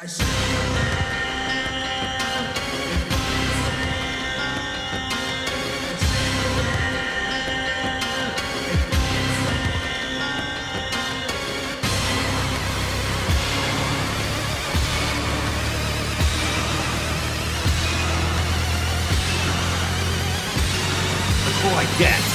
Before I get.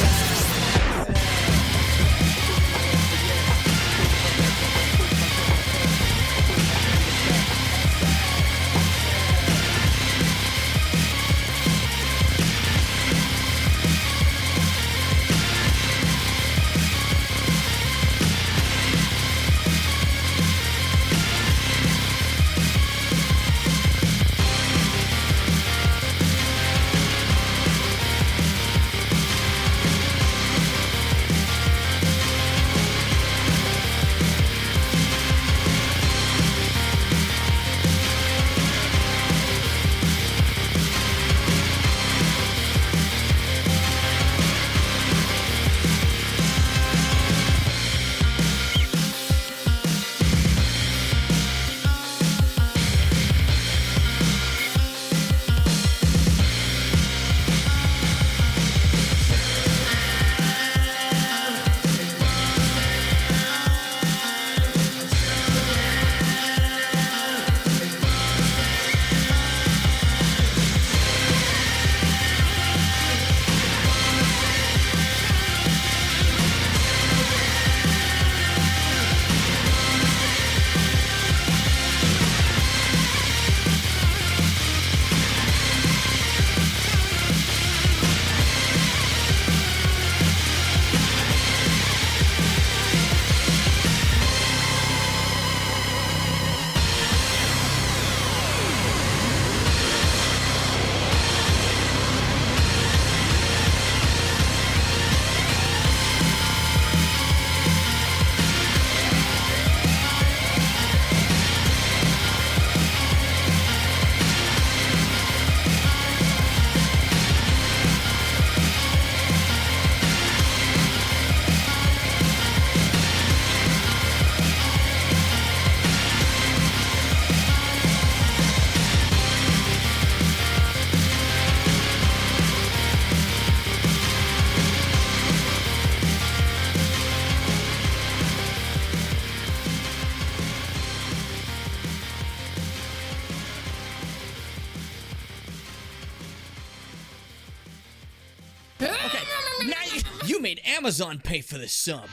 You made Amazon pay for this sub.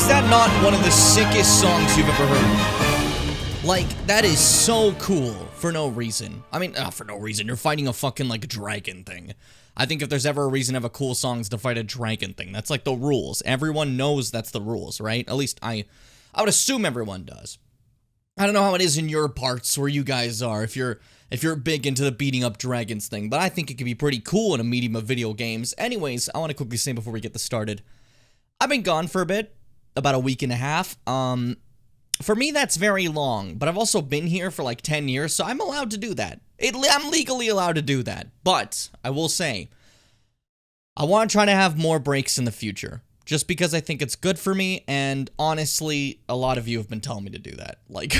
Is that not one of the sickest songs you've ever heard? Like, that is so cool for no reason. I mean, for no reason. You're fighting a fucking, like, dragon thing. I think if there's ever a reason to have a cool song, it's to fight a dragon thing. That's like the rules. Everyone knows that's the rules, right? At least I would assume everyone does. I don't know how it is in your parts where you guys are, if you're big into the beating up dragons thing, but I think it could be pretty cool in a medium of video games. Anyways, I want to quickly say before we get this started, I've been gone for a bit, about a week and a half. For me, that's very long, but I've also been here for like 10 years, so I'm allowed to do that. I'm legally allowed to do that, but I will say, I want to try to have more breaks in the future, just because I think it's good for me, and honestly, a lot of you have been telling me to do that. Like,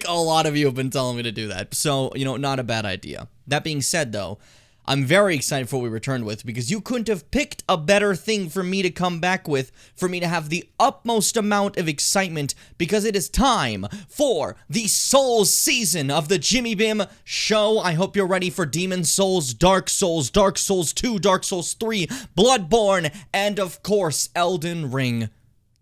a lot of you have been telling me to do that, so, you know, not a bad idea. That being said, though, I'm very excited for what we returned with, because you couldn't have picked a better thing for me to come back with, for me to have the utmost amount of excitement, because it is time for the Souls season of the Jimmy Bim show. I hope you're ready for Demon Souls, Dark Souls, Dark Souls 2, Dark Souls 3, Bloodborne, and of course, Elden Ring.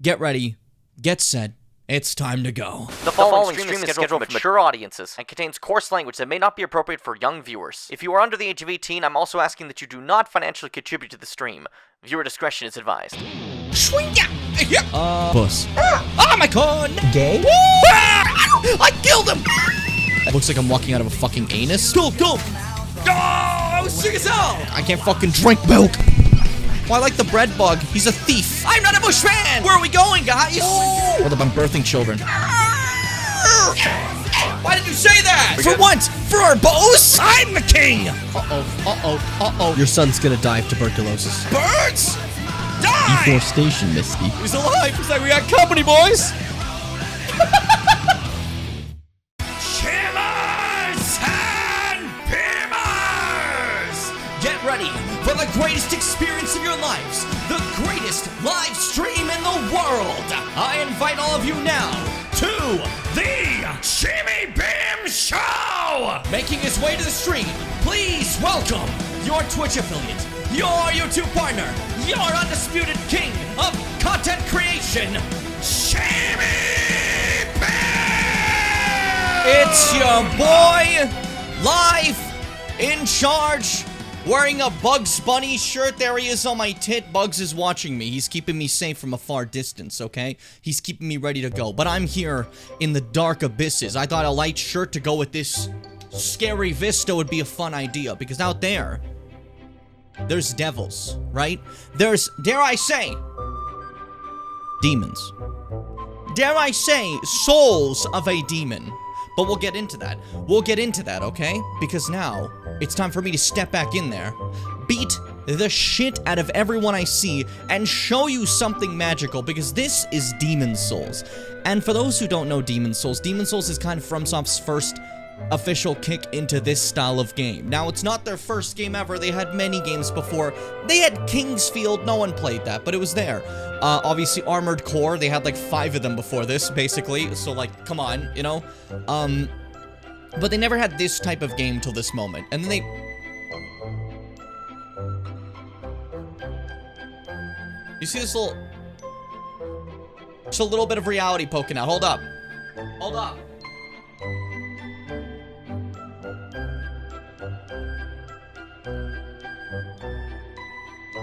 Get ready, get set. It's time to go. The following stream is scheduled for mature audiences and contains coarse language that may not be appropriate for young viewers. If you are under the age of 18, I'm also asking that you do not financially contribute to the stream. Viewer discretion is advised. Puss. Oh my god! Gay? I killed him! Looks like I'm walking out of a fucking anus. Go! Oh, I was sick as hell! I can't fucking drink milk! Well, I like the bread bug. He's a thief. I'm not a bushman! Where are we going, guys? Hold up, I'm birthing children. Why did you say that? For once! For our bows? I'm the king! Uh-oh. Your son's gonna die of tuberculosis. Birds! Die! Deforestation, Misty. He's alive! It's like we got company, boys! Shimmers and Pimmers! Get ready for the greatest experience of your lives, the greatest live stream in the world. I invite all of you now to the Jimmy Bim Show! Making his way to the stream, please welcome your Twitch affiliate, your YouTube partner, your undisputed king of content creation, Jimmy Bim! It's your boy, live, in charge, wearing a Bugs Bunny shirt. There he is on my tit. Bugs is watching me. He's keeping me safe from a far distance, okay? He's keeping me ready to go. But I'm here in the dark abysses. I thought a light shirt to go with this scary vista would be a fun idea, because out there, there's devils, right? There's, dare I say, demons. Dare I say, souls of a demon. But we'll get into that. We'll get into that, okay? Because now, it's time for me to step back in there, beat the shit out of everyone I see, and show you something magical, because this is Demon Souls. And for those who don't know Demon Souls is kind of FromSoft's first official kick into this style of game. Now, it's not their first game ever. They had many games before. They had Kingsfield. No one played that, but it was there. Obviously, Armored Core. They had like 5 of them before this, basically. So, like, come on, you know? But they never had this type of game till this moment. And then they... You see this little... Just a little bit of reality poking out. Hold up. Hold up.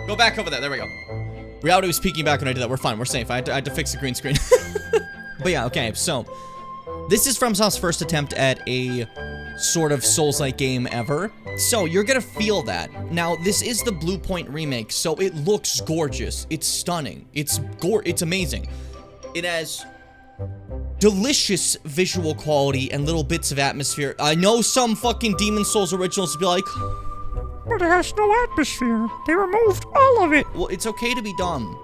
Go back over there. There we go. Reality was peeking back when I did that. We're fine. We're safe. I had to fix the green screen. But yeah, okay. So, this is FromSoft's first attempt at a sort of Souls-like game ever. So, you're gonna feel that. Now, this is the Blue Point remake, so it looks gorgeous. It's stunning. It's amazing. It has delicious visual quality and little bits of atmosphere. I know some fucking Demon Souls originals would be like, but it has no atmosphere. They removed all of it. well, it's okay to be dumb.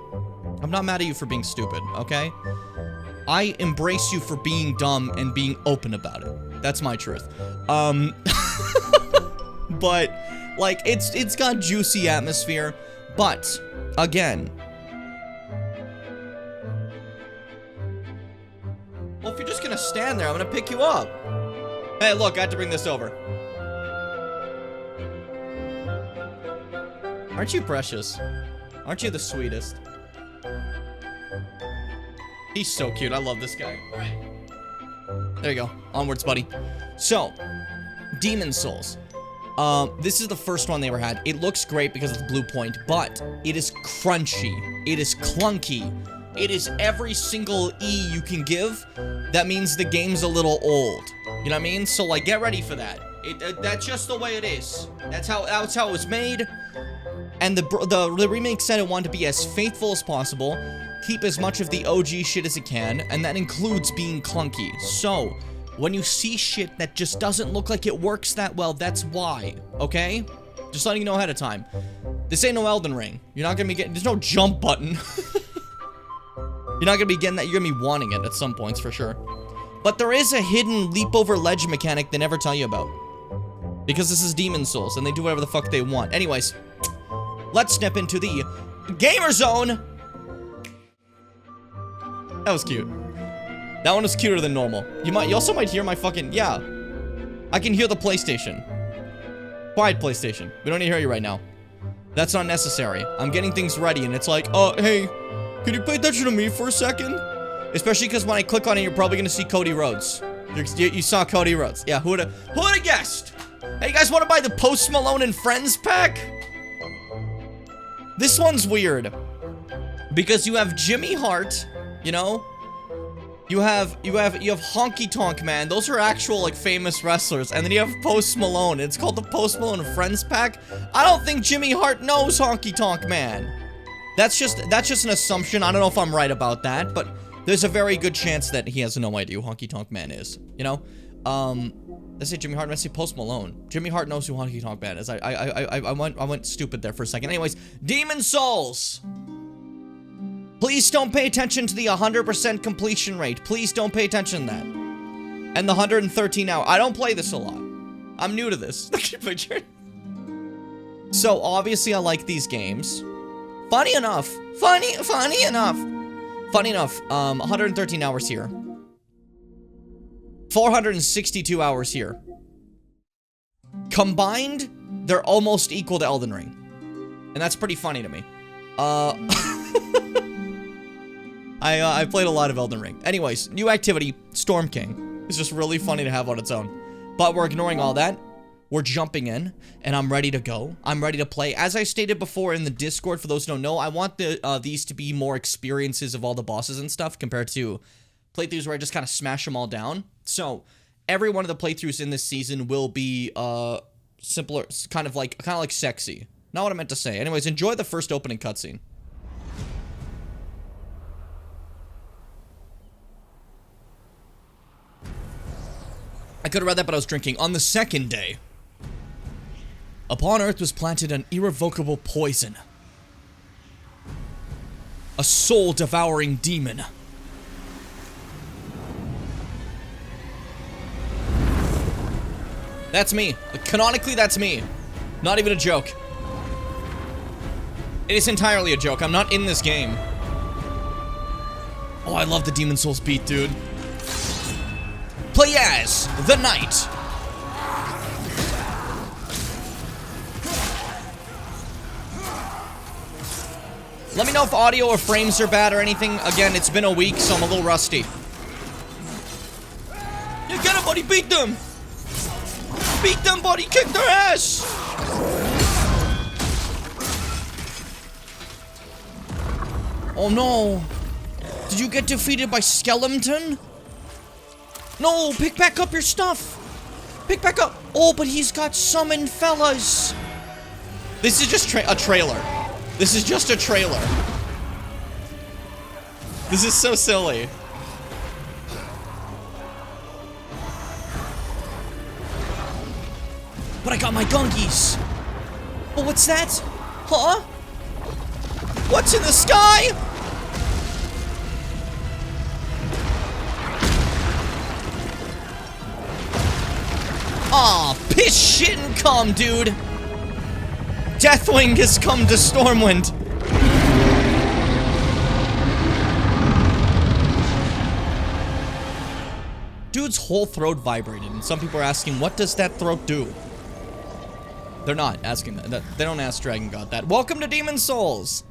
I'm not mad at you for being stupid, okay? I embrace you for being dumb and being open about it. That's my truth. But, like, it's got juicy atmosphere, but, again... Well, if you're just gonna stand there, I'm gonna pick you up. Hey, look, I had to bring this over. Aren't you precious? Aren't you the sweetest? He's so cute. I love this guy. All right. There you go. Onwards, buddy. So, Demon Souls. This is the first one they ever had. It looks great because it's Blue Point, but it is crunchy. It is clunky. It is every single E you can give. That means the game's a little old. You know what I mean? So, like, get ready for that. That's just the way it is. That's how it was made. And the remake said it wanted to be as faithful as possible, keep as much of the OG shit as it can, and that includes being clunky. So, when you see shit that just doesn't look like it works that well, that's why, okay? Just letting you know ahead of time. This ain't no Elden Ring. You're not gonna be getting, there's no jump button. You're not gonna be getting that, you're gonna be wanting it at some points for sure. But there is a hidden leap over ledge mechanic they never tell you about. Because this is Demon Souls, and they do whatever the fuck they want. Anyways, let's step into the Gamer Zone! That was cute. That one was cuter than normal. You also might hear my fucking, yeah. I can hear the PlayStation. Quiet, PlayStation. We don't need to hear you right now. That's not necessary. I'm getting things ready, and it's like, hey, can you pay attention to me for a second? Especially because when I click on it, you're probably gonna see Cody Rhodes. You saw Cody Rhodes. Yeah, who would've guessed? Hey, you guys want to buy the Post Malone and Friends pack? This one's weird. Because you have Jimmy Hart, you know? You have Honky Tonk Man. Those are actual, like, famous wrestlers. And then you have Post Malone. It's called the Post Malone and Friends pack. I don't think Jimmy Hart knows Honky Tonk Man. That's just an assumption. I don't know if I'm right about that, but there's a very good chance that he has no idea who Honky Tonk Man is, you know? Let's say Jimmy Hart, let's say Post Malone. Jimmy Hart knows who Honky Tonk Man is. I went stupid there for a second. Anyways, Demon Souls. Please don't pay attention to the 100% completion rate. Please don't pay attention to that. And the 113 hour. I don't play this a lot. I'm new to this. Look at your picture. So obviously I like these games. Funny enough, 113 hours here. 462 hours here. Combined, they're almost equal to Elden Ring. And that's pretty funny to me. I played a lot of Elden Ring. Anyways, new activity, Storm King. It's just really funny to have on its own. But we're ignoring all that. We're jumping in, and I'm ready to go. I'm ready to play. As I stated before in the Discord, for those who don't know, I want these to be more experiences of all the bosses and stuff compared to playthroughs where I just kind of smash them all down. So, every one of the playthroughs in this season will be simpler, kind of like sexy. Not what I meant to say. Anyways, enjoy the first opening cutscene. I could have read that, but I was drinking. On the second day, upon Earth was planted an irrevocable poison. A soul-devouring demon. That's me. Canonically, that's me. Not even a joke. It is entirely a joke. I'm not in this game. Oh, I love the Demon Souls beat, dude. Play as the Knight. Let me know if audio or frames are bad or anything. Again, it's been a week, so I'm a little rusty. You get him, buddy. Beat them. Beat them, buddy. Kick their ass. Oh, no. Did you get defeated by Skeleton? No, pick back up your stuff. Pick back up. Oh, but he's got summoned fellas. This is just a trailer. This is just a trailer. This is so silly. But I got my gungies. Oh, what's that? Huh? What's in the sky? Aw, piss, shit, and calm, dude. Deathwing has come to Stormwind. Dude's whole throat vibrated, and some people are asking, what does that throat do? They're not asking that. They don't ask Dragon God that. Welcome to Demon Souls.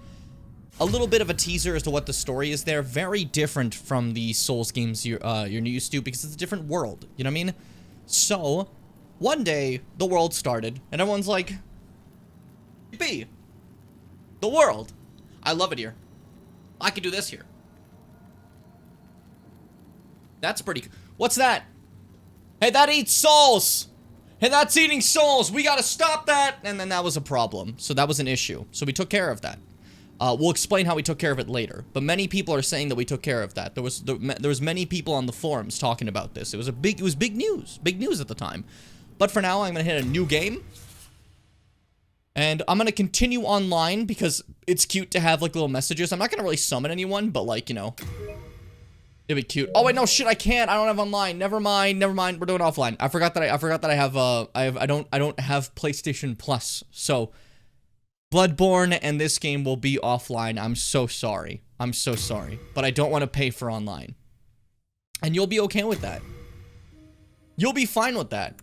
a little bit of a teaser as to what the story is there. Very different from the Souls games you're used to because it's a different world. You know what I mean? So, one day, the world started, and everyone's like, "B, the world. I love it here. I could do this here." That's pretty cool. What's that? Hey, that eats souls! Hey, that's eating souls! We gotta stop that! And then that was a problem. So that was an issue. So we took care of that. We'll explain how we took care of it later. But many people are saying that we took care of that. There was many people on the forums talking about this. It was big news. Big news at the time. But for now, I'm gonna hit a new game. And I'm gonna continue online because it's cute to have like little messages. I'm not gonna really summon anyone, but like, you know, it'd be cute. Oh wait, no shit, I can't. I don't have online. Never mind. We're doing offline. I forgot that I have I don't have PlayStation Plus. So Bloodborne and this game will be offline. I'm so sorry. I'm so sorry. But I don't want to pay for online. And you'll be okay with that. You'll be fine with that.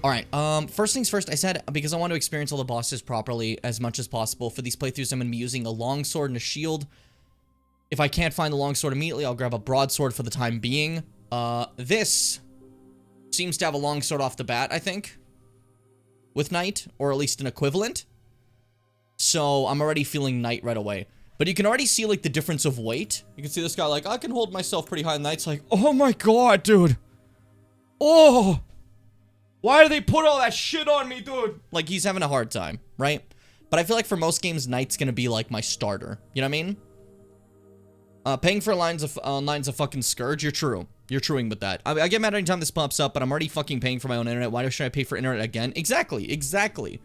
Alright, first things first, I said, because I want to experience all the bosses properly as much as possible, for these playthroughs I'm going to be using a longsword and a shield. If I can't find the longsword immediately, I'll grab a broadsword for the time being. This seems to have a longsword off the bat, I think, with Knight, or at least an equivalent. So I'm already feeling Knight right away. But you can already see, like, the difference of weight. You can see this guy, like, I can hold myself pretty high. Knight's like, oh my god, dude. Oh. Why do they put all that shit on me, dude? Like, he's having a hard time, right? But I feel like for most games, Knight's gonna be, like, my starter. You know what I mean? Paying for lines of fucking Scourge, you're true. You're truing with that. I get mad anytime this pops up, but I'm already fucking paying for my own internet. Why should I pay for internet again? Exactly, exactly.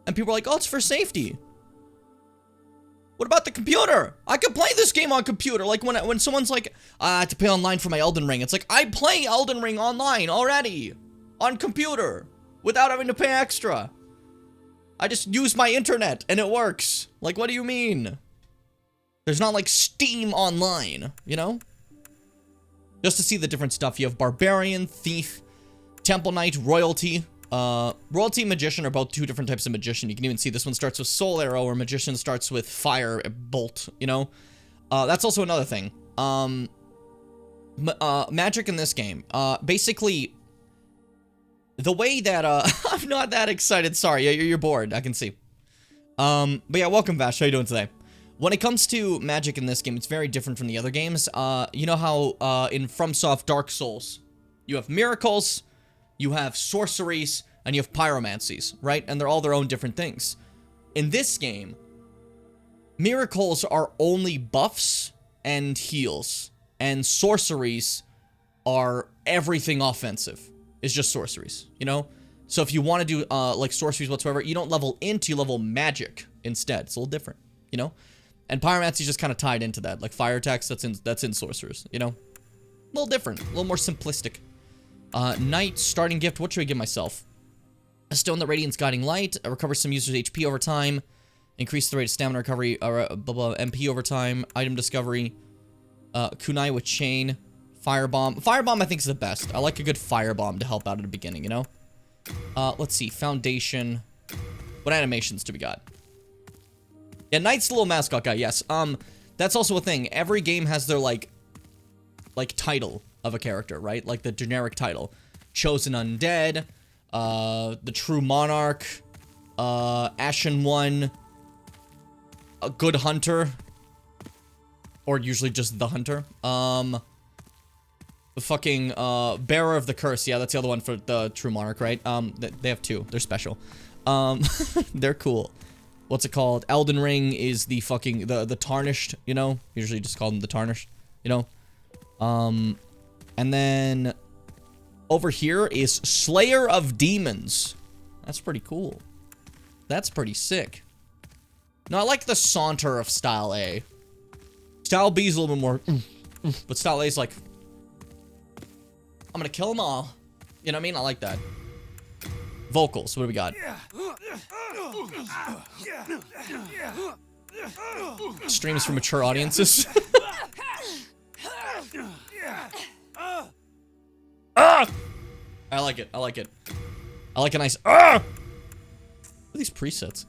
And people are like, oh, it's for safety. What about the computer? I can play this game on computer. Like, when someone's like, I have to pay online for my Elden Ring. It's like, I play Elden Ring online already. On computer. Without having to pay extra. I just use my internet, and it works. Like, what do you mean? There's not, like, Steam Online, you know? Just to see the different stuff. You have Barbarian, Thief, Temple Knight, Royalty. Royalty and Magician are both two different types of Magician. You can even see this one starts with Soul Arrow, or Magician starts with Fire Bolt, you know? That's also another thing. Magic in this game. Basically, the way that, I'm not that excited. Sorry, you're bored. I can see. But yeah, welcome, Vash. How you doing today? When it comes to magic in this game, it's very different from the other games. You know how, in FromSoft Dark Souls, you have miracles, you have sorceries, and you have pyromancies, right? And they're all their own different things. In this game, miracles are only buffs and heals, and sorceries are everything offensive. It's just sorceries, you know? So if you want to do, like, sorceries whatsoever, you don't level into, you level magic instead. It's a little different, you know? And pyromancy is just kind of tied into that. Like, fire attacks, that's in sorcerers, you know? A little different, a little more simplistic. Knight, starting gift, what should I give myself? A stone that radiates guiding light, recovers some users' HP over time, increase the rate of stamina recovery, MP over time, item discovery, kunai with chain, firebomb. Firebomb I think is the best. I like a good firebomb to help out at the beginning, you know? Let's see, foundation. What animations do we got? Yeah, Knight's the little mascot guy, yes. That's also a thing. Every game has their, like title of a character, right? Like the generic title. Chosen Undead, the True Monarch, Ashen One, a Good Hunter, or usually just the Hunter. The fucking, Bearer of the Curse, yeah, that's the other one for the True Monarch, right? They have two, they're special. They're cool. What's it called? Elden Ring is the fucking, the Tarnished, you know? Usually just call them the Tarnished, you know? And then over here is Slayer of Demons. That's pretty cool. That's pretty sick. No, I like the saunter of Style A. Style B is a little bit more, but Style A is like, I'm gonna kill them all. You know what I mean? I like that. Vocals, what do we got? Streams for mature audiences. Ah! I like it. I like it. I like a nice. Ah! What are these presets?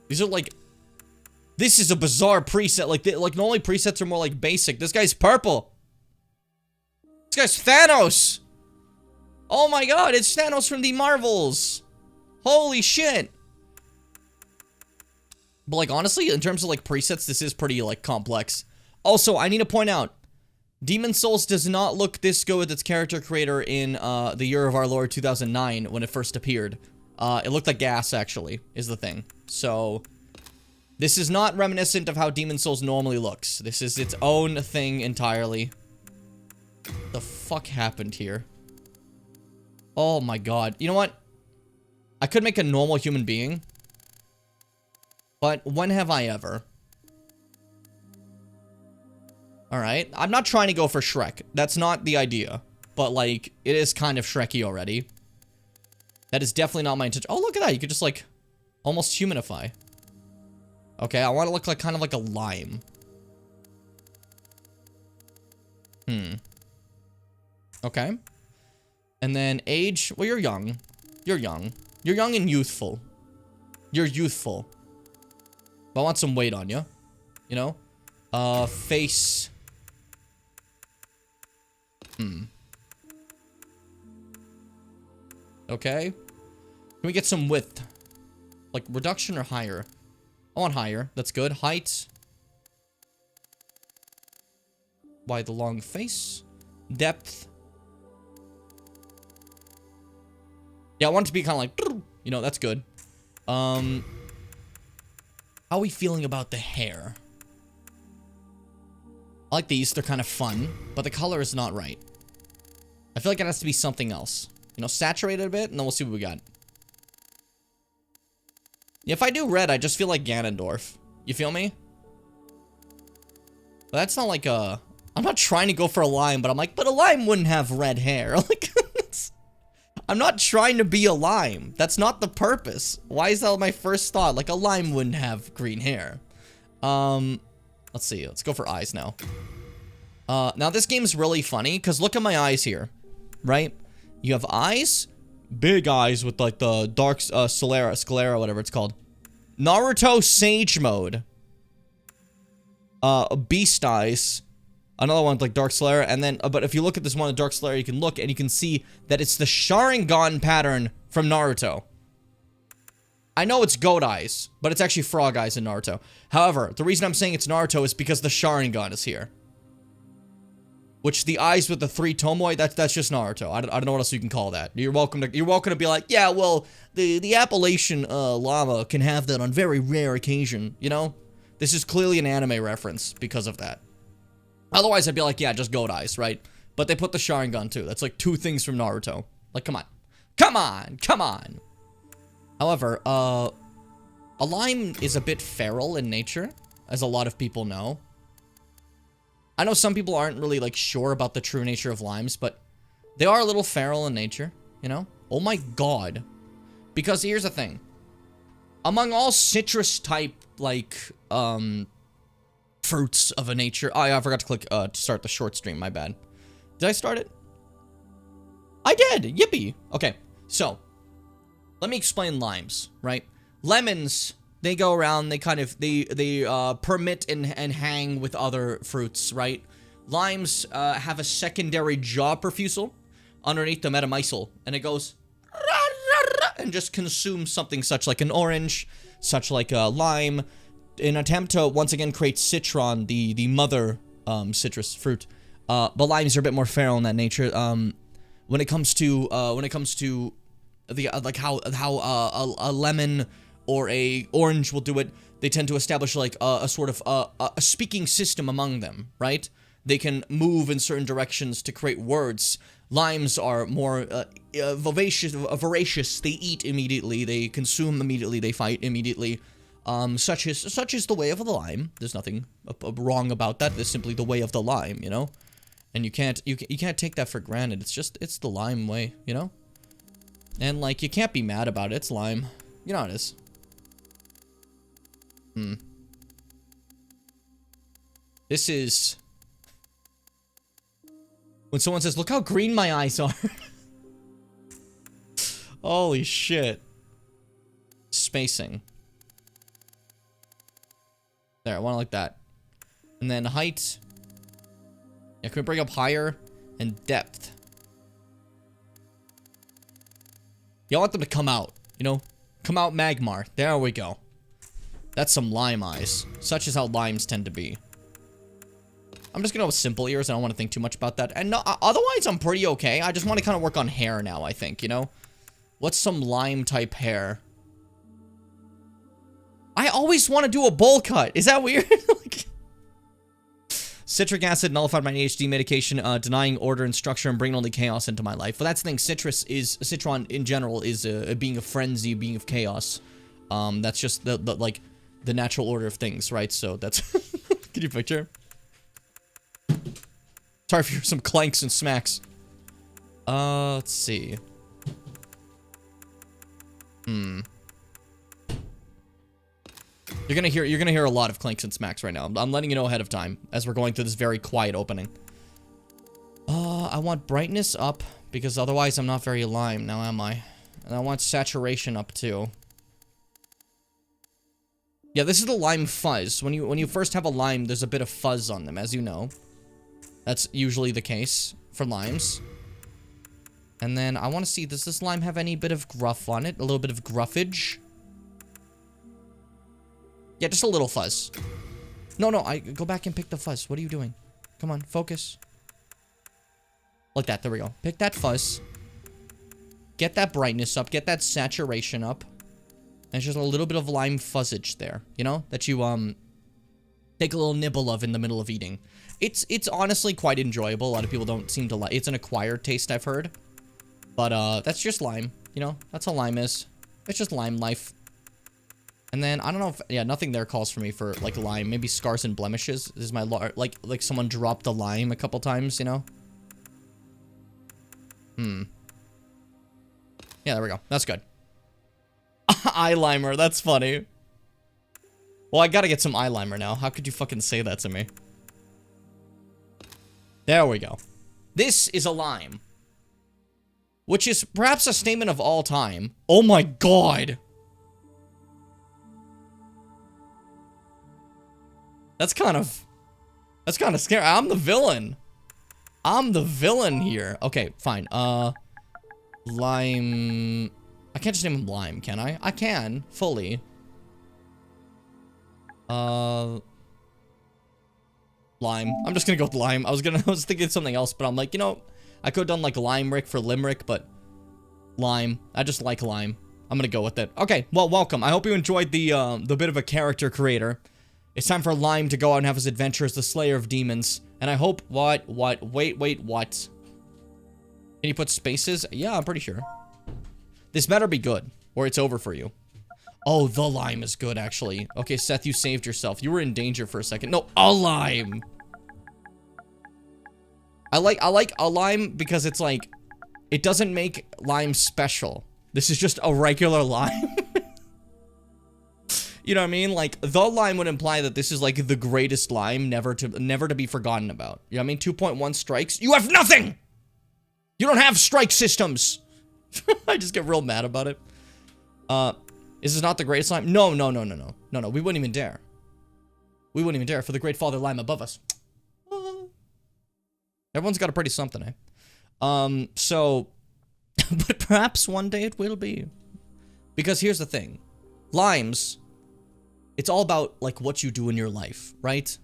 These are like This is a bizarre preset. Like normally presets are more like basic. This guy's purple. This guy's Thanos. Oh my god, it's Thanos from the Marvels. Holy shit. But like honestly, in terms of like presets, this is pretty like complex. Also, I need to point out, Demon Souls does not look this good with its character creator in the year of our Lord 2009 when it first appeared. It looked like gas, actually, is the thing. So, this is not reminiscent of how Demon Souls normally looks. This is its own thing entirely. The fuck happened here? Oh my god. You know what? I could make a normal human being. But when have I ever? Alright. I'm not trying to go for Shrek. That's not the idea. But, like, it is kind of Shreky already. That is definitely not my intention. Oh, look at that. You could just, like, almost humanify. Okay, I want to look like kind of like a lime. Okay. And then age. Well, you're young. You're young. You're young and youthful. You're youthful. But I want some weight on you. You know? Face. Okay. Can we get some width? Like, reduction or higher? I want higher. That's good. Height. Why the long face? Depth. Yeah, I want it to be kind of like, you know, that's good. How are we feeling about the hair? I like these. They're kind of fun, but the color is not right. I feel like it has to be something else. You know, saturate it a bit, and then we'll see what we got. If I do red, I just feel like Ganondorf. You feel me? But that's not like a... I'm not trying to go for a lime, but I'm like, but a lime wouldn't have red hair. Like, I'm not trying to be a lime. That's not the purpose. Why is that my first thought? Like, a lime wouldn't have green hair. Let's see. Let's go for eyes now. Now this game's really funny, because look at my eyes here. Right? You have eyes, big eyes with like the dark sclera, whatever it's called. Naruto Sage Mode. Beast eyes. Another one with like dark sclera, and then, but if you look at this one with dark sclera, you can look and you can see that it's the Sharingan pattern from Naruto. I know it's goat eyes, but it's actually frog eyes in Naruto. However, the reason I'm saying it's Naruto is because the Sharingan is here. Which the eyes with the 3 tomoe, that's just Naruto. I don't know what else you can call that. You're welcome to be like, yeah, well, the Appalachian llama can have that on very rare occasion, you know? This is clearly an anime reference because of that. Otherwise, I'd be like, yeah, just goat eyes, right? But they put the Sharingan too. That's like 2 things from Naruto. Like, come on. Come on! Come on! However, a lime is a bit feral in nature, as a lot of people know. I know some people aren't really, like, sure about the true nature of limes, but they are a little feral in nature, you know? Oh my god. Because here's the thing. Among all citrus-type, like, fruits of a nature... Oh, yeah, I forgot to click, to start the short stream, my bad. Did I start it? I did! Yippee! Okay, so... Let me explain limes, right? Lemons... They go around, they kind of, they permit and hang with other fruits, right? Limes have a secondary jaw profusal underneath the metamycel, and it goes and just consumes something such like an orange, such like a lime, in an attempt to once again create citron, the mother citrus fruit. But limes are a bit more feral in that nature. When it comes to the like how a lemon or a orange will do it, they tend to establish like a sort of a speaking system among them, right? They can move in certain directions to create words. Limes are more voracious. They eat immediately. They consume immediately. They fight immediately. Such is the way of the lime. There's nothing wrong about that. There's simply the way of the lime, you know. And you can't take that for granted. It's the lime way, you know. And like you can't be mad about it. It's lime. You know how it is. This is... When someone says, look how green my eyes are. Holy shit. Spacing. There, I want it like that. And then height. Yeah, can we bring up higher? And depth. You want them to come out, you know? Come out, Magmar. There we go. That's some lime eyes. Such is how limes tend to be. I'm just gonna go with simple ears. I don't want to think too much about that. And no, otherwise, I'm pretty okay. I just want to kind of work on hair now, I think, you know? What's some lime type hair? I always want to do a bowl cut. Is that weird? Like, citric acid nullified my ADHD medication, denying order and structure and bringing only chaos into my life. Well, that's the thing. Citron in general is a being of frenzy, a being of chaos. That's just the natural order of things, right? So that's. Can you picture? Sorry if you hear some clanks and smacks. Let's see. You're gonna hear a lot of clanks and smacks right now. I'm letting you know ahead of time as we're going through this very quiet opening. I want brightness up because otherwise I'm not very lime now, am I? And I want saturation up too. Yeah, this is the lime fuzz. When you first have a lime, there's a bit of fuzz on them, as you know. That's usually the case for limes. And then I want to see, does this lime have any bit of gruff on it? A little bit of gruffage? Yeah, just a little fuzz. No, I go back and pick the fuzz. What are you doing? Come on, focus. Like that, there we go. Pick that fuzz. Get that brightness up, get that saturation up. And just a little bit of lime fuzzage there, you know? That you, take a little nibble of in the middle of eating. It's honestly quite enjoyable. A lot of people don't seem to like. It's an acquired taste, I've heard. But that's just lime, you know. That's how lime is. It's just lime life. And then I don't know if nothing there calls for me for like lime. Maybe scars and blemishes. This is my like someone dropped a lime a couple times, you know. Yeah, there we go. That's good. Eyelimer. That's funny. Well, I gotta get some eyeliner now. How could you fucking say that to me? There we go. This is a lime. Which is perhaps a statement of all time. Oh my god. That's kind of scary. I'm the villain. I'm the villain here. Okay, fine. Lime. I can't just name him Lime, can I? I can, fully. Lime. I'm just gonna go with Lime. I was thinking of something else, but I'm like, you know, I could have done like Limerick for Limerick, but Lime. I just like Lime. I'm gonna go with it. Okay, well, welcome. I hope you enjoyed the bit of a character creator. It's time for Lime to go out and have his adventure as the Slayer of Demons. And I hope, wait, what? Can you put spaces? Yeah, I'm pretty sure. This better be good, or it's over for you. Oh, the lime is good, actually. Okay, Seth, you saved yourself. You were in danger for a second. No, a lime. I like a lime because it's like, it doesn't make lime special. This is just a regular lime. You know what I mean? Like, the lime would imply that this is like the greatest lime never to be forgotten about. You know what I mean? 2.1 strikes. You have nothing! You don't have strike systems! I just get real mad about it. Is this not the greatest lime? No, we wouldn't even dare. We wouldn't even dare for the great father lime above us. Everyone's got a pretty something, eh? But perhaps one day it will be. Because here's the thing. Limes, it's all about, like, what you do in your life, right?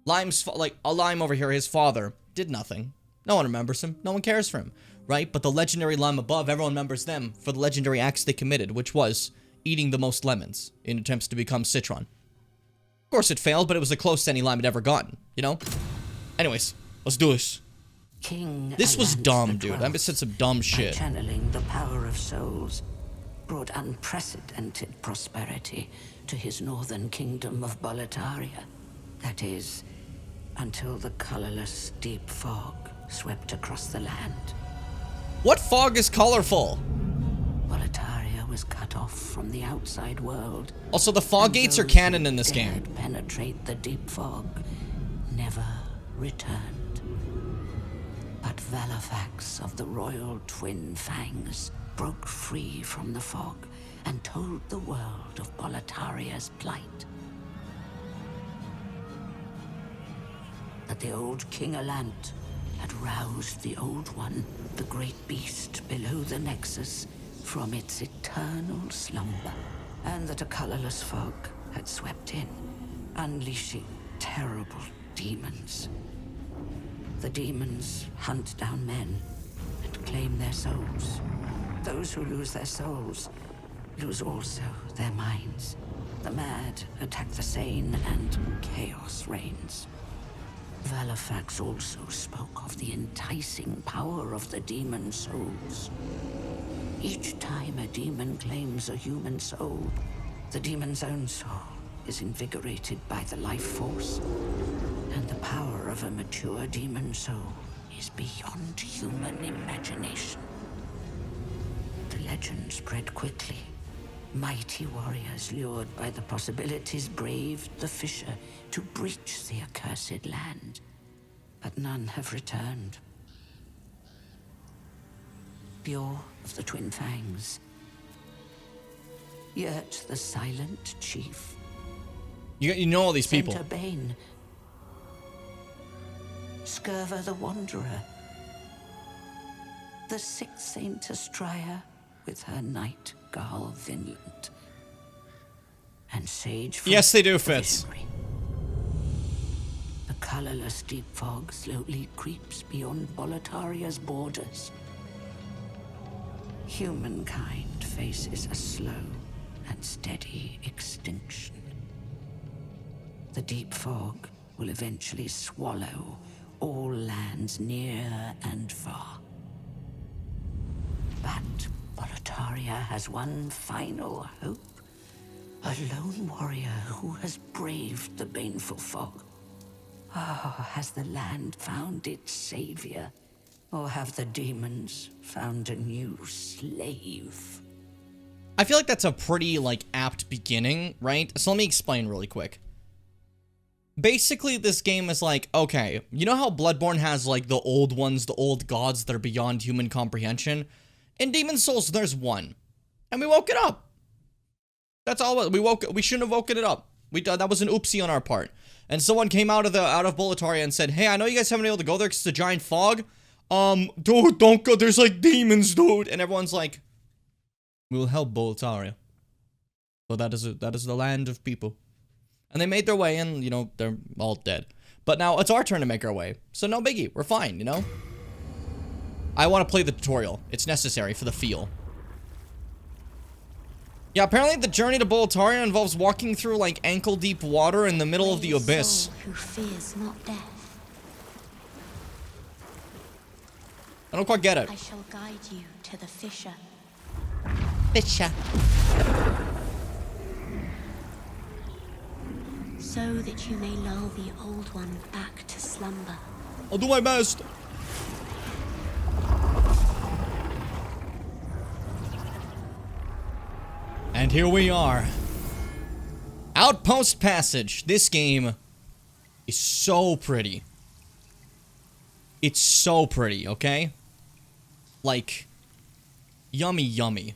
Lime's, like, a lime over here, his father, did nothing. No one remembers him. No one cares for him, right? But the legendary lime above, everyone remembers them for the legendary acts they committed, which was eating the most lemons in attempts to become Citron. Of course it failed, but it was the closest any lime had ever gotten, you know? Anyways, let's do this. King This was Alliance dumb, the dude. I 12th, said some dumb by shit. channeling the power of souls, brought unprecedented prosperity to his northern kingdom of Boletaria. That is, until the colorless deep fog swept across the land. What fog is colorful? Boletaria was cut off from the outside world. Also, the fog and gates are those canon who in this game. dared penetrate the deep fog never returned. But Valifax of the Royal Twin Fangs broke free from the fog and told the world of Boletaria's plight. the old King Alant had roused the Old One, the great beast below the Nexus, from its eternal slumber, and that a colorless fog had swept in, unleashing terrible demons. The demons hunt down men and claim their souls. Those who lose their souls lose also their minds. The mad attack the sane, and chaos reigns. Valifax also spoke of the enticing power of the demon souls. Each time a demon claims a human soul, the demon's own soul is invigorated by the life force, and the power of a mature demon soul is beyond human imagination. The legend spread quickly. Mighty warriors lured by the possibilities braved the fissure to breach the accursed land, but none have returned. Bjor of the Twin Fangs, Yurt the Silent Chief, You know all these people. Center Bane, Skirva the Wanderer, the Sixth Saint Astraea with her knight Garl Vinland, and Sage Yes, they do, the Fitz. Visionary. The colorless deep fog slowly creeps beyond Boletaria's borders. Humankind faces a slow and steady extinction. The deep fog will eventually swallow all lands near and far. But Boletaria has one final hope. A lone warrior who has braved the baneful fog. Oh, has the land found its savior? Or have the demons found a new slave? I feel like that's a pretty, like, apt beginning, right? So let me explain really quick. Basically, this game is like, okay, you know how Bloodborne has, like, the old ones, the old gods that are beyond human comprehension? In Demon's Souls, there's one. And we woke it up. That's all. We shouldn't have woken it up. That was an oopsie on our part. And someone came out of Boletaria and said, hey, I know you guys haven't been able to go there because it's a giant fog. Dude, don't go. There's, like, demons, dude. And everyone's like, we'll help Boletaria. So that is the land of people. And they made their way, and, you know, they're all dead. But now it's our turn to make our way. So no biggie. We're fine, you know? I want to play the tutorial. It's necessary for the feel. Yeah, apparently the journey to Boletaria involves walking through, like, ankle-deep water in the middle of the abyss. Who fears not death. I don't quite get it. I shall guide you to the fissure. Fissure. So that you may lull the old one back to slumber. I'll do my best. And here we are. Outpost Passage. This game is so pretty. It's so pretty, okay? Like, yummy, yummy.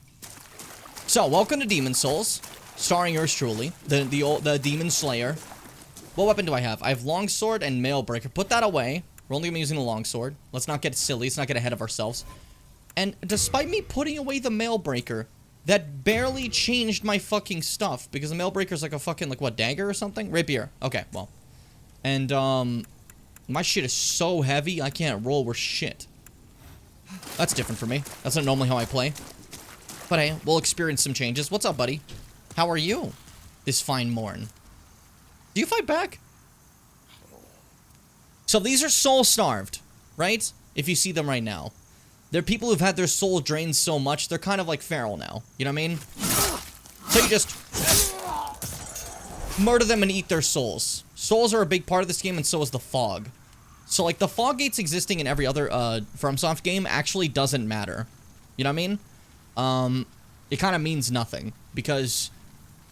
So, welcome to Demon's Souls, starring yours truly, the Demon Slayer. What weapon do I have? I have Longsword and Mailbreaker. Put that away. We're only gonna be using the Longsword. Let's not get silly. Let's not get ahead of ourselves. And despite me putting away the Mailbreaker, that barely changed my fucking stuff, because the Mailbreaker's like a fucking, like, what, dagger or something? Rapier. Okay, well. And, my shit is so heavy, I can't roll worth shit. That's different for me. That's not normally how I play. But hey, we'll experience some changes. What's up, buddy? How are you this fine morn? Do you fight back? So these are soul-starved, right? If you see them right now. They're people who've had their soul drained so much, they're kind of like feral now. You know what I mean? So you just murder them and eat their souls. Souls are a big part of this game, and so is the fog. So, like, the fog gates existing in every other FromSoft game actually doesn't matter. You know what I mean? It kind of means nothing. Because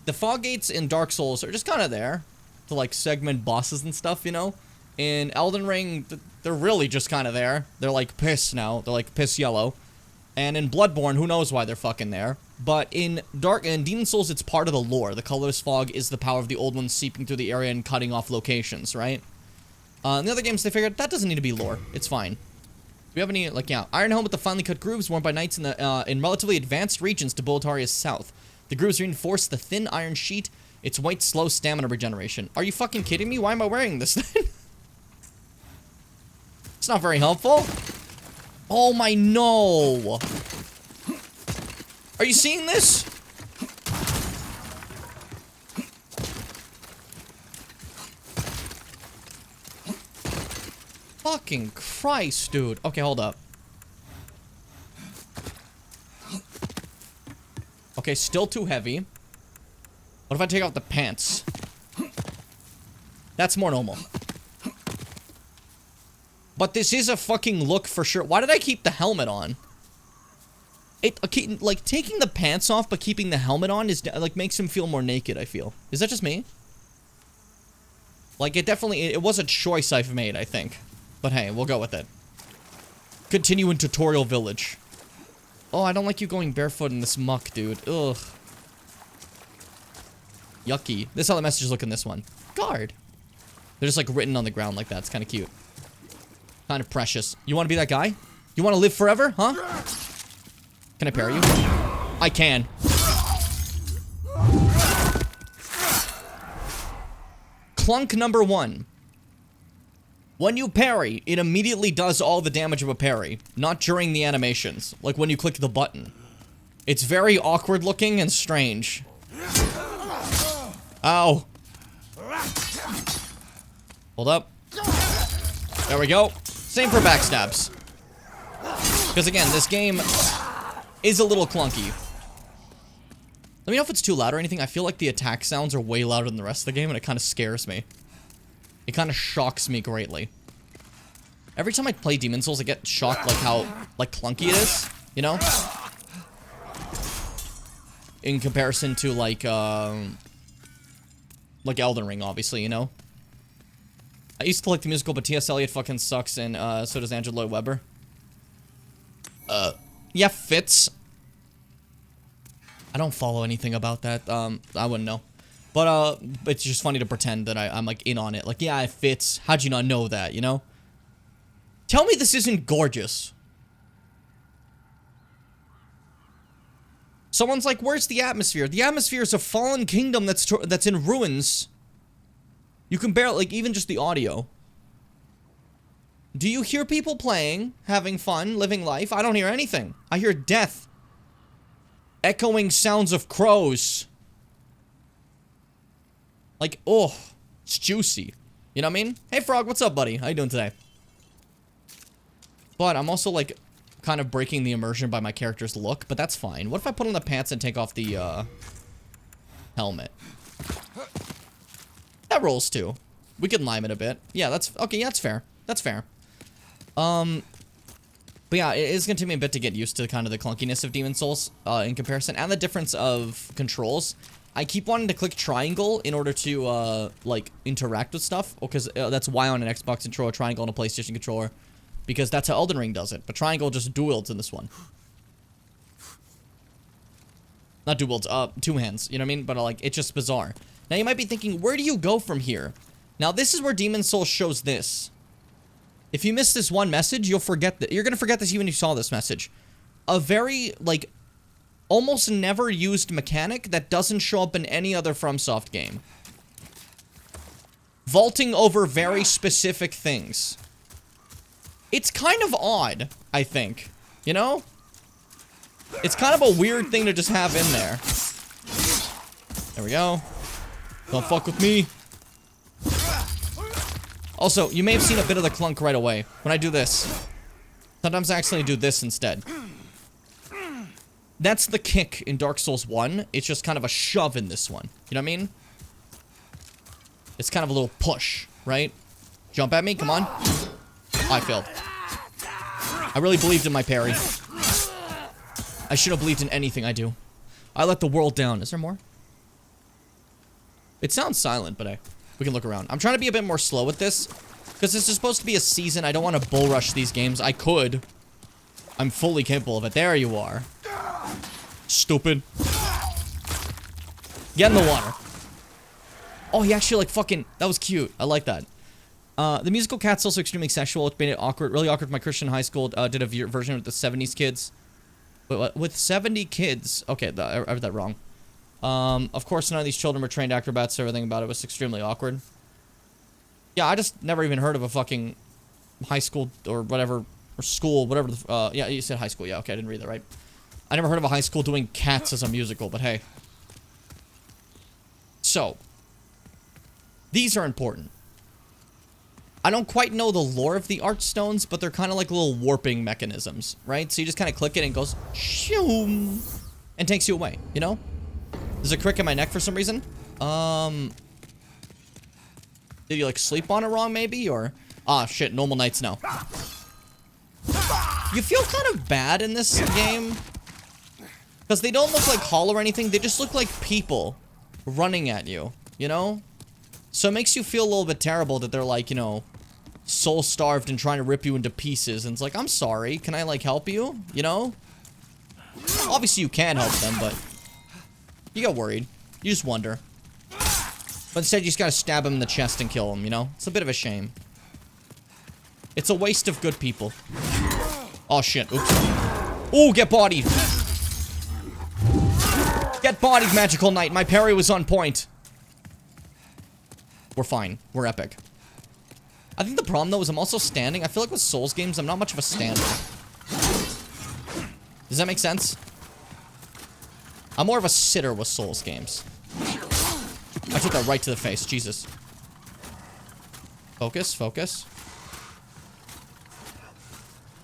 the fog gates in Dark Souls are just kind of there to, like, segment bosses and stuff, you know? In Elden Ring, they're really just kind of there. They're like piss now. They're like piss yellow. And in Bloodborne, who knows why they're fucking there. But in Demon's Souls, it's part of the lore. The colorless fog is the power of the old ones seeping through the area and cutting off locations, right? In the other games, they figured that doesn't need to be lore. It's fine. Do we have any, like, yeah. Iron helm with the finely cut grooves worn by knights in relatively advanced regions to Boletaria's south. The grooves reinforce the thin iron sheet. It's white, slow stamina regeneration. Are you fucking kidding me? Why am I wearing this thing? It's not very helpful. Oh my, no. Are you seeing this? Fucking Christ, dude. Okay, hold up. Okay, still too heavy. What if I take off the pants? That's more normal. But this is a fucking look for sure. Why did I keep the helmet on? It, like, taking the pants off but keeping the helmet on is, like, makes him feel more naked, I feel. Is that just me? Like, it was a choice I've made, I think. But hey, we'll go with it. Continue in Tutorial Village. Oh, I don't like you going barefoot in this muck, dude. Ugh. Yucky. This is how the messages look in this one. Guard. They're just, like, written on the ground like that. It's kind of cute. Kind of precious. You want to be that guy? You want to live forever? Huh? Can I parry you? I can. Clunk number 1. When you parry, it immediately does all the damage of a parry. Not during the animations. Like when you click the button. It's very awkward looking and strange. Ow. Hold up. There we go. Same for backstabs. Because again, this game is a little clunky. Let me know if it's too loud or anything. I feel like the attack sounds are way louder than the rest of the game, and it kind of scares me. It kind of shocks me greatly. Every time I play Demon Souls, I get shocked like how, like, clunky it is, you know? In comparison to, like Elden Ring, obviously, you know? I used to like the musical, but T.S. Eliot fucking sucks, and so does Andrew Lloyd Webber. Yeah, fits. I don't follow anything about that. I wouldn't know. But, it's just funny to pretend that I'm, like, in on it. Like, yeah, it fits. How'd you not know that, you know? Tell me this isn't gorgeous. Someone's like, where's the atmosphere? The atmosphere is a fallen kingdom that's in ruins. You can barely, like, even just the audio. Do you hear people playing, having fun, living life? I don't hear anything. I hear death. Echoing sounds of crows. Like, oh, it's juicy. You know what I mean? Hey, Frog, what's up, buddy? How you doing today? But I'm also, like, kind of breaking the immersion by my character's look, but that's fine. What if I put on the pants and take off the, helmet? That rolls, too. We could lime it a bit. Yeah, that's, okay, yeah, that's fair. That's fair. But yeah, it is gonna take me a bit to get used to kind of the clunkiness of Demon Souls, in comparison, and the difference of controls. I keep wanting to click triangle in order to, like, interact with stuff, because that's why on an Xbox controller, triangle on a PlayStation controller, because that's how Elden Ring does it, but triangle just dual wields in this one. Not dual wields, two hands, you know what I mean? But, like, it's just bizarre. Now, you might be thinking, where do you go from here? Now, this is where Demon Souls shows this. If you miss this one message, you'll forget that. You're gonna forget this even if you saw this message. A very, like, almost never used mechanic that doesn't show up in any other FromSoft game. Vaulting over very specific things. It's kind of odd, I think. You know? It's kind of a weird thing to just have in there. There we go. Don't fuck with me. Also, you may have seen a bit of the clunk right away. When I do this. Sometimes I accidentally do this instead. That's the kick in Dark Souls 1. It's just kind of a shove in this one. You know what I mean? It's kind of a little push, right? Jump at me, come on. Oh, I failed. I really believed in my parry. I should have believed in anything I do. I let the world down. Is there more? It sounds silent, but we can look around. I'm trying to be a bit more slow with this. Because this is supposed to be a season. I don't want to bull rush these games. I could. I'm fully capable of it. There you are. Stupid. Get in the water. Oh, he actually, like, fucking... That was cute. I like that. The musical Cats also extremely sexual. It made it awkward, really awkward. My Christian high school did a version with the 70s kids. But with 70 kids... Okay, I read that wrong. Of course, none of these children were trained acrobats. Everything about it was extremely awkward. Yeah, I just never even heard of a fucking high school or whatever, or school, whatever. Yeah, you said high school. Yeah, okay, I didn't read that right. I never heard of a high school doing Cats as a musical, but hey. So, these are important. I don't quite know the lore of the Archstones, but they're kind of like little warping mechanisms, right? So you just kind of click it and it goes, shoom, and takes you away, you know? There's a crick in my neck for some reason. Did you like sleep on it wrong maybe, or? Ah, shit, normal nights now. You feel kind of bad in this game. Because they don't look like Hollow or anything, they just look like people running at you, you know? So it makes you feel a little bit terrible that they're like, you know, soul-starved and trying to rip you into pieces. And it's like, I'm sorry, can I, like, help you? You know? Obviously you can help them, but you get worried. You just wonder. But instead you just gotta stab him in the chest and kill him, you know? It's a bit of a shame. It's a waste of good people. Oh, shit. Oops. Oh, get bodied. Get bodied, Magical Knight. My parry was on point. We're fine. We're epic. I think the problem, though, is I'm also standing. I feel like with Souls games, I'm not much of a stander. Does that make sense? I'm more of a sitter with Souls games. I took that right to the face. Jesus. Focus, focus.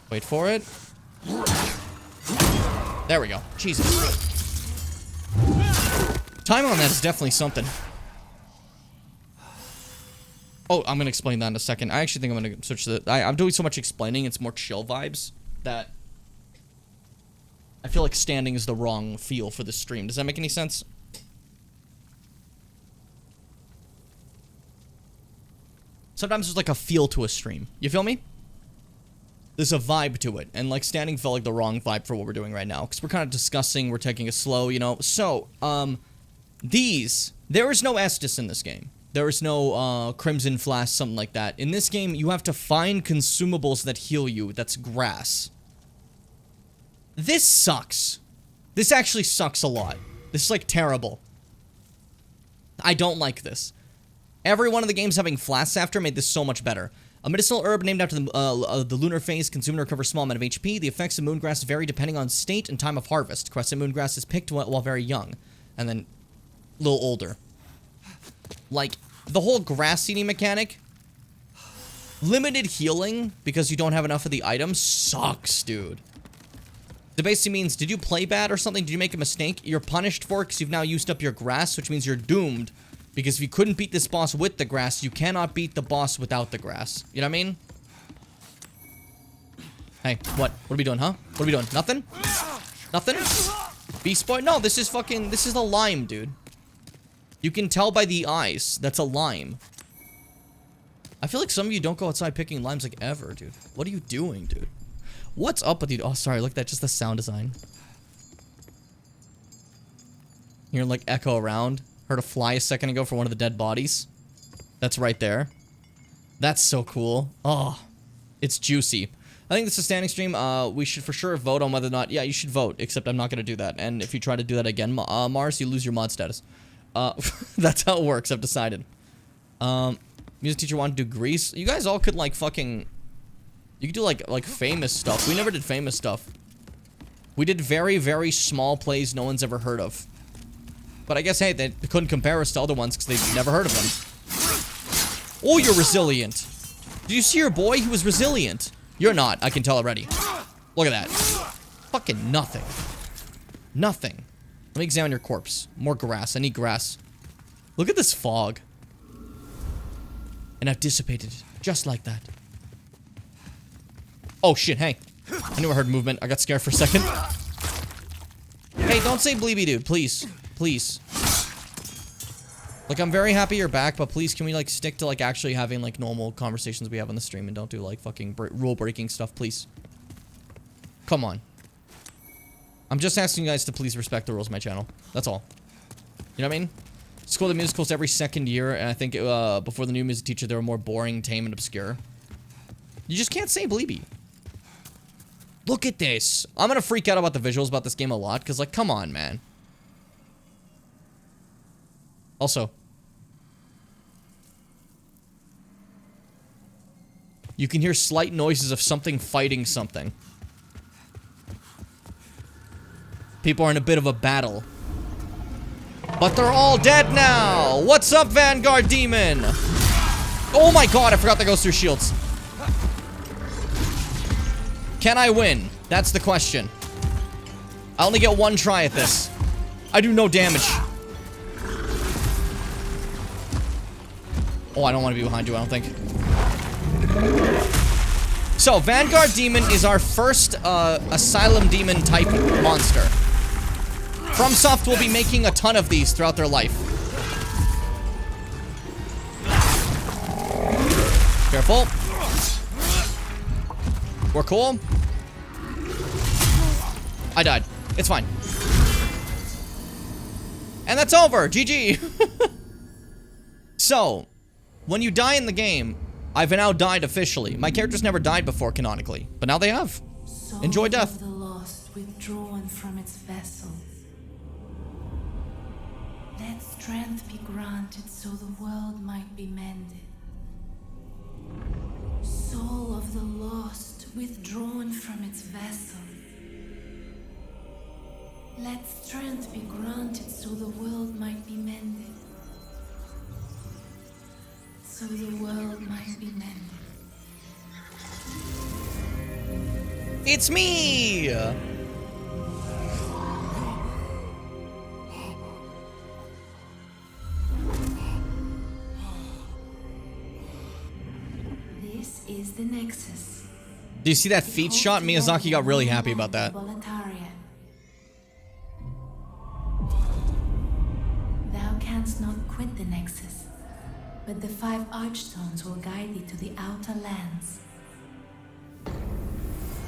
Wait for it. There we go. Jesus. Time on that is definitely something. Oh, I'm gonna explain that in a second. I actually think I'm gonna switch to the... I'm doing so much explaining, it's more chill vibes, that... I feel like standing is the wrong feel for the stream. Does that make any sense? Sometimes there's like a feel to a stream. You feel me? There's a vibe to it. And like standing felt like the wrong vibe for what we're doing right now. Because we're kind of discussing, we're taking it slow, you know. So, there is no Estus in this game. There is no Crimson Flask, something like that. In this game, you have to find consumables that heal you. That's grass. This sucks. This actually sucks a lot. This is like terrible. I don't like this. Every one of the games having flasks after made this so much better. A medicinal herb named after the lunar phase, consumed to recover a small amount of HP. The effects of moongrass vary depending on state and time of harvest. Crescent moongrass is picked while very young, and then a little older. Like, the whole grass seeding mechanic, limited healing because you don't have enough of the items, sucks, dude. It basically means, did you play bad or something? Did you make a mistake? You're punished for it because you've now used up your grass, which means you're doomed. Because if you couldn't beat this boss with the grass, you cannot beat the boss without the grass. You know what I mean? Hey, what? What are we doing, huh? What are we doing? Nothing? Nothing? Beast Boy? No, this is fucking... This is a lime, dude. You can tell by the eyes. That's a lime. I feel like some of you don't go outside picking limes like ever, dude. What are you doing, dude? What's up with you? Oh, sorry. Look at that. Just the sound design. You're like echo around. Heard a fly a second ago for one of the dead bodies. That's right there. That's so cool. Oh, it's juicy. I think this is a standing stream. We should for sure vote on whether or not... Yeah, you should vote, except I'm not going to do that. And if you try to do that again, Mars, you lose your mod status. That's how it works, I've decided. Music teacher wanted to do Grease. You guys all could, like, fucking... You could do, like famous stuff. We never did famous stuff. We did very, very small plays no one's ever heard of. But I guess, hey, they couldn't compare us to other ones because they've never heard of them. Oh, you're resilient. Did you see your boy? He was resilient. You're not. I can tell already. Look at that. Fucking nothing. Nothing. Let me examine your corpse. More grass. I need grass. Look at this fog. And I've dissipated it. Just like that. Oh, shit. Hey. I knew I heard movement. I got scared for a second. Hey, don't say bleepy, dude. Please. Please. Like, I'm very happy you're back, but please, can we, like, stick to, like, actually having, like, normal conversations we have on the stream and don't do, like, fucking rule-breaking stuff, please. Come on. I'm just asking you guys to please respect the rules of my channel. That's all. You know what I mean? School of the Musicals every second year, and I think before the new music teacher, they were more boring, tame, and obscure. You just can't say bleepy. Look at this. I'm gonna freak out about the visuals about this game a lot, because, like, come on, man. Also, you can hear slight noises of something fighting something. People are in a bit of a battle. But they're all dead now! What's up, Vanguard Demon? Oh my god, I forgot that goes through shields. Can I win? That's the question. I only get one try at this. I do no damage. Oh, I don't want to be behind you, I don't think. So, Vanguard Demon is our first Asylum Demon type monster. FromSoft will be making a ton of these throughout their life. Careful. We're cool. I died. It's fine. And that's over. GG. So, when you die in the game, I've now died officially. My characters never died before canonically, but now they have. Enjoy death. The lost withdrawn from its vessels. Let strength be granted so the world might be mended. Soul of the lost withdrawn from its vessel. Let strength be granted so the world might be mended. So the world might be mended. It's me! This is the Nexus. Do you see that feet shot? Miyazaki got really happy about that. Boletaria. Thou canst not quit the Nexus, but the 5 Archstones will guide thee to the outer lands.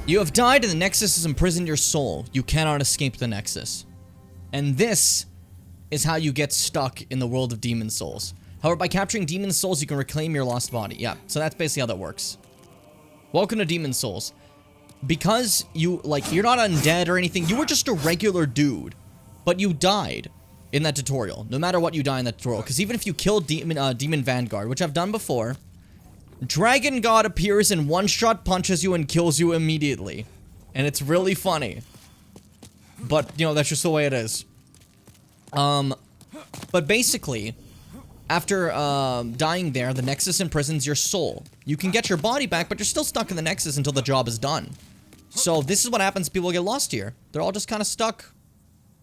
You have died and the Nexus has imprisoned your soul. You cannot escape the Nexus. And this is how you get stuck in the world of Demon Souls. However, by capturing Demon Souls, you can reclaim your lost body. Yeah, so that's basically how that works. Welcome to Demon Souls. Because you, like, you're not undead or anything, you were just a regular dude. But you died in that tutorial. No matter what you die in that tutorial. Because even if you kill Demon Vanguard, which I've done before, Dragon God appears and one-shot punches you and kills you immediately. And it's really funny. But, you know, that's just the way it is. But basically, after dying there, the Nexus imprisons your soul. You can get your body back, but you're still stuck in the Nexus until the job is done. So this is what happens to people who get lost here. They're all just kind of stuck,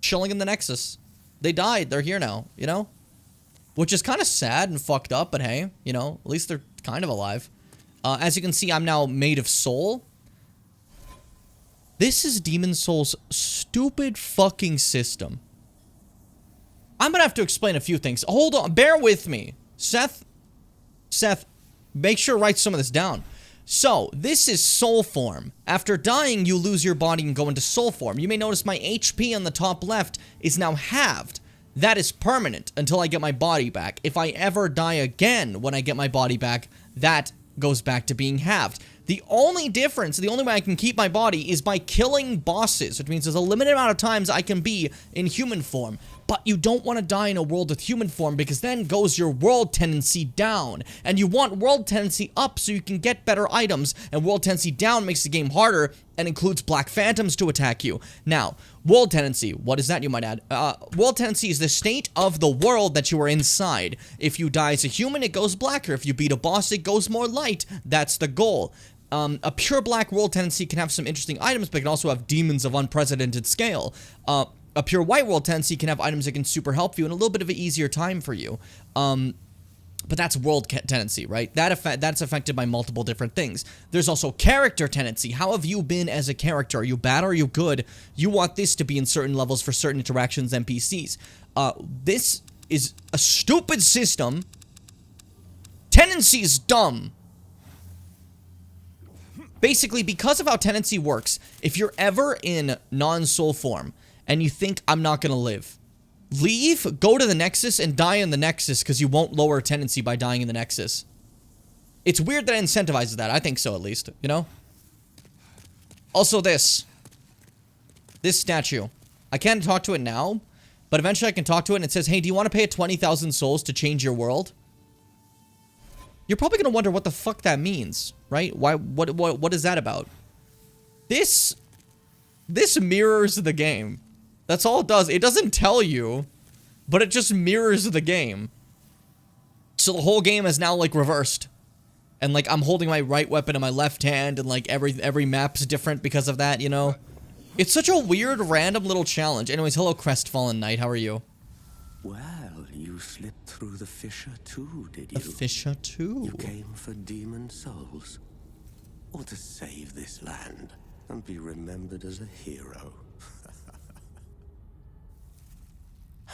chilling in the Nexus. They died. They're here now, you know? Which is kind of sad and fucked up, but hey, you know, at least they're kind of alive. As you can see, I'm now made of soul. This is Demon Souls' stupid fucking system. I'm gonna have to explain a few things. Hold on, bear with me. Seth, make sure to write some of this down. So, this is soul form. After dying, you lose your body and go into soul form. You may notice my HP on the top left is now halved. That is permanent until I get my body back. If I ever die again when I get my body back, that goes back to being halved. The only difference, the only way I can keep my body is by killing bosses, which means there's a limited amount of times I can be in human form. But you don't want to die in a world with human form because then goes your world tendency down. And you want world tendency up so you can get better items. And world tendency down makes the game harder and includes black phantoms to attack you. Now, world tendency, what is that, you might add? World tendency is the state of the world that you are inside. If you die as a human, it goes blacker. If you beat a boss, it goes more light. That's the goal. A pure black world tendency can have some interesting items, but it can also have demons of unprecedented scale. A pure white world tendency can have items that can super help you and a little bit of an easier time for you. But that's world tendency, right? That's affected by multiple different things. There's also character tendency. How have you been as a character? Are you bad or are you good? You want this to be in certain levels for certain interactions, NPCs. This is a stupid system. Tendency is dumb. Basically, because of how tendency works, if you're ever in non-soul form and you think, I'm not gonna live, Leave, go to the Nexus, and die in the Nexus because you won't lower a tendency by dying in the Nexus. It's weird that it incentivizes that. I think so, at least. You know? Also, this statue. I can't talk to it now, but eventually I can talk to it, and it says, hey, do you want to pay it 20,000 souls to change your world? You're probably going to wonder what the fuck that means, right? Why? What is that about? This mirrors the game. That's all it does. It doesn't tell you, but it just mirrors the game. So the whole game is now, like, reversed. And, like, I'm holding my right weapon in my left hand, and, like, every map's different because of that, you know? It's such a weird, random little challenge. Anyways, hello, Crestfallen Knight. How are you? Well, you slipped through the fissure too, did you? The fissure too? You came for demon souls. Or to save this land and be remembered as a hero.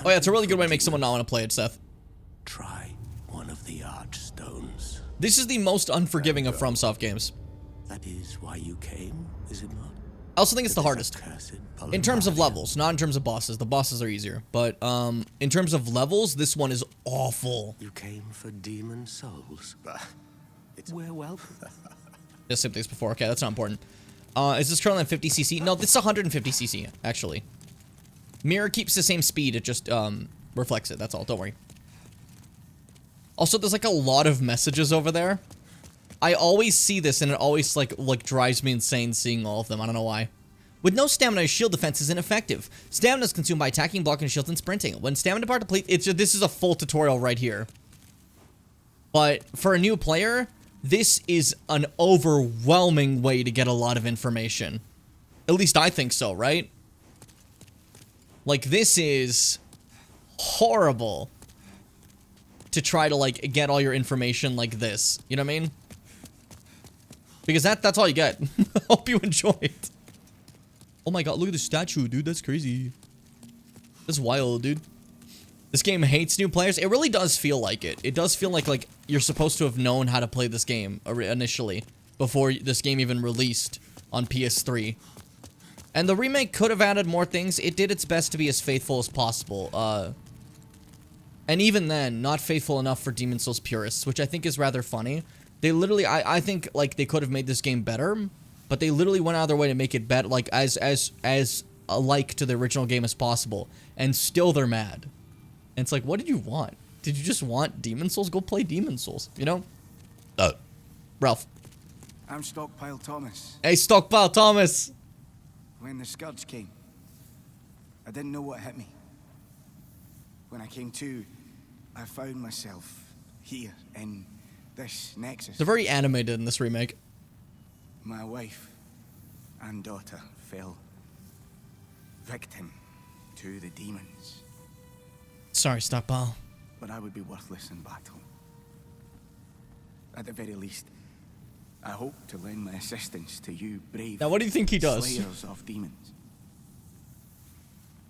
Oh yeah, it's a really good way to make someone not want to play it, Seth. Try one of the Archstones. This is the most unforgiving of FromSoft games. That is why you came, is it not? I also think it's the hardest. In terms of levels, not in terms of bosses. The bosses are easier. But, in terms of levels, this one is awful. You came for demon souls. We're welcome. Just simply as before. Okay, that's not important. Is this currently on 50cc? No, this is 150cc, actually. Mirror keeps the same speed, it just, reflects it. That's all, don't worry. Also, there's, like, a lot of messages over there. I always see this, and it always, like drives me insane seeing all of them. I don't know why. With no stamina, your shield defense is ineffective. Stamina is consumed by attacking, blocking shields, and sprinting. When stamina bar depletes, this is a full tutorial right here. But for a new player, this is an overwhelming way to get a lot of information. At least I think so, right? Like, this is horrible to try to, like, get all your information like this. You know what I mean? Because that's all you get. Hope you enjoy it. Oh my god, look at the statue, dude. That's crazy. That's wild, dude. This game hates new players. It really does feel like it. It does feel like you're supposed to have known how to play this game initially, before this game even released on PS3. And the remake could have added more things. It did its best to be as faithful as possible. And even then, not faithful enough for Demon's Souls purists, which I think is rather funny. They literally, I think, like, they could have made this game better, but they literally went out of their way to make it better, like, as alike to the original game as possible, and still they're mad. And it's like, what did you want? Did you just want Demon's Souls? Go play Demon's Souls, you know? Ralph. I'm Stockpile Thomas. Hey, Stockpile Thomas! When the Scourge came, I didn't know what hit me. When I came to, I found myself here in this Nexus. They're very animated in this remake. My wife and daughter fell victim to the demons. Sorry, Stockpile. But I would be worthless in battle. At the very least, I hope to lend my assistance to you brave now, what do you think he does? slayers of demons.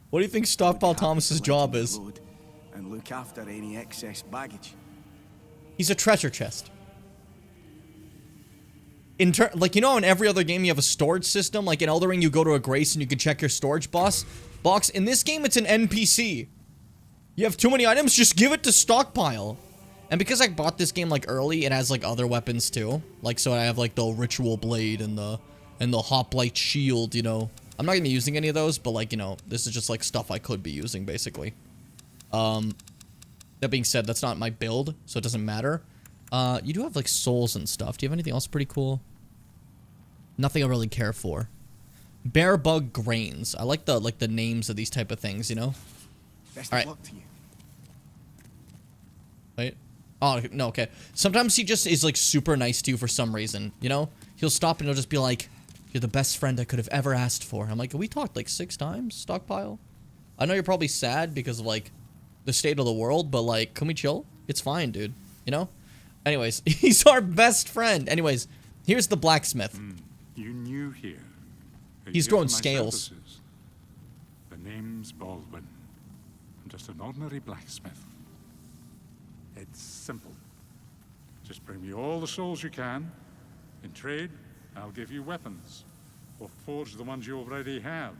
What do you think Stockpile Thomas's job is? And look after any excess baggage. He's a treasure chest. Like, you know, in every other game you have a storage system. Like in Elden Ring, you go to a Grace and you can check your storage box. In this game, it's an NPC. You have too many items, just give it to Stockpile. And because I bought this game, like, early, it has, like, other weapons, too. Like, so I have, like, the Ritual Blade and the Hoplite Shield, you know. I'm not gonna be using any of those, but, like, you know, this is just, like, stuff I could be using, basically. That being said, that's not my build, so it doesn't matter. You do have, like, souls and stuff. Do you have anything else pretty cool? Nothing I really care for. Bearbug Grains. I like the names of these type of things, you know? Best All of right. luck to you. Wait. Oh, no, okay. Sometimes he just is, like, super nice to you for some reason, you know? He'll stop and he'll just be like, you're the best friend I could have ever asked for. I'm like, we talked, like, 6 times, Stockpile? I know you're probably sad because of, like, the state of the world, but, like, can we chill? It's fine, dude. You know? Anyways, he's our best friend. Anyways, here's the blacksmith. You new here. He's growing scales. Services. The name's Baldwin. I'm just an ordinary blacksmith. It's simple. Just bring me all the souls you can. In trade, I'll give you weapons. Or forge the ones you already have.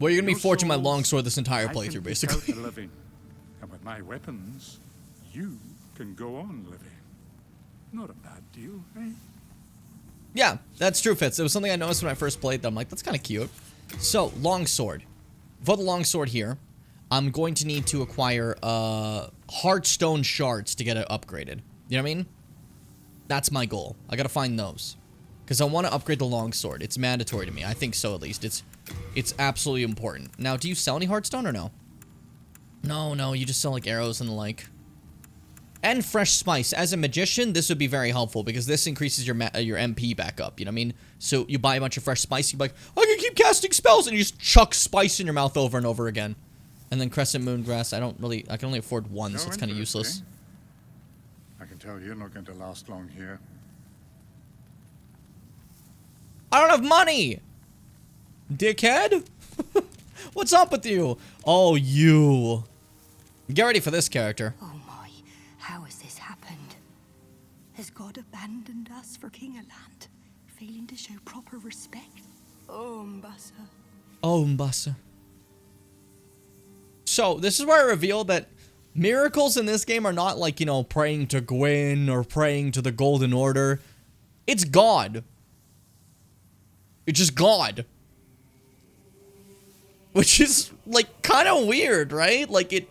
Well, you're gonna be Your forging my souls, longsword this entire I can playthrough, pick basically. out a living. And with my weapons, you can go on living. Not a bad deal, eh? Yeah, that's true, Fitz. It was something I noticed when I first played them. I'm like, that's kind of cute. So, longsword. For the longsword here, I'm going to need to acquire heartstone shards to get it upgraded. You know what I mean? That's my goal. I gotta find those. Because I want to upgrade the longsword. It's mandatory to me. I think so, at least. It's absolutely important. Now, do you sell any heartstone or no? No, you just sell, like, arrows and the like. And fresh spice. As a magician, this would be very helpful because this increases your MP back up. You know what I mean? So you buy a bunch of fresh spice, you're like, I can keep casting spells, and you just chuck spice in your mouth over and over again. And then crescent moon grass, I can only afford one, so it's kind of useless. I can tell you're not going to last long here. I don't have money! Dickhead? What's up with you? Oh, you. Get ready for this character. Oh my, how has this happened? Has God abandoned us for King Alant, failing to show proper respect? Oh, Mbassa. Oh, Mbassa. So, this is where I reveal that miracles in this game are not like, you know, praying to Gwyn or praying to the Golden Order. It's God. It's just God. Which is, like, kind of weird, right? Like, it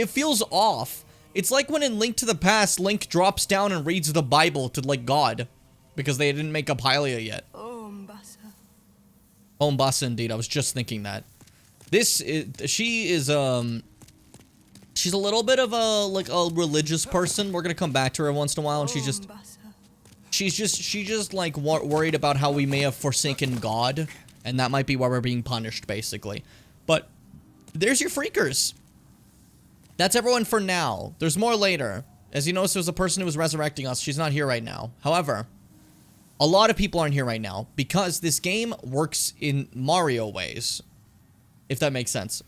feels off. It's like when in Link to the Past, Link drops down and reads the Bible to, like, God. Because they didn't make up Hylia yet. Oh, Mbassa. Oh, Mbassa, indeed. I was just thinking that. She's a little bit of a religious person. We're gonna come back to her once in a while, and she's just like worried about how we may have forsaken God, and that might be why we're being punished, basically. But there's your freakers. That's everyone for now. There's more later. As you notice, there's a person who was resurrecting us. She's not here right now. However, a lot of people aren't here right now because this game works in Mario ways. If that makes sense.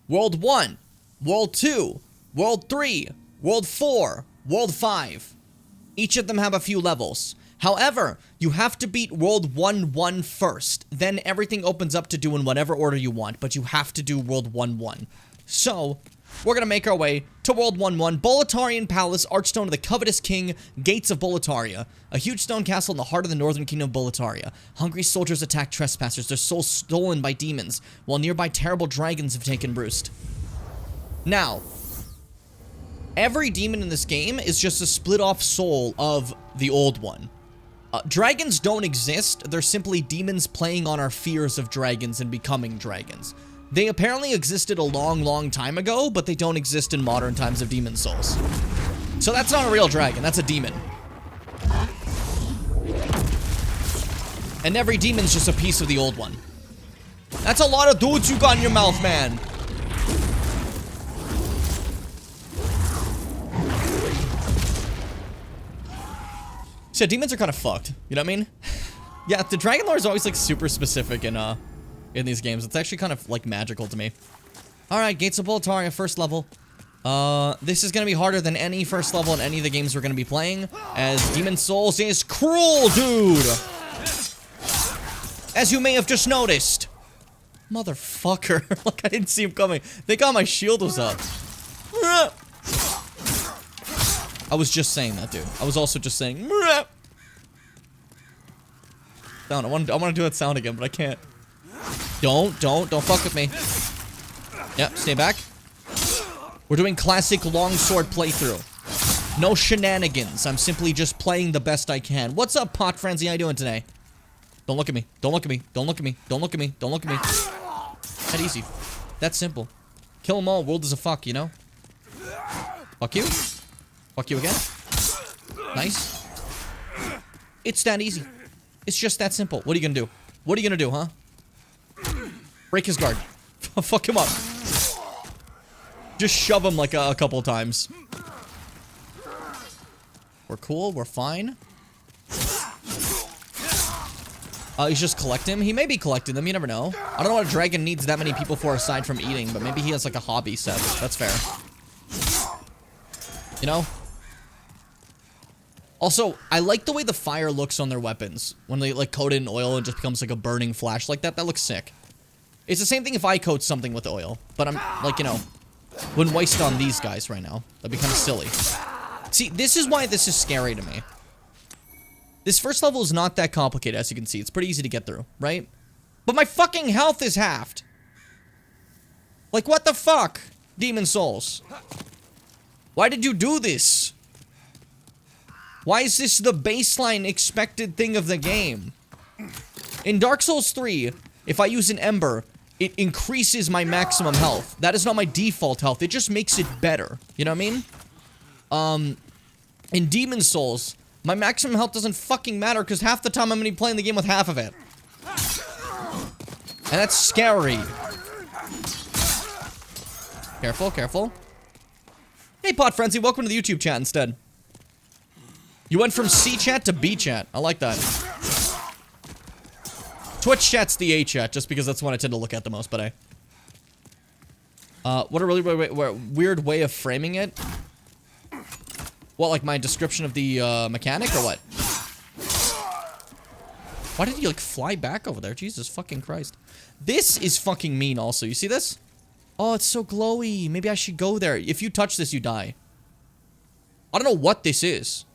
World 1, World 2, World 3, World 4, World 5. Each of them have a few levels. However, you have to beat World 1 first. Then everything opens up to do in whatever order you want, but you have to do World 1. So, we're gonna make our way to World 1, Boletarian Palace, Archstone of the Covetous King, Gates of Boletaria. A huge stone castle in the heart of the northern kingdom of Boletaria. Hungry soldiers attack trespassers, their souls stolen by demons, while nearby terrible dragons have taken roost. Now, every demon in this game is just a split-off soul of the old one. Dragons don't exist, they're simply demons playing on our fears of dragons and becoming dragons. They apparently existed a long time ago, but they don't exist in modern times of demon souls. So that's not a real dragon, that's a demon. And every demon's just a piece of the old one. That's a lot of dudes you got in your mouth, man. So demons are kind of fucked, you know what I mean? Yeah, the Dragon Lore is always like super specific in these games. It's actually kind of like magical to me. Alright, Gates of Boletaria, first level. This is gonna be harder than any first level in any of the games we're gonna be playing, as Demon Souls is cruel, dude! As you may have just noticed. Motherfucker. Like, I didn't see him coming. Thank God my shield was up. I was just saying that, dude. I was also just saying. Sound. I want to do that sound again, but I can't. Don't fuck with me. Yep, stay back. We're doing classic longsword playthrough. No shenanigans. I'm simply just playing the best I can. What's up, Pot Frenzy? How you doing today? Don't look at me. Don't look at me. Don't look at me. Don't look at me. Don't look at me. That easy. That's simple. Kill them all. World is a fuck, you know? Fuck you. Fuck you again. Nice. It's that easy. It's just that simple. What are you gonna do? What are you gonna do, huh? Break his guard. Fuck him up. Just shove him like a couple times. We're cool. We're fine. He's just collecting them. He may be collecting them. You never know. I don't know what a dragon needs that many people for aside from eating, but maybe he has like a hobby set. That's fair. You know? Also, I like the way the fire looks on their weapons. When they like coat it in oil and just becomes like a burning flash like that. That looks sick. It's the same thing if I coat something with oil. But I'm, like, you know, wouldn't waste on these guys right now. That'd be kind of silly. See, this is why this is scary to me. This first level is not that complicated, as you can see. It's pretty easy to get through, right? But my fucking health is halved. Like, what the fuck? Demon Souls. Why did you do this? Why is this the baseline expected thing of the game? In Dark Souls 3, if I use an Ember, it increases my maximum health. That is not my default health. It just makes it better. You know what I mean? In Demon Souls, my maximum health doesn't fucking matter because half the time I'm gonna be playing the game with half of it. And that's scary. Careful, careful. Hey, Pot Frenzy, welcome to the YouTube chat instead. You went from C chat to B chat. I like that. Twitch chat's the A chat, just because that's what I tend to look at the most, but what a really weird way of framing it. What, like my description of the mechanic, or what? Why did you, like, fly back over there? Jesus fucking Christ. This is fucking mean also. You see this? Oh, it's so glowy. Maybe I should go there. If you touch this, you die. I don't know what this is.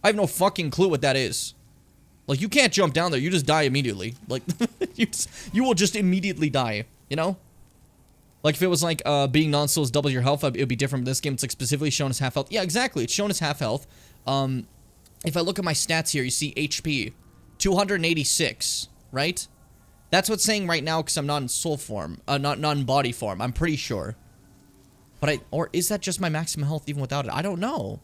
I have no fucking clue what that is. Like, you can't jump down there. You just die immediately. Like, you will just immediately die. You know? Like, if it was like, being non-souls doubles your health, it would be different. This game, it's like specifically shown as half health. Yeah, exactly. It's shown as half health. If I look at my stats here, you see HP. 286, right? That's what's saying right now because I'm not in soul form. Not in body form. I'm pretty sure. But or is that just my maximum health even without it? I don't know.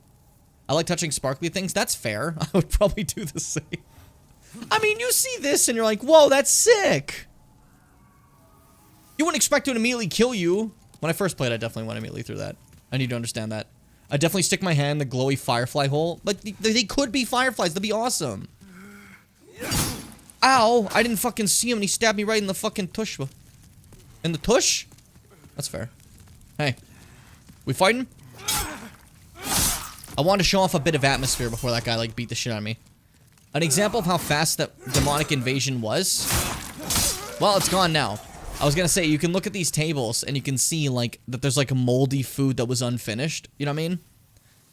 I like touching sparkly things. That's fair. I would probably do the same. I mean, you see this and you're like, whoa, that's sick. You wouldn't expect it to immediately kill you. When I first played, I definitely went immediately through that. I need to understand that. I definitely stick my hand in the glowy firefly hole. Like, they could be fireflies. That'd be awesome. Ow! I didn't fucking see him and he stabbed me right in the fucking tush. In the tush? That's fair. Hey. We fighting? I wanted to show off a bit of atmosphere before that guy, like, beat the shit out of me. An example of how fast that demonic invasion was. Well, it's gone now. I was gonna say, you can look at these tables and you can see, like, that there's, like, moldy food that was unfinished. You know what I mean?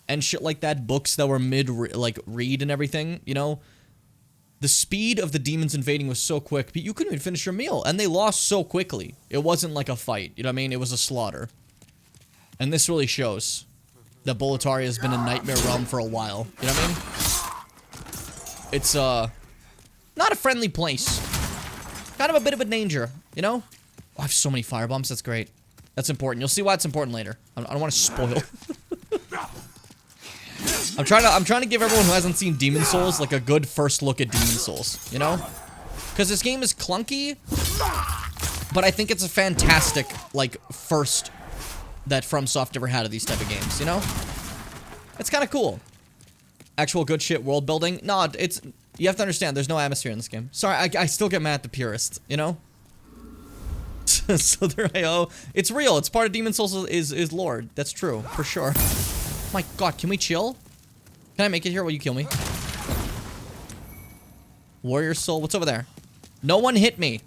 And shit like that. Books that were read and everything, you know? The speed of the demons invading was so quick, but you couldn't even finish your meal. And they lost so quickly. It wasn't like a fight. You know what I mean? It was a slaughter. And this really shows that Boletaria has been a nightmare realm for a while. You know what I mean? It's, not a friendly place. Kind of a bit of a danger, you know? Oh, I have so many firebombs. That's great. That's important. You'll see why it's important later. I don't want to spoil. I'm trying to give everyone who hasn't seen Demon Souls like a good first look at Demon Souls, you know? Because this game is clunky, but I think it's a fantastic, like, first that FromSoft ever had of these type of games, you know? It's kind of cool. Actual good shit world building. No, it's... You have to understand, there's no atmosphere in this game. Sorry, I still get mad at the purists, you know? So there I go. It's real. It's part of Demon Souls is lore. That's true, for sure. My god, can we chill? Can I make it here while you kill me? Warrior Soul, what's over there? No one hit me.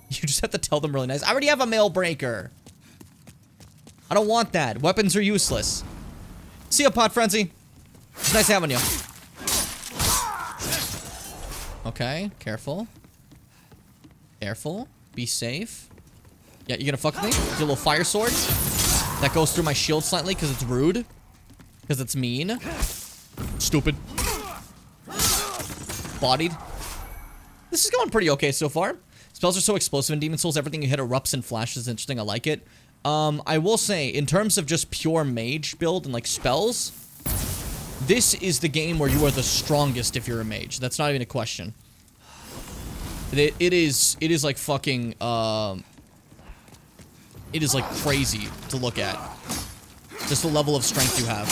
You just have to tell them really nice. I already have a mail breaker. I don't want that. Weapons are useless. See ya, Pot Frenzy. It's nice having you. Okay, careful. Careful. Be safe. Yeah, you gonna fuck with me? Your little fire sword? That goes through my shield slightly because it's rude. Because it's mean. Stupid. Bodied. This is going pretty okay so far. Spells are so explosive in Demon Souls. Everything you hit erupts and flashes. Interesting. I like it. I will say, in terms of just pure mage build and, like, spells, this is the game where you are the strongest if you're a mage. That's not even a question. It is like fucking, it is, like, crazy to look at. Just the level of strength you have.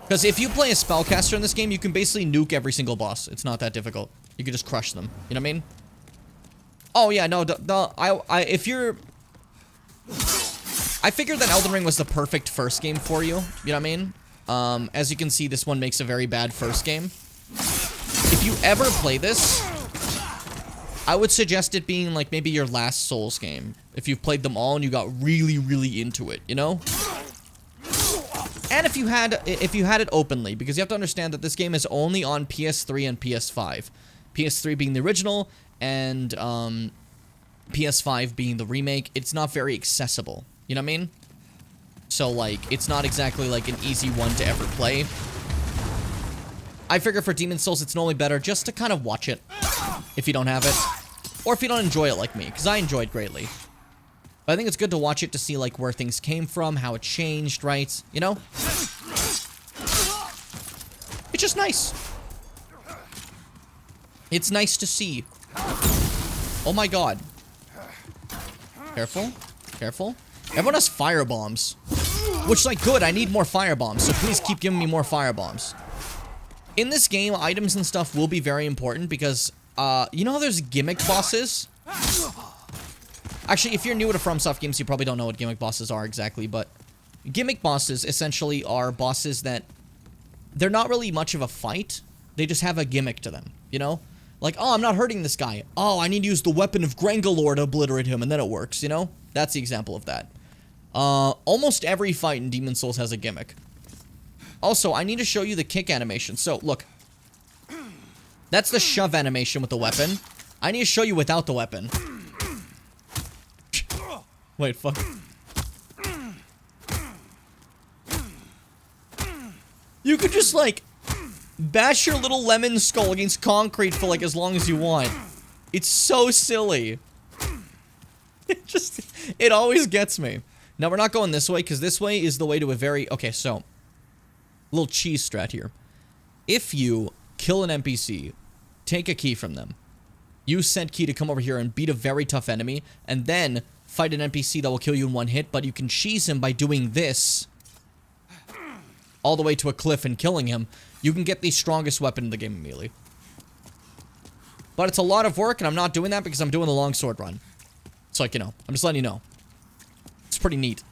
Because if you play a spellcaster in this game, you can basically nuke every single boss. It's not that difficult. You can just crush them. You know what I mean? Oh, yeah, no, if you're... I figured that Elden Ring was the perfect first game for you. You know what I mean? As you can see, this one makes a very bad first game. If you ever play this, I would suggest it being like maybe your last Souls game. If you've played them all and you got really, really into it, you know? And if you had it openly, because you have to understand that this game is only on PS3 and PS5. PS3 being the original, and PS5 being the remake. It's not very accessible. You know what I mean? So, like, it's not exactly, like, an easy one to ever play. I figure for Demon's Souls, it's normally better just to kind of watch it, if you don't have it. Or if you don't enjoy it like me, because I enjoyed greatly. But I think it's good to watch it to see, like, where things came from, how it changed, right? You know? It's just nice. It's nice to see. Oh my god. Careful. Careful. Everyone has fire bombs. Which, like, good. I need more fire bombs, so please keep giving me more fire bombs. In this game, items and stuff will be very important because, you know how there's gimmick bosses? Actually, if you're new to FromSoft games, you probably don't know what gimmick bosses are exactly, but gimmick bosses essentially are bosses that they're not really much of a fight. They just have a gimmick to them, you know? Like, oh, I'm not hurting this guy. Oh, I need to use the weapon of Grangalor to obliterate him, and then it works, you know? That's the example of that. Almost every fight in Demon's Souls has a gimmick. Also, I need to show you the kick animation. So, look. That's the shove animation with the weapon. I need to show you without the weapon. Wait, fuck. You could just, like, bash your little lemon skull against concrete for, like, as long as you want. It's so silly. It always gets me. Now, we're not going this way, because this way is the way to a very... Okay, so... Little cheese strat here. If you kill an NPC, take a key from them, use said key to come over here and beat a very tough enemy, and then fight an NPC that will kill you in one hit, but you can cheese him by doing this all the way to a cliff and killing him, you can get the strongest weapon in the game immediately. But it's a lot of work, and I'm not doing that because I'm doing the longsword run. So, like, you know, I'm just letting you know. It's pretty neat.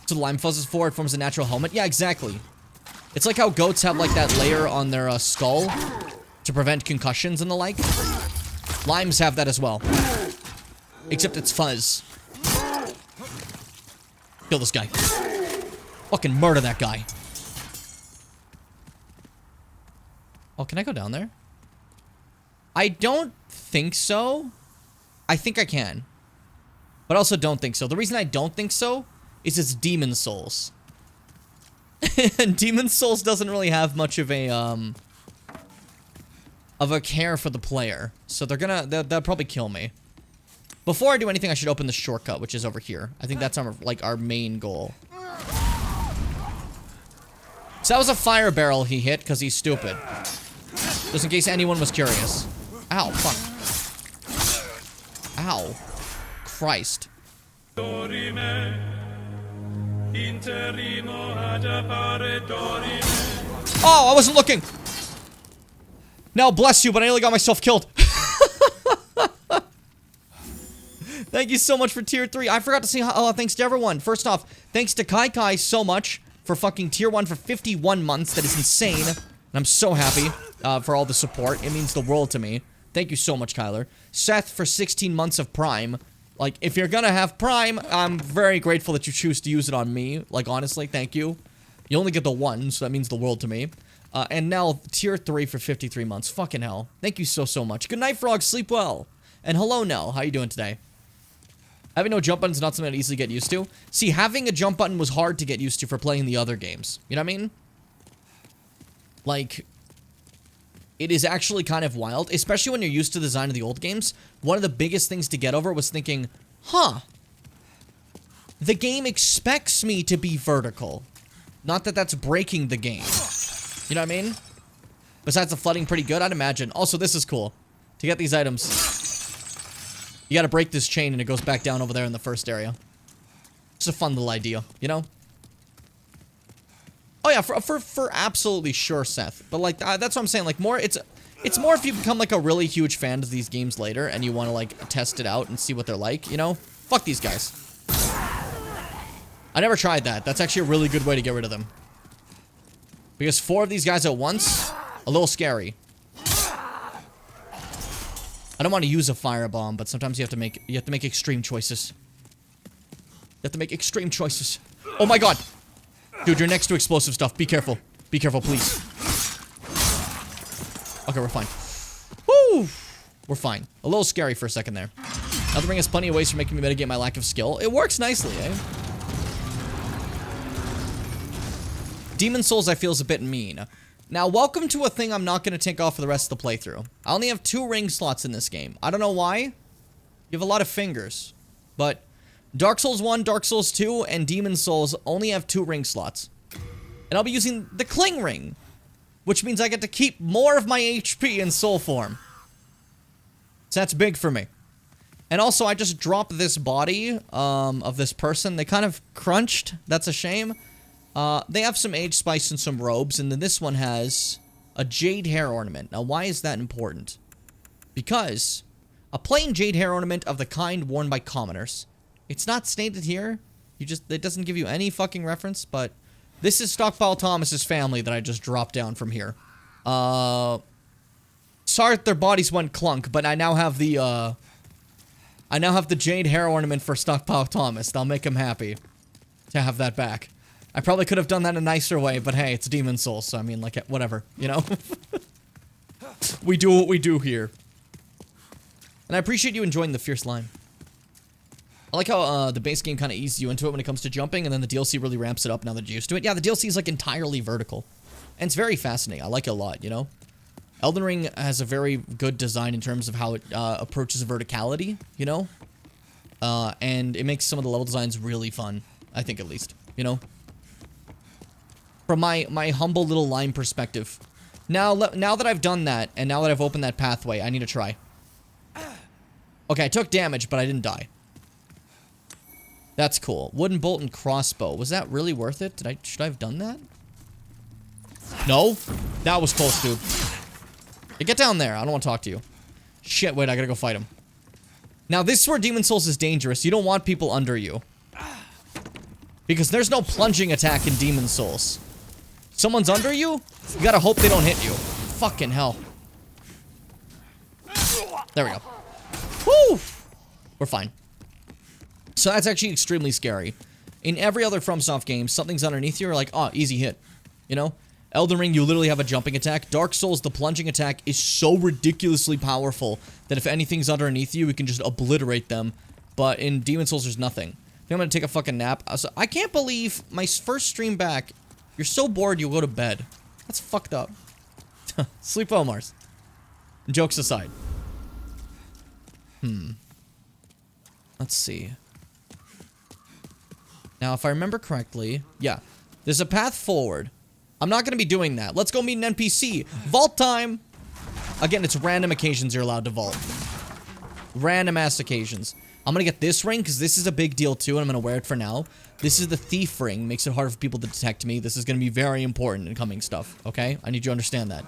So the lime fuzz is for, it forms a natural helmet. Yeah, exactly. It's like how goats have, like, that layer on their skull to prevent concussions and the like. Limes have that as well. Except it's fuzz. Kill this guy. Fucking murder that guy. Oh, can I go down there? I don't think so. I think I can. But I also don't think so. The reason I don't think so is it's Demon's Souls. And Demon's Souls doesn't really have much of a care for the player. So they'll probably kill me. Before I do anything, I should open the shortcut, which is over here. I think that's our main goal. So that was a fire barrel he hit because he's stupid. Just in case anyone was curious. Ow, fuck. Ow. Christ. Oh, I wasn't looking. Now, bless you, but I nearly got myself killed. Thank you so much for tier 3. I forgot to say thanks to everyone. First off, thanks to Kai Kai so much for fucking tier 1 for 51 months. That is insane. And I'm so happy for all the support. It means the world to me. Thank you so much, Kyler. Seth for 16 months of Prime. Like, if you're gonna have Prime, I'm very grateful that you choose to use it on me. Like, honestly, thank you. You only get the one, so that means the world to me. And now, tier 3 for 53 months. Fucking hell. Thank you so, so much. Good night, Frog. Sleep well. And hello, Nell. How you doing today? Having no jump button is not something I'd easily get used to. See, having a jump button was hard to get used to for playing the other games. You know what I mean? Like, it is actually kind of wild, especially when you're used to the design of the old games. One of the biggest things to get over was thinking, huh, the game expects me to be vertical. Not that that's breaking the game. You know what I mean? Besides the flooding pretty good, I'd imagine. Also, this is cool. To get these items, you gotta break this chain and it goes back down over there in the first area. It's a fun little idea, you know? Oh yeah, for absolutely sure, Seth. But like, that's what I'm saying. Like, it's more if you become like a really huge fan of these games later and you want to like test it out and see what they're like, you know? Fuck these guys. I never tried that. That's actually a really good way to get rid of them. Because 4 of these guys at once, a little scary. I don't want to use a firebomb, but sometimes you have to make extreme choices. You have to make extreme choices. Oh my god! Dude, you're next to explosive stuff. Be careful. Be careful, please. Okay, we're fine. Woo! We're fine. A little scary for a second there. Elden Ring has plenty of ways for making me mitigate my lack of skill. It works nicely, eh? Demon Souls, I feel, is a bit mean. Now, welcome to a thing I'm not going to take off for the rest of the playthrough. I only have 2 ring slots in this game. I don't know why. You have a lot of fingers. But Dark Souls 1, Dark Souls 2, and Demon Souls only have 2 ring slots. And I'll be using the Cling Ring, which means I get to keep more of my HP in soul form. So that's big for me. And also, I just dropped this body of this person. They kind of crunched. That's a shame. They have some age spice and some robes, and then this one has a jade hair ornament. Now, why is that important? Because a plain jade hair ornament of the kind worn by commoners. It's not stated here. It doesn't give you any fucking reference, but this is Stockpile Thomas's family that I just dropped down from here. Sorry if their bodies went clunk, but I now have the jade hair ornament for Stockpile Thomas. That'll make him happy to have that back. I probably could have done that in a nicer way, but hey, it's Demon Souls, so I mean, like, whatever, you know? We do what we do here. And I appreciate you enjoying the Fierce Line. I like how the base game kind of eases you into it when it comes to jumping, and then the DLC really ramps it up now that you're used to it. Yeah, the DLC is, like, entirely vertical. And it's very fascinating. I like it a lot, you know? Elden Ring has a very good design in terms of how it approaches verticality, you know? And it makes some of the level designs really fun. I think, at least, you know? From my humble little line perspective. Now that I've done that, and now that I've opened that pathway, I need to try. Okay, I took damage, but I didn't die. That's cool. Wooden bolt and crossbow. Was that really worth it? Should I have done that? No? That was close, dude. Hey, get down there. I don't want to talk to you. Shit, wait, I gotta go fight him. Now, this is where Demon Souls is dangerous. You don't want people under you. Because there's no plunging attack in Demon Souls. Someone's under you? You gotta hope they don't hit you. Fucking hell. There we go. Woo! We're fine. So that's actually extremely scary. In every other FromSoft game, something's underneath you, you're like, oh, easy hit. You know? Elden Ring, you literally have a jumping attack. Dark Souls, the plunging attack is so ridiculously powerful that if anything's underneath you, we can just obliterate them. But in Demon Souls, there's nothing. I think I'm gonna take a fucking nap. I can't believe my first stream back, you're so bored you'll go to bed. That's fucked up. Sleep well, Mars. Jokes aside. Let's see. Now, if I remember correctly, yeah, there's a path forward. I'm not going to be doing that. Let's go meet an NPC. Vault time! Again, it's random occasions you're allowed to vault. Random ass occasions. I'm going to get this ring, because this is a big deal too, and I'm going to wear it for now. This is the thief ring. Makes it harder for people to detect me. This is going to be very important in coming stuff, okay? I need you to understand that.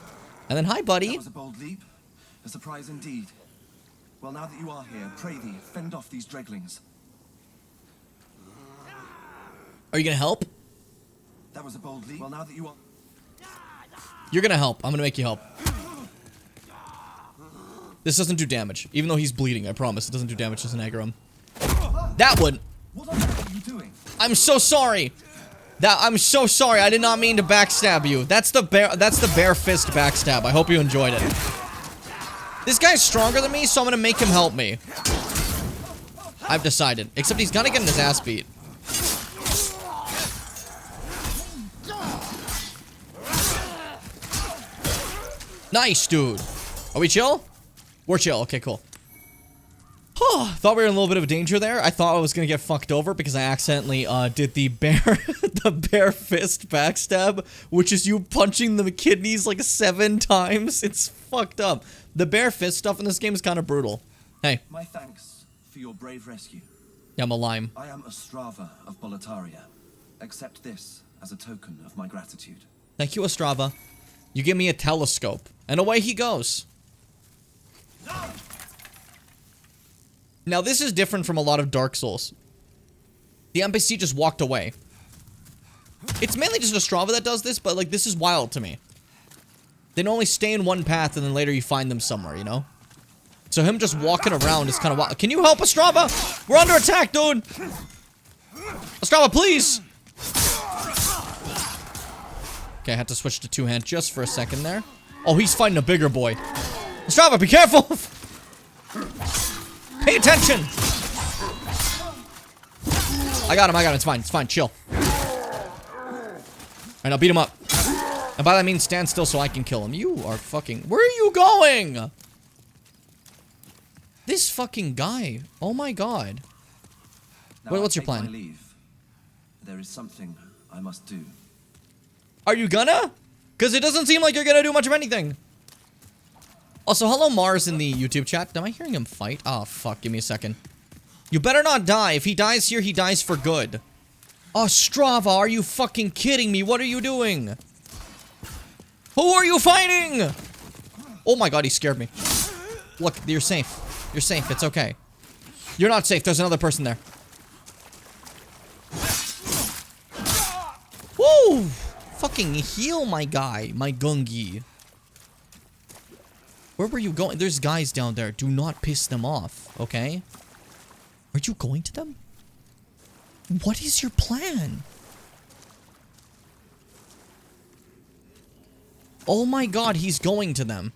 And then, hi, buddy. That was a bold leap. A surprise indeed. Well, now that you are here, pray thee, fend off these dreglings. Are you going to help? That was a bold leap. Well, now that you are... You're going to help. I'm going to make you help. This doesn't do damage. Even though he's bleeding, I promise. It doesn't do damage to Aggro. That one! What on earth are you doing? I'm so sorry! I'm so sorry. I did not mean to backstab you. That's the bare fist backstab. I hope you enjoyed it. This guy's stronger than me, so I'm gonna make him help me. I've decided. Except he's gonna get his ass beat. Nice, dude. Are we chill? We're chill. Okay, cool. Thought we were in a little bit of danger there. I thought I was gonna get fucked over because I accidentally did the bare fist backstab, which is you punching the kidneys like 7 times. It's fucked up. The bare fist stuff in this game is kind of brutal. Hey. My thanks for your brave rescue. Yeah, I'm a lime. I am Ostrava of Boletaria. Accept this as a token of my gratitude. Thank you, Ostrava. You give me a telescope. And away he goes. Now, this is different from a lot of Dark Souls. The NPC just walked away. It's mainly just Ostrava that does this, but, like, this is wild to me. They normally stay in one path, and then later you find them somewhere, you know? So him just walking around is kind of wild. Can you help Ostrava? We're under attack, dude. Ostrava, please. Okay, I had to switch to two-hand just for a second there. Oh, he's fighting a bigger boy. Ostrava, be careful. Pay attention. I got him. It's fine. It's fine. Chill. Alright, now beat him up. And by that means stand still so I can kill him. You are fucking... Where are you going? This fucking guy. Oh my god. Wait, what's your plan? Leave. There is something I must do. Are you gonna? Because it doesn't seem like you're gonna do much of anything. Also, hello Mars in the YouTube chat. Am I hearing him fight? Oh, fuck. Give me a second. You better not die. If he dies here, he dies for good. Ostrava, are you fucking kidding me? What are you doing? Who are you fighting? Oh my god, he scared me. Look, you're safe. You're safe. It's okay. You're not safe. There's another person there. Woo! Fucking heal my guy. My Gungi. Where were you going? There's guys down there. Do not piss them off, okay? Are you going to them? What is your plan? Oh my god, he's going to them.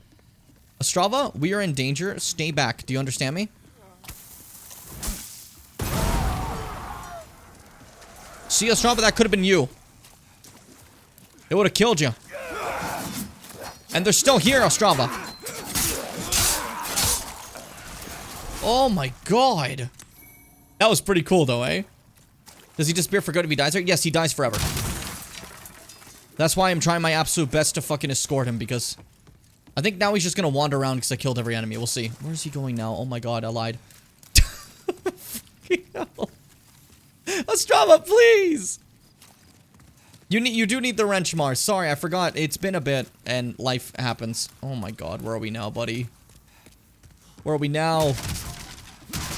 Ostrava, we are in danger. Stay back. Do you understand me? See, Ostrava, that could have been you. It would have killed you. And they're still here, Ostrava. Oh my god. That was pretty cool, though, eh? Does he disappear for good if he dies here? Yes, he dies forever. That's why I'm trying my absolute best to fucking escort him, because... I think now he's just gonna wander around because I killed every enemy. We'll see. Where is he going now? Oh my god, I lied. Ostrava, please! You do need the wrench, Mars. Sorry, I forgot. It's been a bit, and life happens. Oh my god, where are we now, buddy? Where are we now?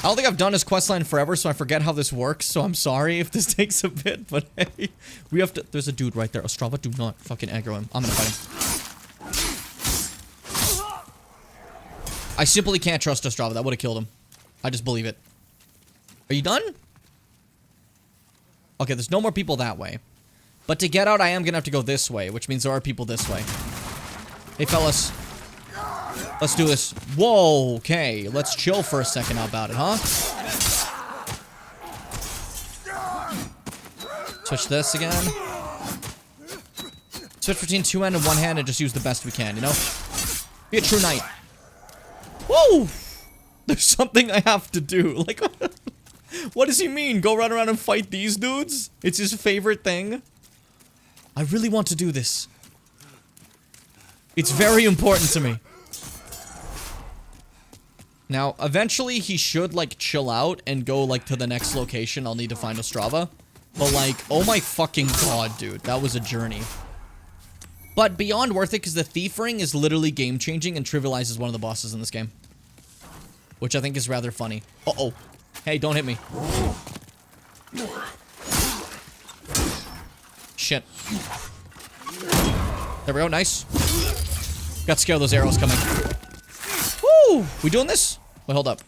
I don't think I've done his questline forever, so I forget how this works, so I'm sorry if this takes a bit, but hey, we have to... There's a dude right there. Ostrava, do not fucking aggro him. I'm gonna fight him. I simply can't trust Ostrava. That would have killed him. I just believe it. Are you done? Okay, there's no more people that way. But to get out, I am gonna have to go this way, which means there are people this way. Hey, fellas. Let's do this. Whoa, okay. Let's chill for a second about it, huh? Switch this again. Switch between two hand and one hand and just use the best we can, you know? Be a true knight. Whoa! There's something I have to do. Like, what does he mean? Go run around and fight these dudes? It's his favorite thing? I really want to do this. It's very important to me. Now, eventually he should, like, chill out and go, like, to the next location. I'll need to find Ostrava. But, like, oh my fucking god, dude. That was a journey. But beyond worth it, because the Thief Ring is literally game-changing and trivializes one of the bosses in this game. Which I think is rather funny. Uh-oh. Hey, don't hit me. Shit. There we go, nice. Got scared of those arrows coming. Woo! We doing this? Wait, hold up.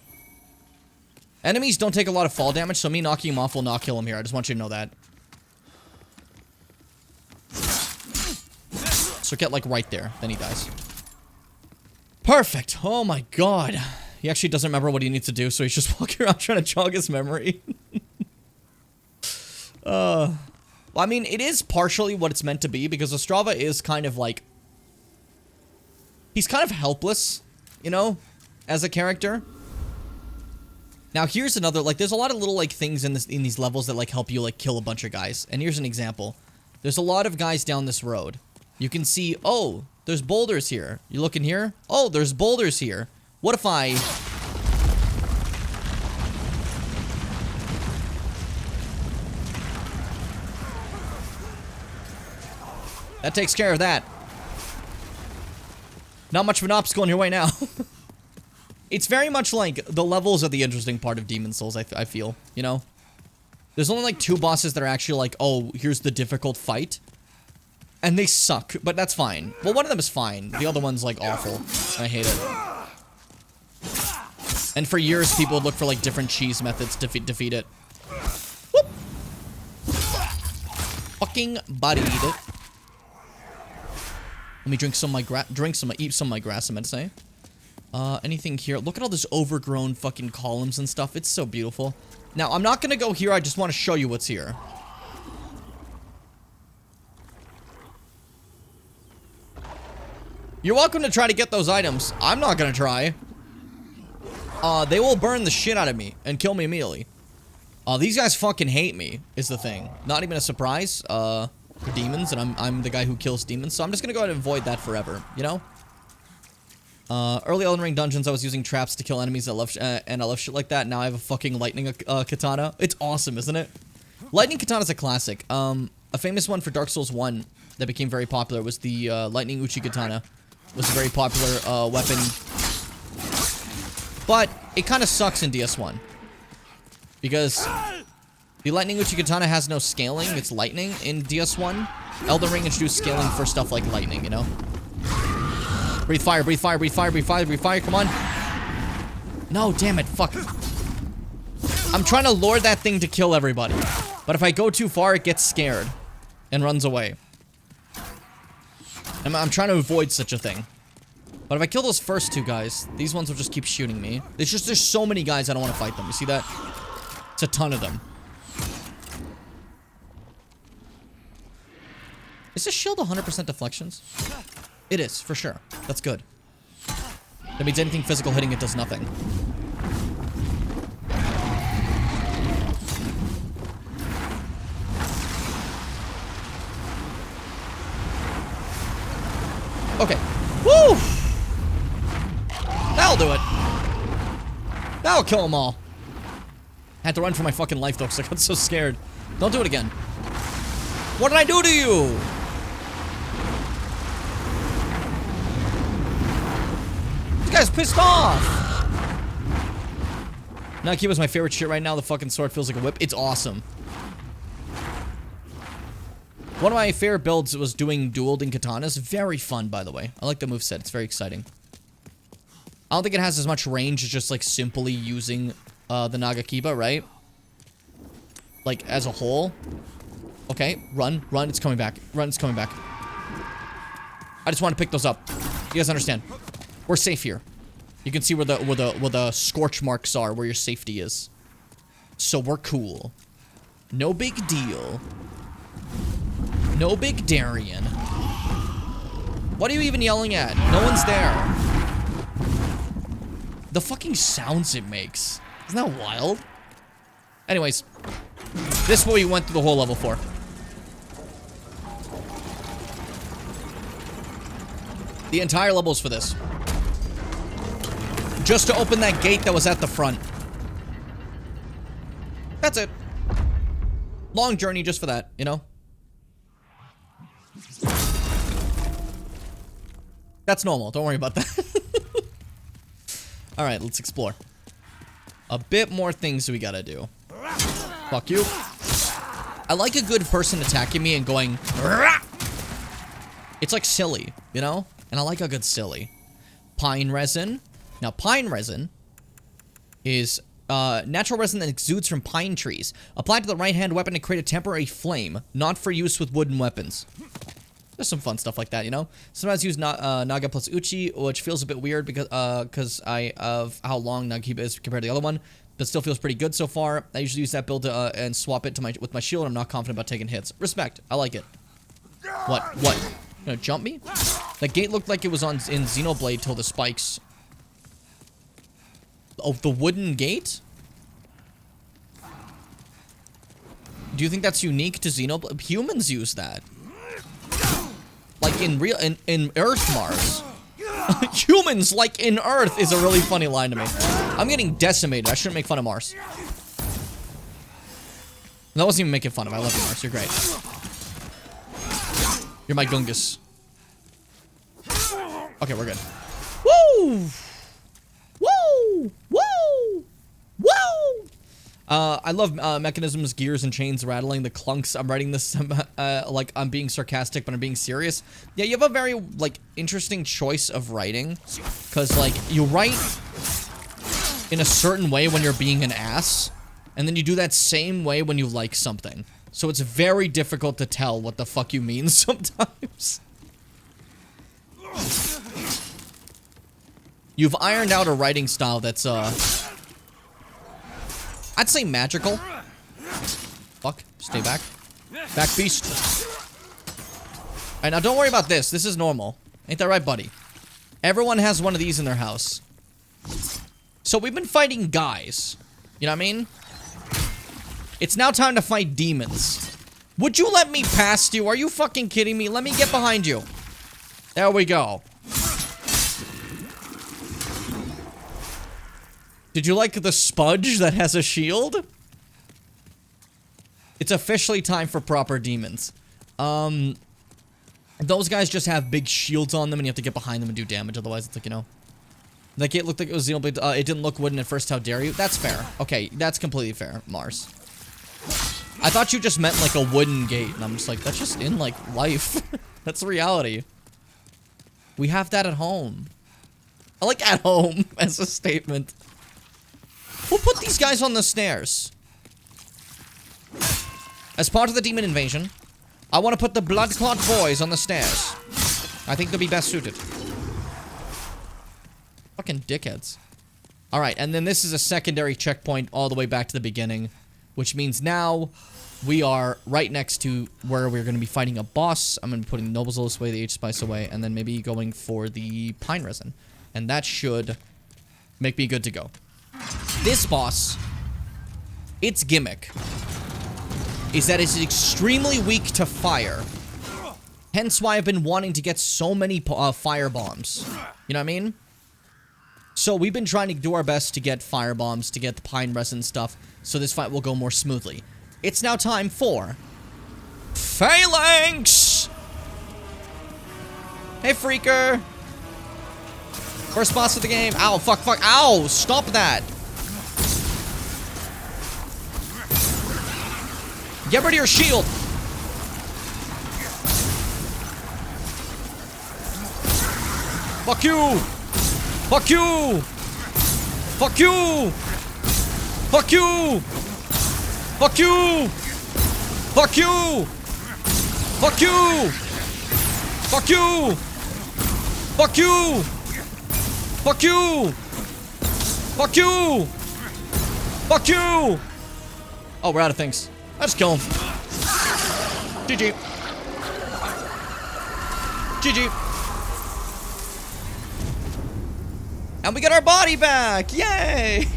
Enemies don't take a lot of fall damage, so me knocking him off will not kill him here. I just want you to know that. So get, like, right there. Then he dies. Perfect. Oh my god. He actually doesn't remember what he needs to do, so he's just walking around trying to jog his memory. Well, I mean, it is partially what it's meant to be, because Ostrava is kind of, like... He's kind of helpless, you know, as a character. Now, here's another, like, there's a lot of little, like, things in these levels that, like, help you, like, kill a bunch of guys. And here's an example. There's a lot of guys down this road. You can see, oh, there's boulders here. You look in here? Oh, there's boulders here. What if I... That takes care of that. Not much of an obstacle in your way now. It's very much like the levels are the interesting part of Demon's Souls, I feel, you know? There's only like 2 bosses that are actually like, oh, here's the difficult fight. And they suck, but that's fine. Well, one of them is fine. The other one's like awful. I hate it. And for years, people would look for like different cheese methods to defeat it. Whoop. Fucking bodied. Let me drink some of my eat some of my grass, I meant to say. Anything here? Look at all this overgrown fucking columns and stuff. It's so beautiful. Now, I'm not gonna go here. I just want to show you what's here. You're welcome to try to get those items. I'm not gonna try. They will burn the shit out of me and kill me immediately. These guys fucking hate me, is the thing. Not even a surprise. They're demons, and I'm the guy who kills demons, so I'm just gonna go ahead and avoid that forever, you know? Early Elden Ring dungeons, I was using traps to kill enemies, and I love shit like that. Now I have a fucking lightning katana. It's awesome, isn't it? Lightning katana's a classic. A famous one for Dark Souls 1 that became very popular was the lightning uchi katana. It was a very popular weapon. But it kind of sucks in DS1. Because the lightning uchi katana has no scaling. It's lightning in DS1. Elden Ring introduced scaling for stuff like lightning, you know? Breathe fire, breathe fire, breathe fire, breathe fire, breathe fire, come on. No, damn it, fuck. I'm trying to lure that thing to kill everybody. But if I go too far, it gets scared. And runs away. I'm trying to avoid such a thing. But if I kill those first two guys, these ones will just keep shooting me. There's so many guys, I don't want to fight them. You see that? It's a ton of them. Is this shield 100% deflections? It is, for sure. That's good. That means anything physical hitting it does nothing. Okay. Woo! That'll do it. That'll kill them all. Had to run for my fucking life though, because I got so scared. Don't do it again. What did I do to you? This guy's pissed off. Nakiba's my favorite shit right now. The fucking sword feels like a whip. It's awesome. One of my favorite builds was doing dual-wielding katanas. Very fun, by the way. I like the moveset. It's very exciting. I don't think it has as much range as just, like, simply using the Nagakiba, right? Like, as a whole. Okay, run, run, it's coming back. Run, it's coming back. I just want to pick those up. You guys understand? We're safe here. You can see where the scorch marks are, where your safety is. So we're cool. No big deal. No big Darien. What are you even yelling at? No one's there. The fucking sounds it makes. Isn't that wild? Anyways. This is what we went through the whole level for. The entire level is for this. Just to open that gate that was at the front. That's it. Long journey just for that, you know? That's normal. Don't worry about that. Alright, let's explore. A bit more things we gotta do. Fuck you. I like a good person attacking me and going... Rah! It's like silly, you know? And I like a good silly. Pine resin. Now, pine resin is natural resin that exudes from pine trees. Applied to the right-hand weapon to create a temporary flame. Not for use with wooden weapons. There's some fun stuff like that, you know? Sometimes use Naga plus Uchi, which feels a bit weird because of how long Nagakiba is compared to the other one, but still feels pretty good so far. I usually use that build and swap it to with my shield. I'm not confident about taking hits. Respect. I like it. What? What? You gonna jump me? That gate looked like it was in Xenoblade till the spikes. Oh, the wooden gate? Do you think that's unique to Xenoblade? Humans use that. Like in Earth Mars. Humans like in Earth is a really funny line to me. I'm getting decimated. I shouldn't make fun of Mars. That wasn't even making fun of. I love you, Mars. You're great. You're my Gungus. Okay, we're good. Woo! Woo! Woo! Woo! I love mechanisms, gears, and chains rattling, the clunks. I'm writing this like I'm being sarcastic, but I'm being serious. Yeah, you have a very, like, interesting choice of writing. Because, like, you write in a certain way when you're being an ass, and then you do that same way when you like something. So it's very difficult to tell what the fuck you mean sometimes. You've ironed out a writing style that's, I'd say magical. Fuck. Stay back. Back, beast. Alright, now don't worry about this. This is normal. Ain't that right, buddy? Everyone has one of these in their house. So we've been fighting guys. You know what I mean? It's now time to fight demons. Would you let me past you? Are you fucking kidding me? Let me get behind you. There we go. Did you like the Spudge that has a shield? It's officially time for proper demons. Those guys just have big shields on them and you have to get behind them and do damage. Otherwise, it's like, you know. Like, it looked like it was Xenoblade. It didn't look wooden at first. How dare you? That's fair. Okay, that's completely fair, Mars. I thought you just meant, like, a wooden gate. And I'm just like, that's just in, like, life. That's the reality. We have that at home. I like at home as a statement. We'll put these guys on the stairs. As part of the demon invasion, I want to put the blood clot boys on the stairs. I think they'll be best suited. Fucking dickheads. Alright, and then this is a secondary checkpoint all the way back to the beginning. Which means now we are right next to where we're going to be fighting a boss. I'm going to be putting Noble Solis away, the H-Spice away, and then maybe going for the Pine Resin. And that should make me good to go. This boss, its gimmick is that it's extremely weak to fire. Hence why I've been wanting to get so many fire bombs. You know what I mean? So we've been trying to do our best to get fire bombs, to get the Pine Resin stuff, so this fight will go more smoothly. It's now time for Phalanx! Hey, Freaker! First boss of the game. Ow, fuck, fuck. Ow! Stop that! Get rid of your shield! Fuck you! Fuck you! Fuck you! Fuck you! Fuck you! Fuck you! Fuck you! Fuck you! Fuck you! Fuck you! Fuck you! Fuck you! Oh, we're out of things. Let's kill him. GG. GG. And we got our body back! Yay!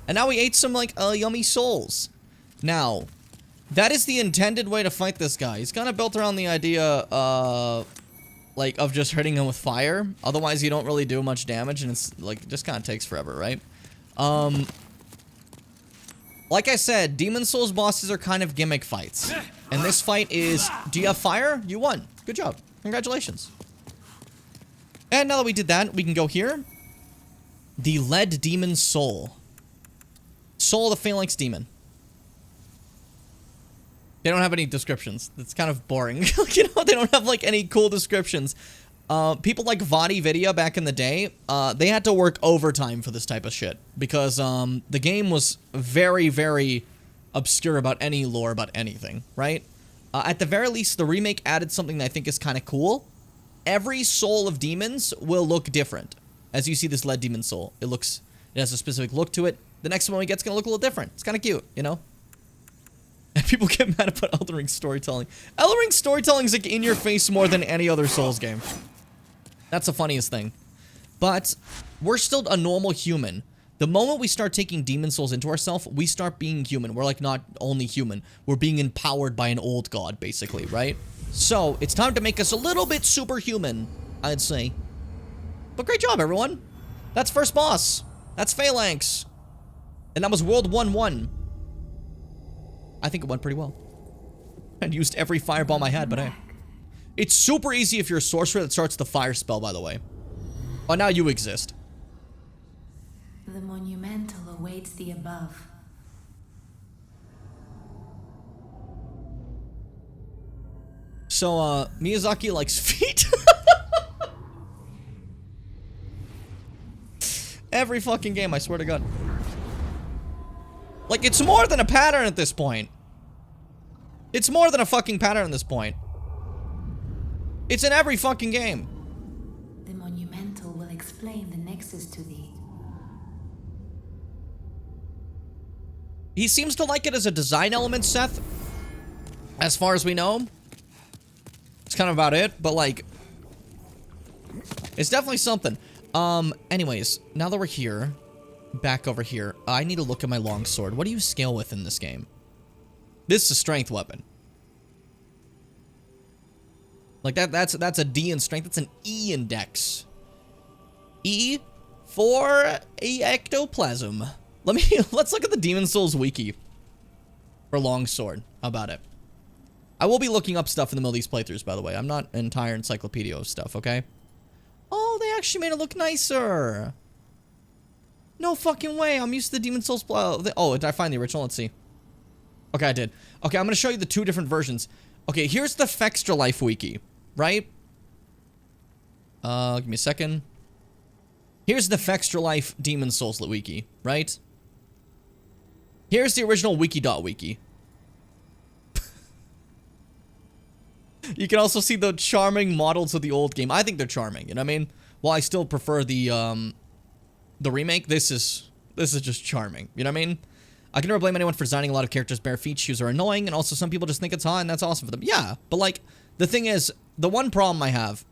And now we ate some, like, yummy souls. Now, that is the intended way to fight this guy. He's kind of built around the idea, like, of just hitting him with fire. Otherwise, you don't really do much damage, and it's, like, it just kind of takes forever, right? Like I said, Demon Souls bosses are kind of gimmick fights. And this fight is, do you have fire? You won. Good job. Congratulations. And now that we did that, we can go here. The Lead Demon Soul. Soul of the Phalanx Demon. They don't have any descriptions. It's kind of boring. You know, they don't have, like, any cool descriptions. People like VaatiVidya back in the day, they had to work overtime for this type of shit. Because, the game was very, very obscure about any lore about anything, right? At the very least, the remake added something that I think is kind of cool. Every soul of demons will look different. As you see this Lead Demon Soul, it has a specific look to it. The next one we get's gonna look a little different. It's kind of cute, you know? And people get mad about Elden Ring storytelling. Elden Ring storytelling is like in your face more than any other Souls game. That's the funniest thing. But we're still a normal human. The moment we start taking demon souls into ourselves, we start being human. We're like not only human, we're being empowered by an old god, basically, right? So, it's time to make us a little bit superhuman, I'd say. But great job, everyone. That's first boss. That's Phalanx. And that was World 1-1. I think it went pretty well. And used every firebomb I had, but hey. It's super easy if you're a sorcerer that starts the fire spell, by the way. Oh, now you exist. The monumental awaits the above. So, Miyazaki likes feet. Every fucking game, I swear to God. Like, it's more than a pattern at this point. It's more than a fucking pattern at this point. It's in every fucking game. The monumental will explain the nexus to thee. He seems to like it as a design element, Seth. As far as we know. It's kind of about it, but like... it's definitely something. Anyways, now that we're here, back over here, I need to look at my longsword. What do you scale with in this game? This is a strength weapon. Like that's a D in strength. That's an E in dex. E for ectoplasm. Let's look at the Demon Souls wiki for longsword. How about it? I will be looking up stuff in the middle of these playthroughs, by the way. I'm not an entire encyclopedia of stuff, okay? Oh, they actually made it look nicer. No fucking way. I'm used to the Demon Souls. Oh, did I find the original? Let's see. Okay, I did. Okay, I'm going to show you the two different versions. Okay, here's the Fextra Life wiki, right? Give me a second. Here's the Fextra Life Demon Souls wiki, right? Here's the original wiki.wiki. You can also see the charming models of the old game. I think they're charming, you know what I mean? While I still prefer the remake, this is just charming, you know what I mean? I can never blame anyone for designing a lot of characters' bare feet. Shoes are annoying, and also some people just think it's hot, and that's awesome for them. Yeah, but like, the thing is, the one problem I have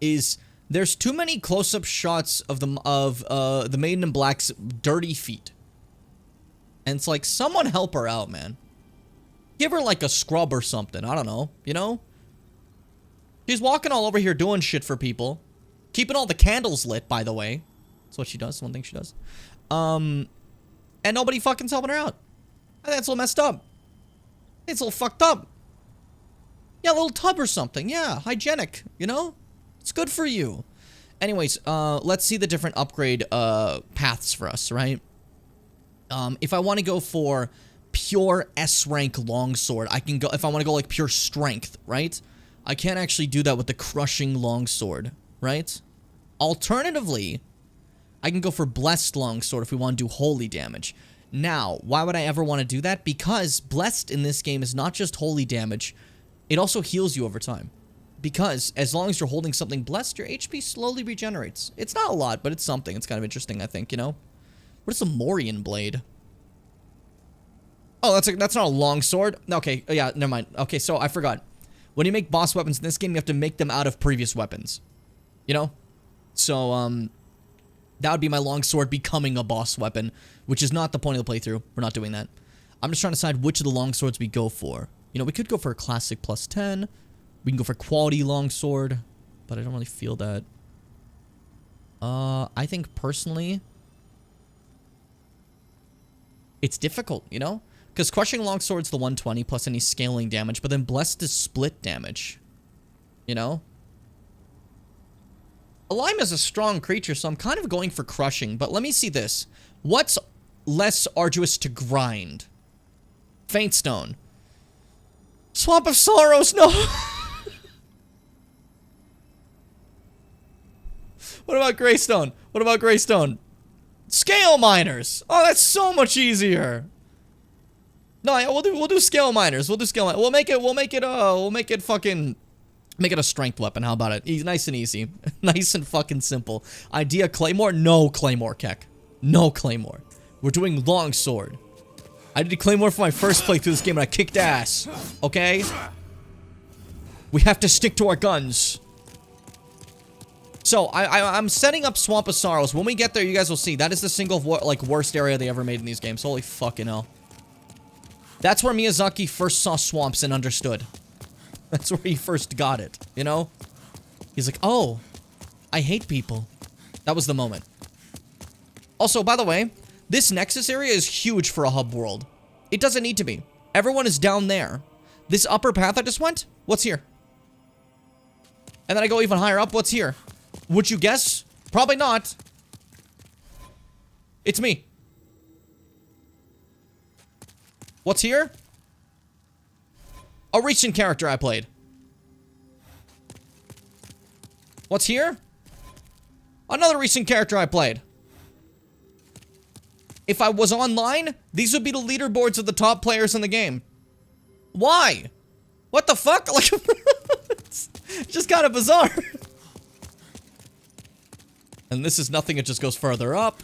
is there's too many close-up shots of the Maiden in Black's dirty feet. And it's like, someone help her out, man. Give her like a scrub or something. I don't know, you know? She's walking all over here doing shit for people. Keeping all the candles lit, by the way. That's what she does. One thing she does. And nobody fucking's helping her out. I think that's a little messed up. It's a little fucked up. Yeah, a little tub or something. Yeah, hygienic, you know? It's good for you. Anyways, let's see the different upgrade paths for us, right? If I want to go for pure S-rank longsword, I can go, if I want to go like pure strength, right? I can't actually do that with the crushing longsword, right? Alternatively, I can go for blessed longsword if we want to do holy damage. Now, why would I ever want to do that? Because blessed in this game is not just holy damage, it also heals you over time. Because as long as you're holding something blessed, your HP slowly regenerates. It's not a lot, but it's something. It's kind of interesting, I think, you know? What is a Morian blade? Oh, that's not a longsword. Okay, yeah, never mind. Okay, so I forgot. When you make boss weapons in this game, you have to make them out of previous weapons. You know? So, that would be my longsword becoming a boss weapon, which is not the point of the playthrough. We're not doing that. I'm just trying to decide which of the longswords we go for. You know, we could go for a classic plus 10. We can go for quality longsword, but I don't really feel that. I think personally, it's difficult, you know? Because crushing longsword's the 120 plus any scaling damage, but then blessed is split damage. You know? Alime is a strong creature, so I'm kind of going for crushing, but let me see this. What's less arduous to grind? Faintstone. Swamp of Sorrows, no! What about Greystone? What about Greystone? Scale Miners! Oh, that's so much easier! No, we'll do Scale Miners. We'll do Scale Miners. We'll make it a strength weapon. How about it? Nice and easy. Nice and fucking simple. Idea Claymore? No Claymore, Keck. No Claymore. We're doing Longsword. I did Claymore for my first playthrough this game and I kicked ass. Okay? We have to stick to our guns. So, I'm setting up Swamp of Sorrows. When we get there, you guys will see. That is the single, like, worst area they ever made in these games. Holy fucking hell. That's where Miyazaki first saw swamps and understood. That's where he first got it, you know? He's like, oh, I hate people. That was the moment. Also, by the way, this Nexus area is huge for a hub world. It doesn't need to be. Everyone is down there. This upper path I just went, what's here? And then I go even higher up, what's here? Would you guess? Probably not. It's me. What's here? A recent character I played. What's here? Another recent character I played. if I was online, these would be the leaderboards of the top players in the game. Why? What the fuck? Like, it's just kind of bizarre. And this is nothing, it just goes further up.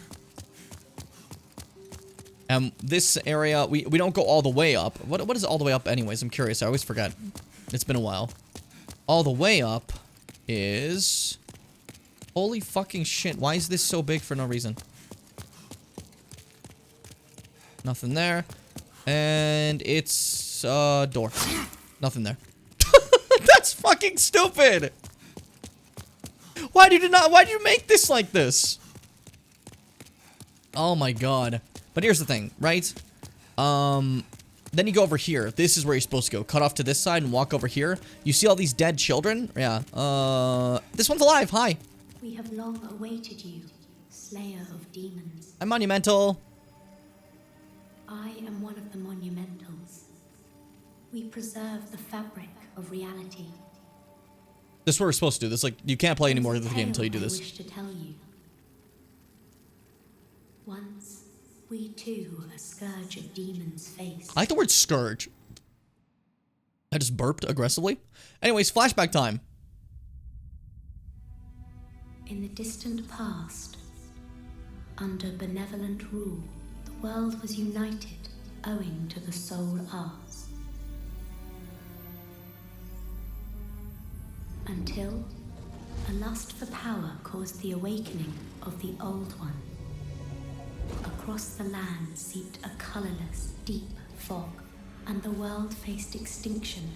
This area, we don't go all the way up. What is all the way up anyways? I'm curious, I always forget. It's been a while. All the way up is... Holy fucking shit, why is this so big for no reason? Nothing there. And it's, door. Nothing there. That's fucking stupid! Why did you make this like this? Oh my god. But here's the thing, right? Then you go over here. This is where you're supposed to go. Cut off to this side and walk over here. You see all these dead children? Yeah. This one's alive. Hi. We have long awaited you, Slayer of Demons. I'm Monumental. I am one of the Monumentals. We preserve the fabric of reality. This is what we're supposed to do. This, like, you can't play any more of the game until you do this. I wish to tell you. Once, we too a scourge of demons faced. I like the word scourge. I just burped aggressively. Anyways, flashback time. In the distant past, under benevolent rule, the world was united owing to the soul arts. Until a lust for power caused the awakening of the Old One. Across the land seeped a colorless, deep fog, and the world faced extinction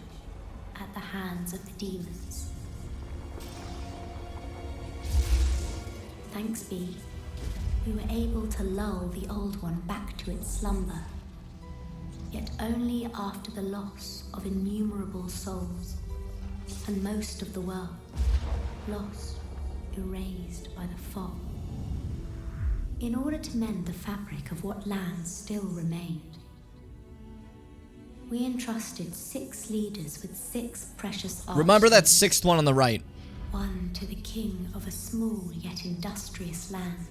at the hands of the demons. Thanks be, we were able to lull the Old One back to its slumber, yet only after the loss of innumerable souls, and most of the world lost, erased by the fog. In order to mend the fabric of what lands still remained, we entrusted 6 leaders with 6 precious arts. Remember that 6th one on the right. One to the king of a small yet industrious land.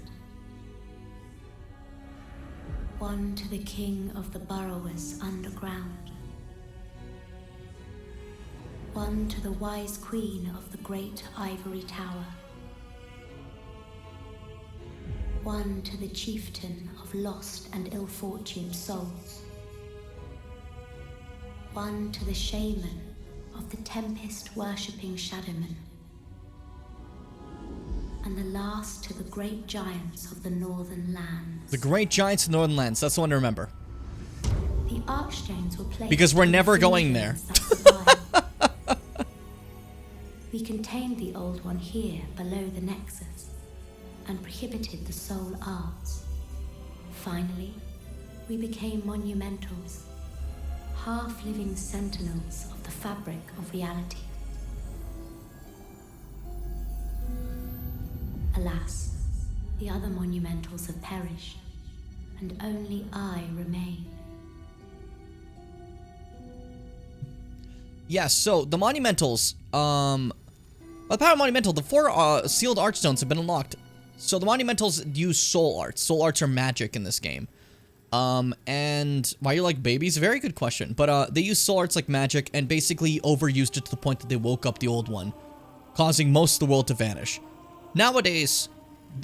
One to the king of the burrowers underground. One to the wise queen of the great ivory tower. One to the chieftain of lost and ill-fortuned souls. One to the shaman of the tempest-worshipping shadowmen. And the last to the great giants of the northern lands. The great giants of the northern lands, that's the one to remember. The archstones were placed because we're never going there. We contained the Old One here below the Nexus and prohibited the soul arts. Finally, we became monumentals, half-living sentinels of the fabric of reality. Alas, the other monumentals have perished, and only I remain. Yeah, so the monumentals, the power of monumental, the 4 sealed archstones have been unlocked. So the monumentals use soul arts. Soul arts are magic in this game. And why you like babies? Very good question. But they use soul arts like magic and basically overused it to the point that they woke up the Old One, causing most of the world to vanish. Nowadays,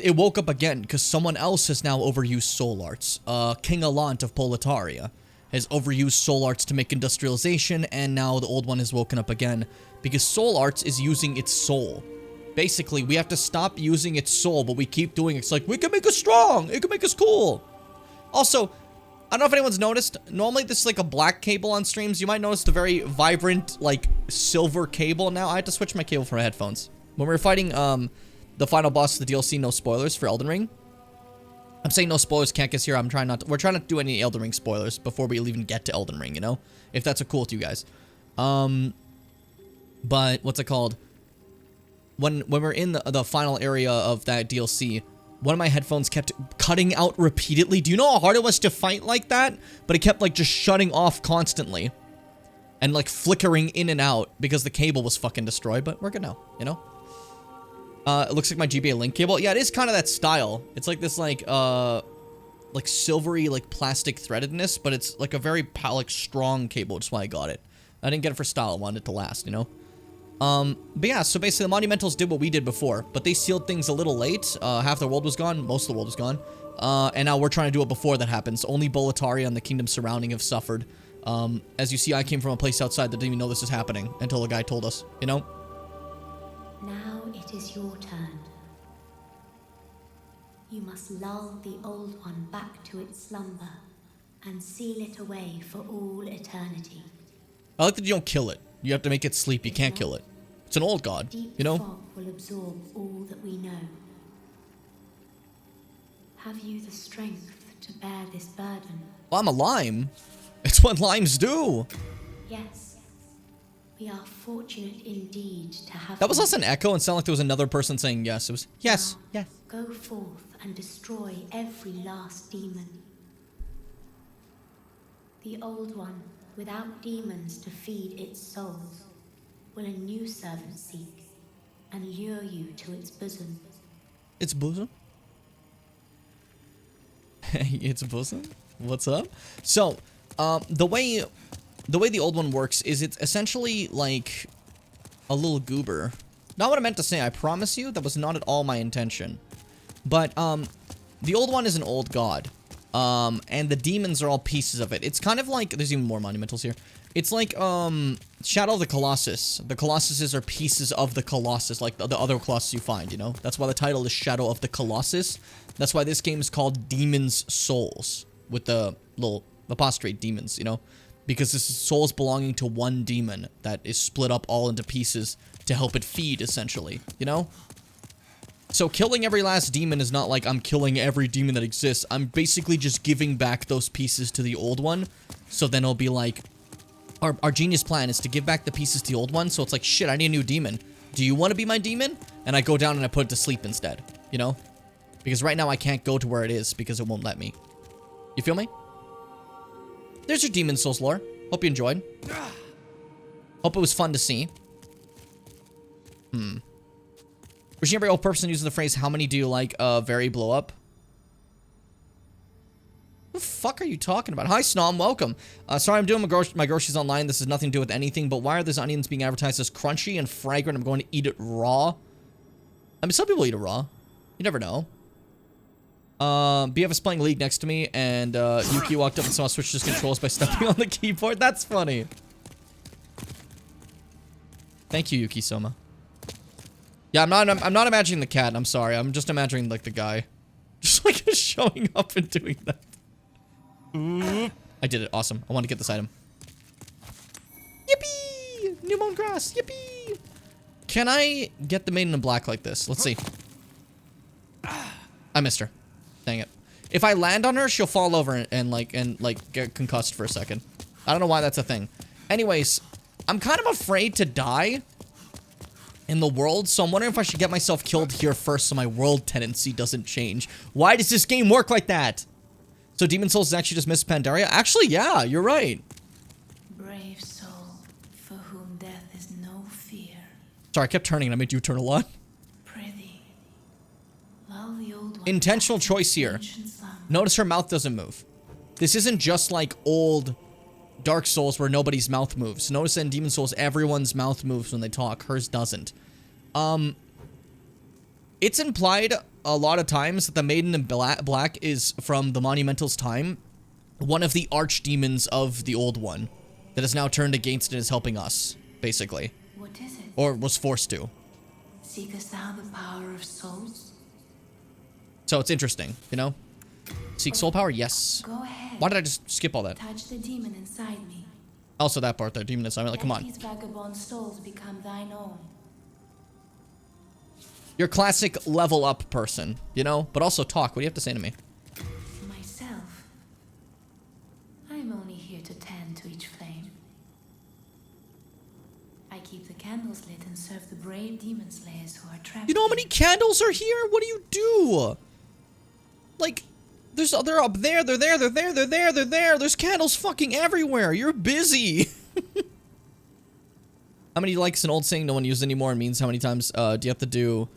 it woke up again because someone else has now overused soul arts. King Allant of Boletaria has overused soul arts to make industrialization, and now the Old One has woken up again because soul arts is using its soul. Basically, we have to stop using its soul, but we keep doing it. It's like, we can make us strong. It can make us cool. Also, I don't know if anyone's noticed. Normally, this is like a black cable on streams. You might notice the very vibrant, like, silver cable. Now, I had to switch my cable for my headphones. When we were fighting, the final boss of the DLC, no spoilers for Elden Ring. I'm saying no spoilers, can't guess here. We're trying not to do any Elden Ring spoilers before we even get to Elden Ring, you know? If that's cool to you guys. But, what's it called? When we're in the final area of that DLC, one of my headphones kept cutting out repeatedly. Do you know how hard it was to fight like that? But it kept, like, just shutting off constantly. And, like, flickering in and out because the cable was fucking destroyed. But we're good now, you know? It looks like my GBA Link cable. Yeah, it is kind of that style. It's like this, like like silvery, like plastic threadedness, but it's like a very like strong cable. That's why I got it. I didn't get it for style. I wanted it to last, you know? But yeah, so basically the Monumentals did what we did before, but they sealed things a little late. Half the world was gone. Most of the world was gone. And now we're trying to do it before that happens. Only Boletaria and the kingdom surrounding have suffered. As you see, I came from a place outside that didn't even know this was happening until the guy told us, you know? Now it is your turn. You must lull the Old One back to its slumber and seal it away for all eternity. I like that you don't kill it. You have to make it sleep. You can't kill it. It's an old god, Deep you know? fog will absorb all that we know. Have you the strength to bear this burden? Well, I'm a lime. It's what limes do. Yes. We are fortunate indeed to have... That was less an echo and sounded like there was another person saying yes. It was, yes, now, yes. Go forth and destroy every last demon. The Old One, without demons to feed its souls, will a new servant seek and lure you to its bosom. Its bosom? Its bosom? What's up? So, the way the Old One works is it's essentially like a little goober. Not what I meant to say, I promise you. That was not at all my intention. But, the Old One is an old god. And the demons are all pieces of it. It's kind of like, there's even more monumentals here. It's like, Shadow of the Colossus. The Colossuses are pieces of the Colossus, like the other Colossus you find, you know? That's why the title is Shadow of the Colossus. That's why this game is called Demon's Souls, with the little apostrophe demons, you know? Because this is souls belonging to one demon that is split up all into pieces to help it feed, essentially, you know? So killing every last demon is not like I'm killing every demon that exists. I'm basically just giving back those pieces to the Old One. So then it'll be like, our genius plan is to give back the pieces to the Old One. So it's like, shit, I need a new demon. Do you want to be my demon? And I go down and I put it to sleep instead, you know? Because right now I can't go to where it is because it won't let me. You feel me? There's your Demon Souls lore. Hope you enjoyed. Hope it was fun to see. Wishing every old person using the phrase, how many do you like, very blow up? What the fuck are you talking about? Hi, Snom, welcome. Sorry, I'm doing my groceries online. This has nothing to do with anything, but why are these onions being advertised as crunchy and fragrant? I'm going to eat it raw. I mean, some people eat it raw. You never know. BF is playing League next to me, and Yuki walked up and saw switched his controls by stepping on the keyboard. That's funny. Thank you, Yuki Soma. Yeah, I'm not imagining the cat. I'm sorry. I'm just imagining like the guy, just like showing up and doing that. I did it. Awesome. I want to get this item. Yippee! New mown grass. Yippee! Can I get the Maiden in Black like this? Let's see. I missed her. Dang it. If I land on her, she'll fall over and get concussed for a second. I don't know why that's a thing. Anyways, I'm kind of afraid to die in the world, so I'm wondering if I should get myself killed here first so my world tendency doesn't change. Why does this game work like that? So Demon Souls is actually just Miss Pandaria? Actually, yeah, you're right. Brave soul, for whom death is no fear. Sorry, I kept turning and I made you turn a lot. Prithee, lull the old one. Intentional choice here. Notice her mouth doesn't move. This isn't just like old Dark Souls where nobody's mouth moves. Notice in Demon Souls, everyone's mouth moves when they talk. Hers doesn't. It's implied a lot of times that the Maiden in Black is from the Monumental's time, one of the archdemons of the Old One that has now turned against it and is helping us, basically. What is it? Or was forced to. Seekest thou the power of souls? So it's interesting, you know? Seek soul power? Yes. Go ahead. Why did I just skip all that? Touch the demon inside me. Also that part there, demon inside me. Like, come Let on. these vagabond souls become thine own. Your classic level up person, you know? But also talk. What do you have to say to me? Myself, I am only here to tend to each flame. I keep the candles lit and serve the brave demon slayers who are trapped. You know how many candles are here? What do you do? Like, they're up there, they're there, they're there, they're there, they're there. There's candles fucking everywhere. You're busy. How many likes an old saying no one uses anymore and means how many times do you have to do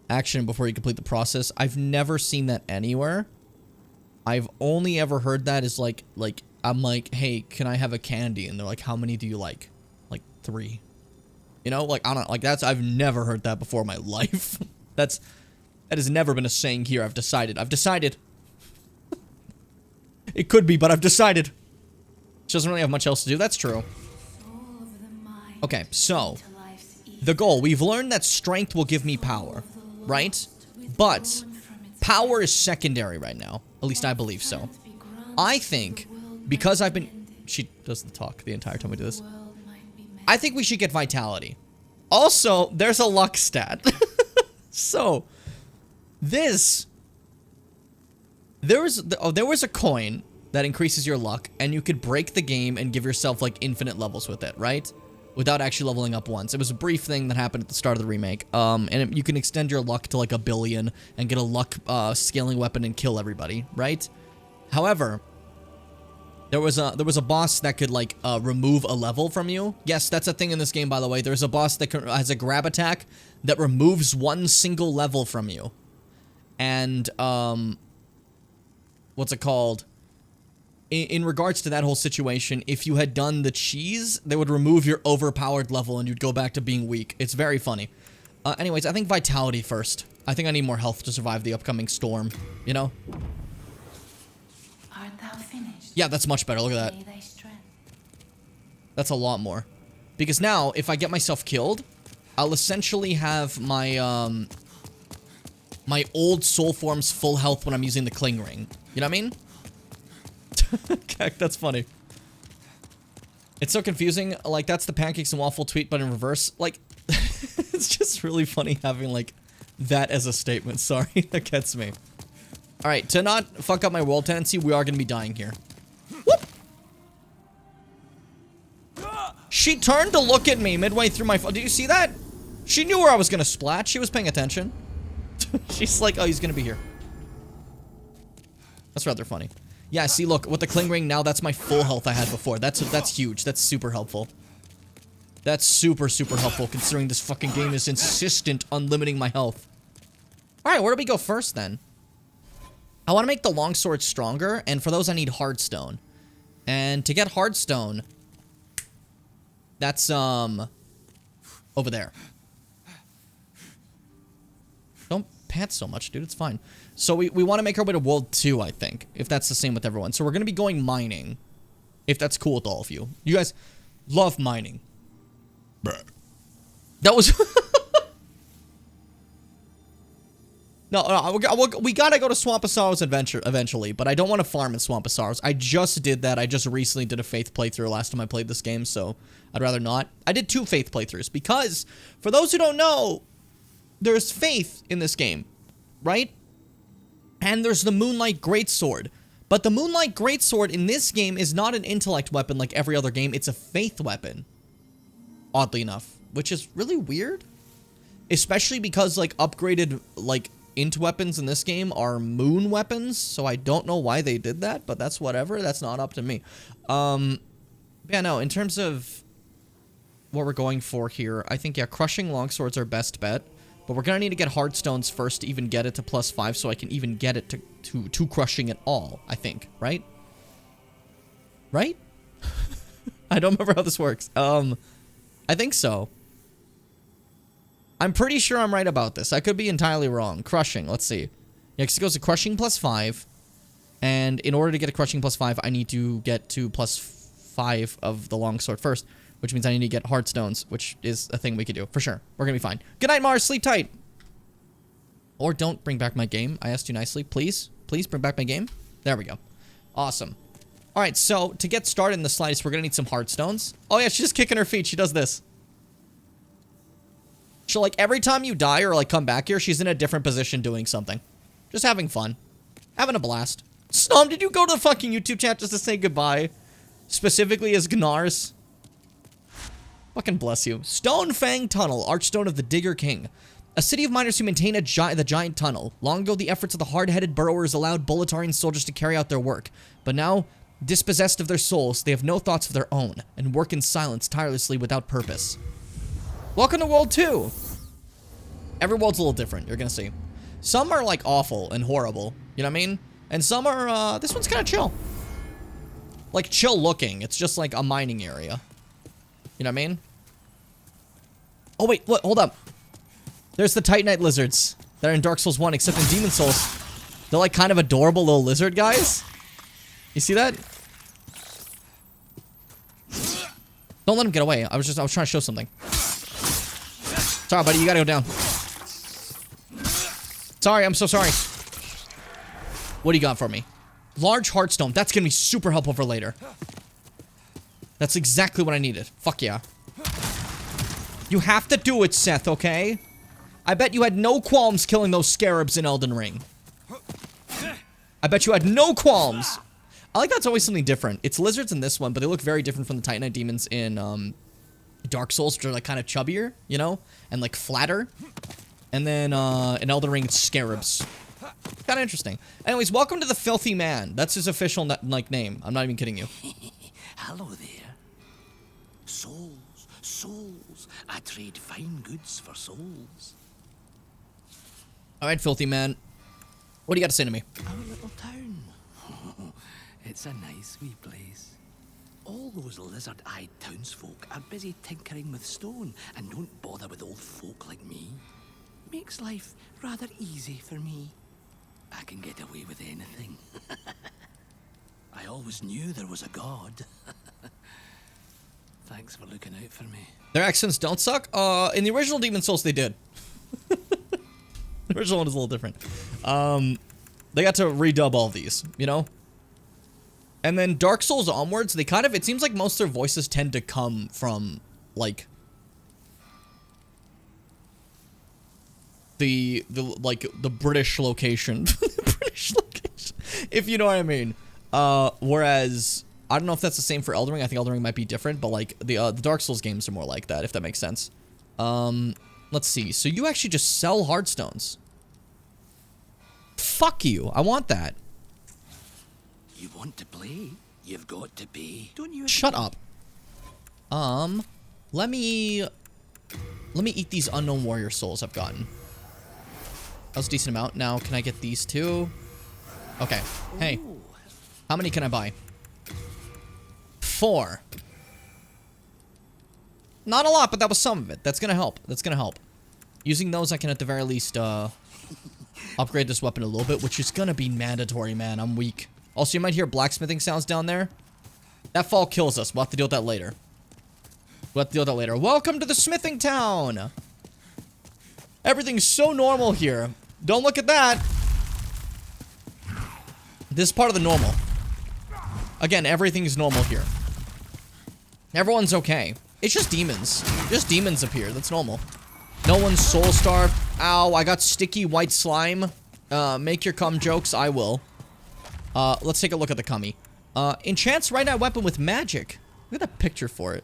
action before you complete the process? I've never seen that anywhere. I've only ever heard that is like I'm like, hey, can I have a candy? And they're like, how many do you like? Like 3. You know, like I don't like that's I've never heard that before in my life. That has never been a saying here. I've decided. It could be, but I've decided. She doesn't really have much else to do. That's true. Okay, so the goal. We've learned that strength will give me power, right? But power is secondary right now. At least I believe so. I think because I've been... She doesn't talk the entire time we do this. I think we should get vitality. Also, there's a luck stat. So, there was a coin that increases your luck, and you could break the game and give yourself, like, infinite levels with it, right? Without actually leveling up once. It was a brief thing that happened at the start of the remake. You can extend your luck to, like, 1 billion and get a luck scaling weapon and kill everybody, right? However, there was a boss that could, like, remove a level from you. Yes, that's a thing in this game, by the way. There's a boss that has a grab attack that removes 1 single level from you. And, what's it called? In regards to that whole situation, if you had done the cheese, they would remove your overpowered level and you'd go back to being weak. It's very funny. Anyways, I think vitality first. I think I need more health to survive the upcoming storm, you know? Art thou finished? Yeah, that's much better. Look at that. That's a lot more. Because now, if I get myself killed, I'll essentially have my, my old soul form's full health when I'm using the Cling Ring. You know what I mean? That's funny. It's so confusing. Like, that's the pancakes and waffle tweet, but in reverse. Like, it's just really funny having, like, that as a statement. Sorry, that gets me. Alright, to not fuck up my world tendency, we are going to be dying here. Whoop! She turned to look at me midway through my... Did you see that? She knew where I was going to splat. She was paying attention. She's like, oh, he's going to be here. That's rather funny. Yeah, see, look, with the Cling Ring, now that's my full health I had before. That's huge. That's super helpful. That's super helpful, considering this fucking game is insistent on limiting my health. Alright, where do we go first, then? I want to make the longsword stronger, and for those I need Hardstone. And to get Hardstone, that's, over there. Don't pant so much, dude. It's fine. So we want to make our way to World 2, I think, if that's the same with everyone. So we're going to be going mining, if that's cool with all of you. You guys love mining. That was... No, we gotta go to Swamp of Sorrows eventually, but I don't want to farm in Swamp of Sorrows. I just did that. I just recently did a Faith playthrough last time I played this game, so I'd rather not. I did 2 Faith playthroughs, because, for those who don't know, there's Faith in this game, right? And there's the Moonlight Greatsword. But the Moonlight Greatsword in this game is not an intellect weapon like every other game. It's a faith weapon. Oddly enough. Which is really weird. Especially because, like, upgraded, like, int weapons in this game are moon weapons. So I don't know why they did that, but that's whatever. That's not up to me. Yeah, no, in terms of what we're going for here, I think, yeah, crushing longswords are best bet. But we're going to need to get Hardstones first to even get it to +5 so I can even get it to crushing at all, I think, right? Right? I don't remember how this works. I think so. I'm pretty sure I'm right about this. I could be entirely wrong. Crushing, let's see. Yeah, because it goes to crushing +5. And in order to get a crushing +5, I need to get to +5 of the longsword first. Which means I need to get Hardstones, which is a thing we could do. For sure. We're gonna be fine. Good night, Mars. Sleep tight. Or don't bring back my game. I asked you nicely. Please. Please bring back my game. There we go. Awesome. Alright, so to get started in the slightest, we're gonna need some Hardstones. Oh yeah, she's just kicking her feet. She does this. So like every time you die or like come back here, she's in a different position doing something. Just having fun. Having a blast. Snom, did you go to the fucking YouTube chat just to say goodbye? Specifically as Gnars? Fucking bless you. Stonefang Tunnel, Archstone of the Digger King. A city of miners who maintain the giant tunnel. Long ago, the efforts of the hard-headed burrowers allowed Boletarian soldiers to carry out their work. But now, dispossessed of their souls, they have no thoughts of their own, and work in silence tirelessly without purpose. Welcome to World 2! Every world's a little different, you're gonna see. Some are, like, awful and horrible. You know what I mean? And some are, this one's kind of chill. Like, chill looking. It's just like a mining area. You know what I mean? Oh, wait, look, hold up. There's the Titanite lizards that are in Dark Souls 1, except in Demon Souls. They're like kind of adorable little lizard guys. You see that? Don't let him get away. I was trying to show something. Sorry, buddy, you gotta go down. Sorry, I'm so sorry. What do you got for me? Large Heartstone. That's gonna be super helpful for later. That's exactly what I needed. Fuck yeah. You have to do it, Seth, okay? I bet you had no qualms killing those scarabs in Elden Ring. I bet you had no qualms. I like that's always something different. It's lizards in this one, but they look very different from the Titanite demons in Dark Souls, which are like kind of chubbier, you know? And like flatter. And then in Elden Ring, it's scarabs. Kind of interesting. Anyways, welcome to the Filthy Man. That's his official like name. I'm not even kidding you. Hello there. Souls, souls. I trade fine goods for souls. Alright, Filthy Man. What do you got to say to me? Our little town. It's a nice wee place. All those lizard-eyed townsfolk are busy tinkering with stone and don't bother with old folk like me. Makes life rather easy for me. I can get away with anything. I always knew there was a god. Thanks for looking out for me. Their accents don't suck? In the original Demon Souls, they did. The original one is a little different. They got to redub all these, you know? And then Dark Souls onwards, they kind of, it seems like most of their voices tend to come from, like, the British location. The British location. If you know what I mean. Whereas, I don't know if that's the same for Elden Ring. I think Elden Ring might be different, but like, the Dark Souls games are more like that, if that makes sense. Let's see. So you actually just sell Heartstones. Fuck you. I want that. You want to play? You've got to pay. Don't you? Shut up. Let me eat these Unknown Warrior souls I've gotten. That was a decent amount. Now, can I get these two? Okay. Hey. How many can I buy? 4. Not a lot, but that was some of it. That's gonna help. That's gonna help. Using those, I can at the very least, upgrade this weapon a little bit, which is gonna be mandatory, man. I'm weak. Also, you might hear blacksmithing sounds down there. That fall kills us. We'll have to deal with that later. Welcome to the smithing town! Everything's so normal here. Don't look at that. This is part of the normal. Again, everything's normal here. Everyone's okay. It's just demons. Just demons appear. That's normal. No one's soul starved. Ow, I got sticky white slime. Make your cum jokes. I will. Let's take a look at the cummy. Enchants right-eye weapon with magic. Look at that picture for it.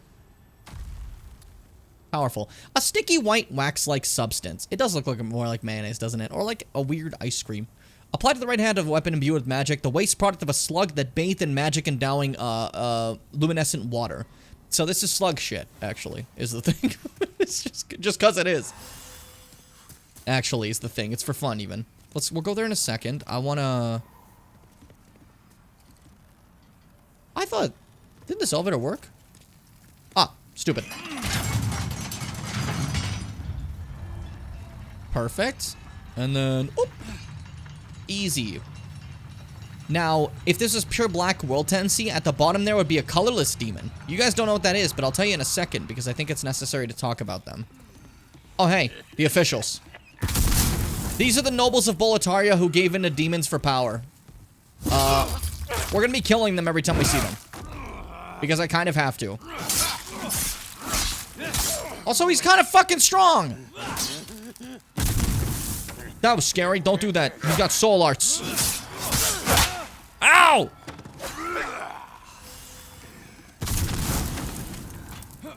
Powerful. A sticky white wax-like substance. It does look like more like mayonnaise, doesn't it? Or like a weird ice cream. Applied to the right hand of a weapon imbued with magic. The waste product of a slug that bathed in magic endowing luminescent water. So this is slug shit, actually, is the thing. It's just cause it is. Actually, is the thing. It's for fun, even. We'll go there in a second. I thought... Didn't this elevator work? Ah, stupid. Perfect. And then... Oop, easy. Now, if this is pure black world tendency, at the bottom there would be a colorless demon. You guys don't know what that is, but I'll tell you in a second, because I think it's necessary to talk about them. Oh, hey. The officials. These are the nobles of Boletaria who gave in to demons for power. We're gonna be killing them every time we see them. Because I kind of have to. Also, he's kind of fucking strong! That was scary. Don't do that. He's got soul arts. Ow!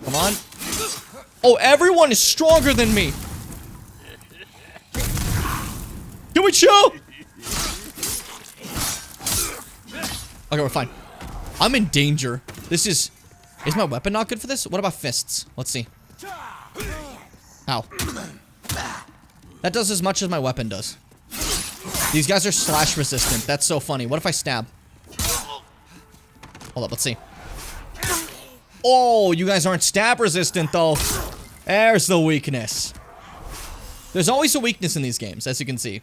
Come on. Oh, everyone is stronger than me. Can we chill? Okay, we're fine. I'm in danger. This is my weapon not good for this? What about fists? Let's see. Ow. That does as much as my weapon does. These guys are slash resistant. That's so funny. What if I stab? Hold up, let's see. Oh, you guys aren't stab resistant though. There's the weakness. There's always a weakness in these games, as you can see.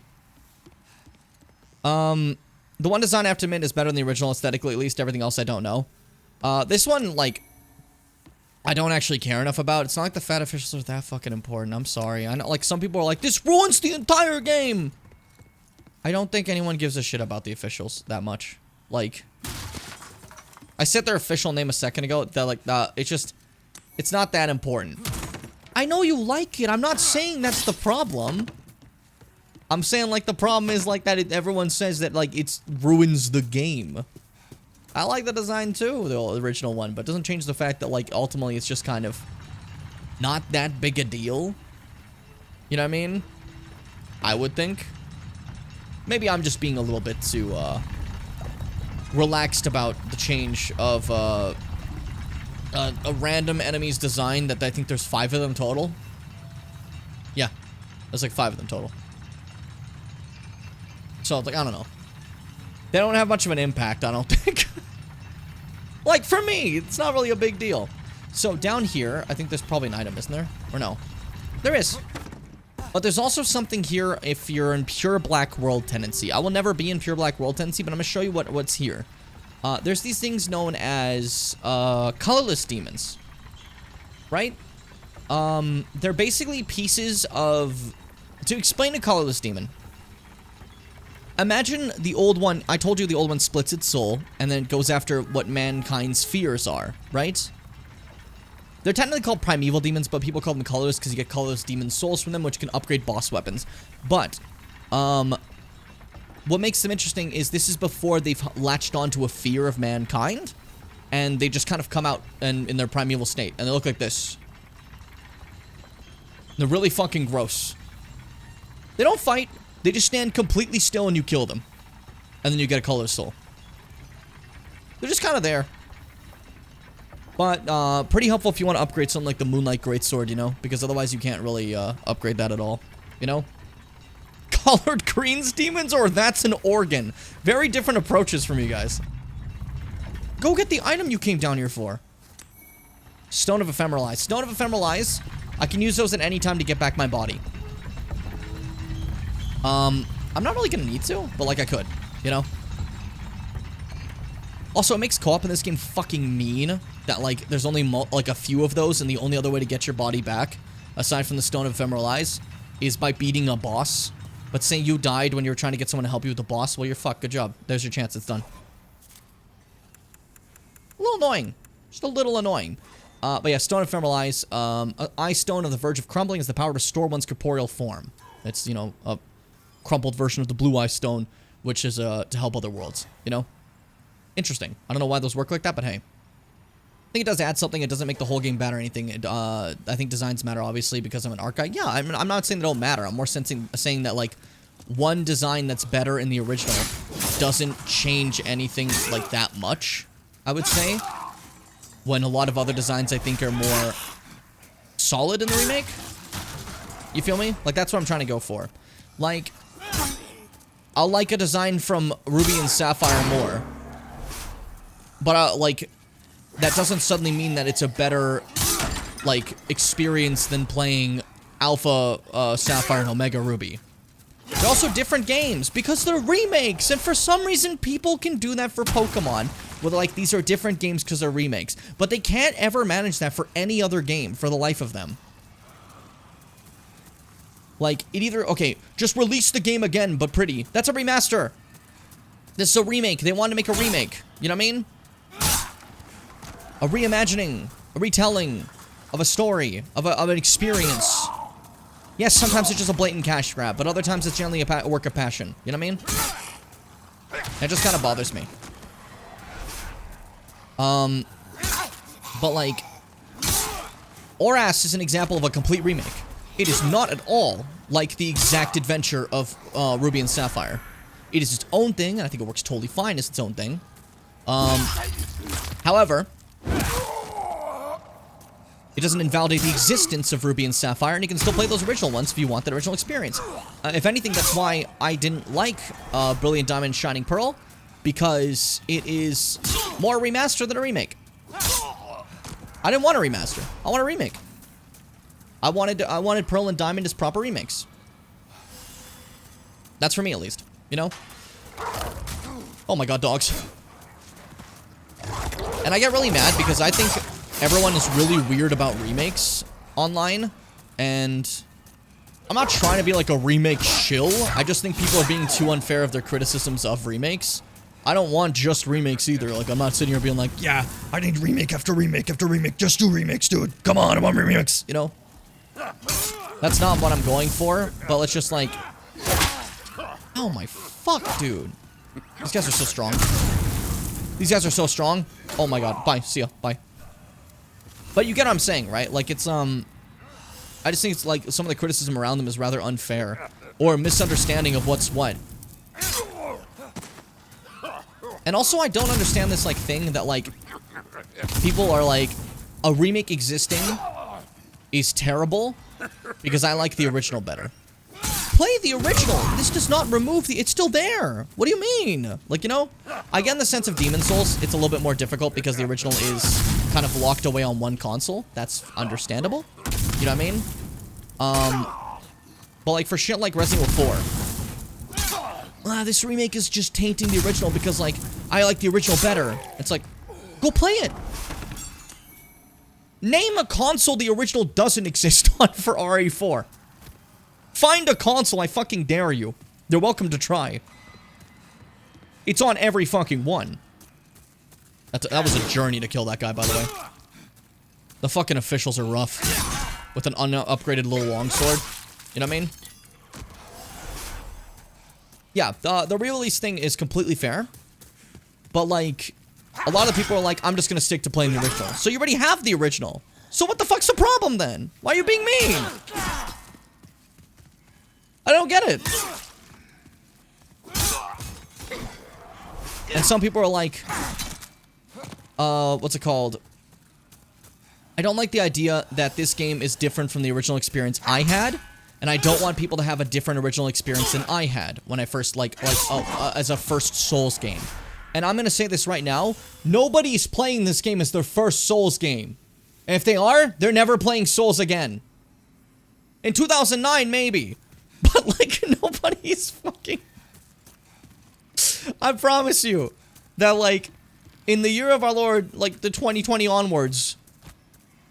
The one design I have to admit is better than the original aesthetically, at least. Everything else I don't know. This one, like, I don't actually care enough about. It's not like the fat officials are that fucking important. I'm sorry. I know, like, some people are like, this ruins the entire game. I don't think anyone gives a shit about the officials that much. Like, I said their official name a second ago. They're like, it's not that important. I know you like it. I'm not saying that's the problem. I'm saying, like, the problem is, like, that everyone says that, like, it ruins the game. I like the design, too, the original one, but it doesn't change the fact that, like, ultimately it's just kind of not that big a deal. You know what I mean? I would think. Maybe I'm just being a little bit too, relaxed about the change of, a random enemy's design that I think there's 5 of them total. Yeah, there's like 5 of them total. So, like, I don't know. They don't have much of an impact, I don't think. Like, for me, it's not really a big deal. So, down here, I think there's probably an item, isn't there? Or no? There is. But there's also something here if you're in Pure Black World Tendency. I will never be in Pure Black World Tendency, but I'm going to show you what's here. There's these things known as colorless demons. Right? They're basically pieces of... To explain a colorless demon... Imagine the old one, I told you the old one splits its soul, and then it goes after what mankind's fears are, right? They're technically called primeval demons, but people call them colorless because you get colorless demon souls from them, which can upgrade boss weapons. But, what makes them interesting is this is before they've latched onto a fear of mankind, and they just kind of come out in their primeval state, and they look like this. They're really fucking gross. They don't fight. They just stand completely still and you kill them. And then you get a colorless soul. They're just kind of there. But, pretty helpful if you want to upgrade something like the Moonlight Greatsword, you know? Because otherwise you can't really, upgrade that at all. You know? Colored greens demons or that's an organ. Very different approaches from you guys. Go get the item you came down here for. Stone of Ephemeral Eyes. Stone of Ephemeral Eyes. I can use those at any time to get back my body. I'm not really gonna need to, but like I could, you know? Also, it makes co-op in this game fucking mean that like there's only like a few of those and the only other way to get your body back, aside from the Stone of Ephemeral Eyes, is by beating a boss. But say you died when you were trying to get someone to help you with the boss, well you're fucked, good job. There's your chance, it's done. A little annoying. Just a little annoying. But yeah, Stone of Ephemeral Eyes, Eye Stone on the verge of crumbling is the power to restore one's corporeal form. It's, you know, a crumpled version of the Blue Eye Stone, which is to help other worlds, you know? Interesting. I don't know why those work like that, but hey. I think it does add something. It doesn't make the whole game bad or anything. I think designs matter, obviously, because I'm an art guy. Yeah, I'm not saying they don't matter. I'm more saying that, like, one design that's better in the original doesn't change anything, like, that much, I would say. When a lot of other designs, I think, are more solid in the remake. You feel me? Like, that's what I'm trying to go for. Like, I'll like a design from Ruby and Sapphire more. But, like, that doesn't suddenly mean that it's a better, like, experience than playing Alpha Sapphire and Omega Ruby. They're also different games because they're remakes, and for some reason people can do that for Pokemon, where like these are different games because they're remakes, but they can't ever manage that for any other game for the life of them. Like, it either, okay, just release the game again, but pretty. That's a remaster. This is a remake. They wanted to make a remake. You know what I mean? A reimagining, a retelling of a story, of an experience. Yes, sometimes it's just a blatant cash grab, but other times it's generally a work of passion. You know what I mean? That just kind of bothers me. But like, Oras is an example of a complete remake. It is not at all like the exact adventure of Ruby and Sapphire. It is its own thing, and I think it works totally fine as its own thing. However, It doesn't invalidate the existence of Ruby and Sapphire, and you can still play those original ones if you want that original experience. If anything, that's why I didn't like Brilliant Diamond and Shining Pearl, because it is more a remaster than a remake. I didn't want a remaster. I want a remake. I wanted Pearl and Diamond as proper remakes. That's for me, at least. You know? Oh my god, dogs. And I get really mad because I think everyone is really weird about remakes online. And I'm not trying to be like a remake shill. I just think people are being too unfair of their criticisms of remakes. I don't want just remakes either. Like, I'm not sitting here being like, yeah, I need remake after remake after remake. Just do remakes, dude. Come on, I want remakes. You know? That's not what I'm going for. But let's just like... Oh my fuck, dude. These guys are so strong. These guys are so strong. Oh my god. Bye. See ya. Bye. But you get what I'm saying, right? Like, it's, I just think it's like some of the criticism around them is rather unfair. Or a misunderstanding of what's what. And also, I don't understand this, like, thing that, like, people are like, a remake existing is terrible because I like the original better. Play the original. This does not remove the... It's still there. What do you mean? Like, you know, I get in the sense of Demon's Souls, it's a little bit more difficult because the original is kind of locked away on one console. That's understandable. You know what I mean? But like for shit like Resident Evil 4, this remake is just tainting the original because like I like the original better. It's like, go play it. Name a console the original doesn't exist on for RE4. Find a console, I fucking dare you. You're welcome to try. It's on every fucking one. That was a journey to kill that guy, by the way. The fucking officials are rough. With an unupgraded little longsword. You know what I mean? Yeah, the re-release thing is completely fair. But, like, a lot of people are like, I'm just gonna stick to playing the original. So you already have the original. So what the fuck's the problem, then? Why are you being mean? I don't get it. And some people are like, what's it called? I don't like the idea that this game is different from the original experience I had, and I don't want people to have a different original experience than I had when I first, as a first Souls game. And I'm gonna say this right now, nobody's playing this game as their first Souls game. And if they are, they're never playing Souls again. In 2009, maybe. But, like, nobody's fucking... I promise you that, like, in the year of our Lord, like, the 2020 onwards,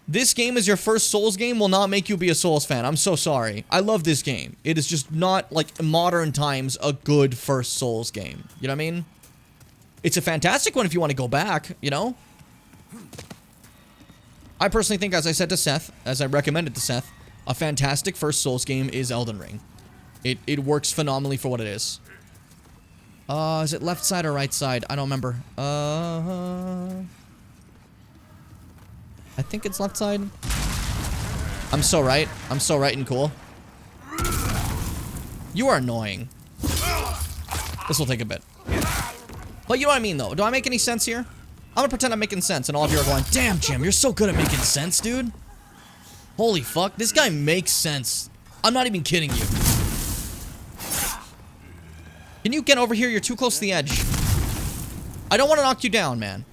this game as your first Souls game will not make you be a Souls fan. I'm so sorry. I love this game. It is just not, like, in modern times, a good first Souls game. You know what I mean? It's a fantastic one if you want to go back, you know? I personally think, as I said to Seth, as I recommended to Seth, a fantastic first Souls game is Elden Ring. It works phenomenally for what it is. Is it left side or right side? I don't remember. I think it's left side. I'm so right. I'm so right and cool. You are annoying. This will take a bit. But you know what I mean, though. Do I make any sense here? I'm gonna pretend I'm making sense, and all of you are going, damn, Jim, you're so good at making sense, dude. Holy fuck, this guy makes sense. I'm not even kidding you. Can you get over here? You're too close to the edge. I don't want to knock you down, man.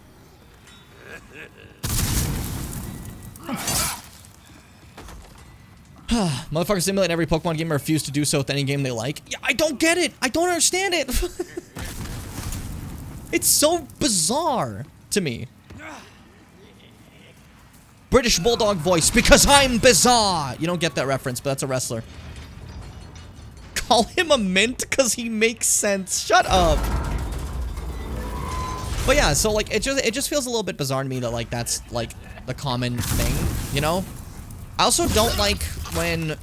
Motherfuckers simulate every Pokemon game and refuse to do so with any game they like. Yeah, I don't get it. I don't understand it. It's so bizarre to me. British Bulldog voice, because I'm bizarre. You don't get that reference, but that's a wrestler. Call him a mint because he makes sense. Shut up. But yeah, so like it just feels a little bit bizarre to me that like that's like the common thing, you know? I also don't like when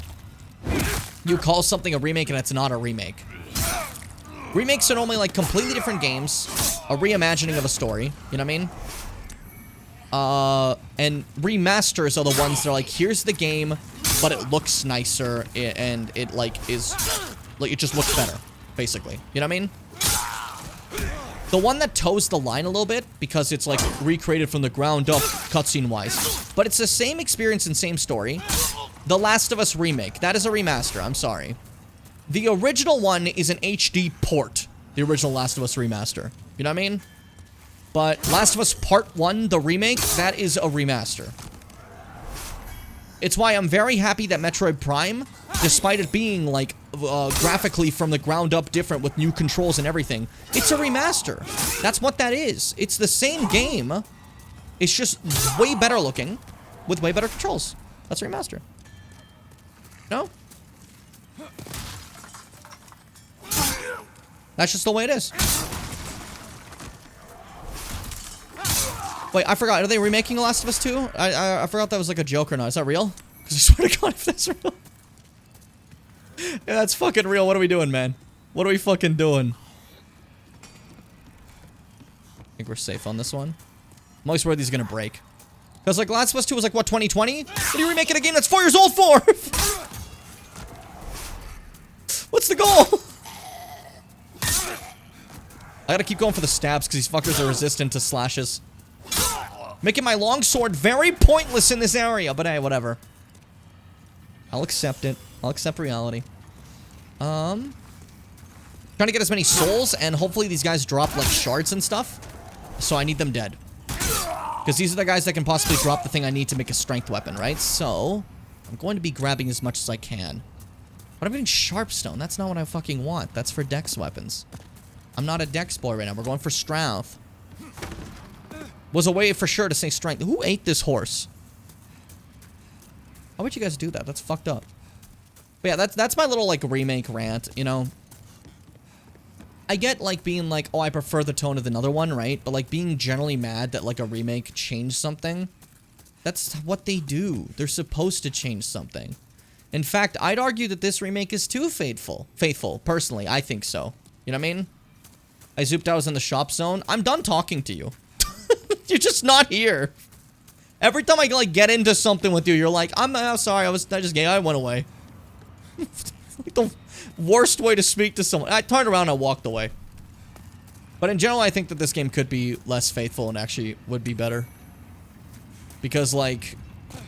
you call something a remake and it's not a remake. Remakes are normally like completely different games, a reimagining of a story, you know what I mean? And remasters are the ones that are like, here's the game, but it looks nicer and it like is like it just looks better, basically. You know what I mean? The one that toes the line a little bit because it's like recreated from the ground up cutscene wise. But it's the same experience and same story. The Last of Us remake. That is a remaster. I'm sorry. The original one is an HD port. The original Last of Us remaster. You know what I mean? But Last of Us Part 1, the remake, that is a remaster. It's why I'm very happy that Metroid Prime, despite it being, like, graphically from the ground up different with new controls and everything, it's a remaster. That's what that is. It's the same game. It's just way better looking with way better controls. That's a remaster. No? That's just the way it is. Wait, I forgot. Are they remaking The Last of Us 2? I forgot that was like a joke or not. Is that real? Because I swear to God if that's real. Yeah, that's fucking real. What are we doing, man? What are we fucking doing? I think we're safe on this one. I'm always worried these are gonna break. Because like Last of Us 2 was like, what, 2020? What are you remaking a game that's 4 years old for? What's the goal? I gotta keep going for the stabs because these fuckers are resistant to slashes. Making my longsword very pointless in this area, but hey, whatever. I'll accept it. I'll accept reality. Trying to get as many souls, and hopefully these guys drop, like, shards and stuff. So I need them dead. Because these are the guys that can possibly drop the thing I need to make a strength weapon, right? So, I'm going to be grabbing as much as I can. But I'm getting Sharpstone. That's not what I fucking want. That's for dex weapons. I'm not a dex boy right now. We're going for strength. Was a way for sure to say strength. Who ate this horse? How would you guys do that? That's fucked up. But yeah, that's my little, like, remake rant, you know? I get, like, being like, oh, I prefer the tone of another one, right? But, like, being generally mad that, like, a remake changed something, that's what they do. They're supposed to change something. In fact, I'd argue that this remake is too faithful. Personally, I think so. You know what I mean? I zooped out, I was in the shop zone. I'm done talking to you. You're just not here. Every time I, like, get into something with you, you're like, I'm sorry, I went away. Like the worst way to speak to someone. I turned around and walked away. But in general, I think that this game could be less faithful and actually would be better. Because, like,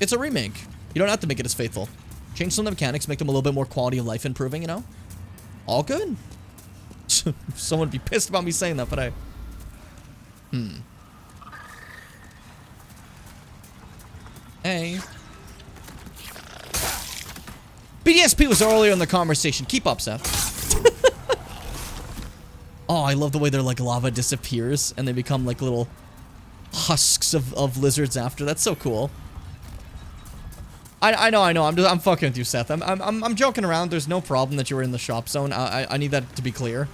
it's a remake. You don't have to make it as faithful. Change some of the mechanics, make them a little bit more quality of life improving, you know? All good. Someone would be pissed about me saying that, but I... Hey. BDSP was earlier in the conversation. Keep up, Seth. Oh, I love the way their, like, lava disappears and they become, like, little husks of lizards after. That's so cool. I know. I'm fucking with you, Seth. I'm joking around. There's no problem that you were in the shop zone. I need that to be clear.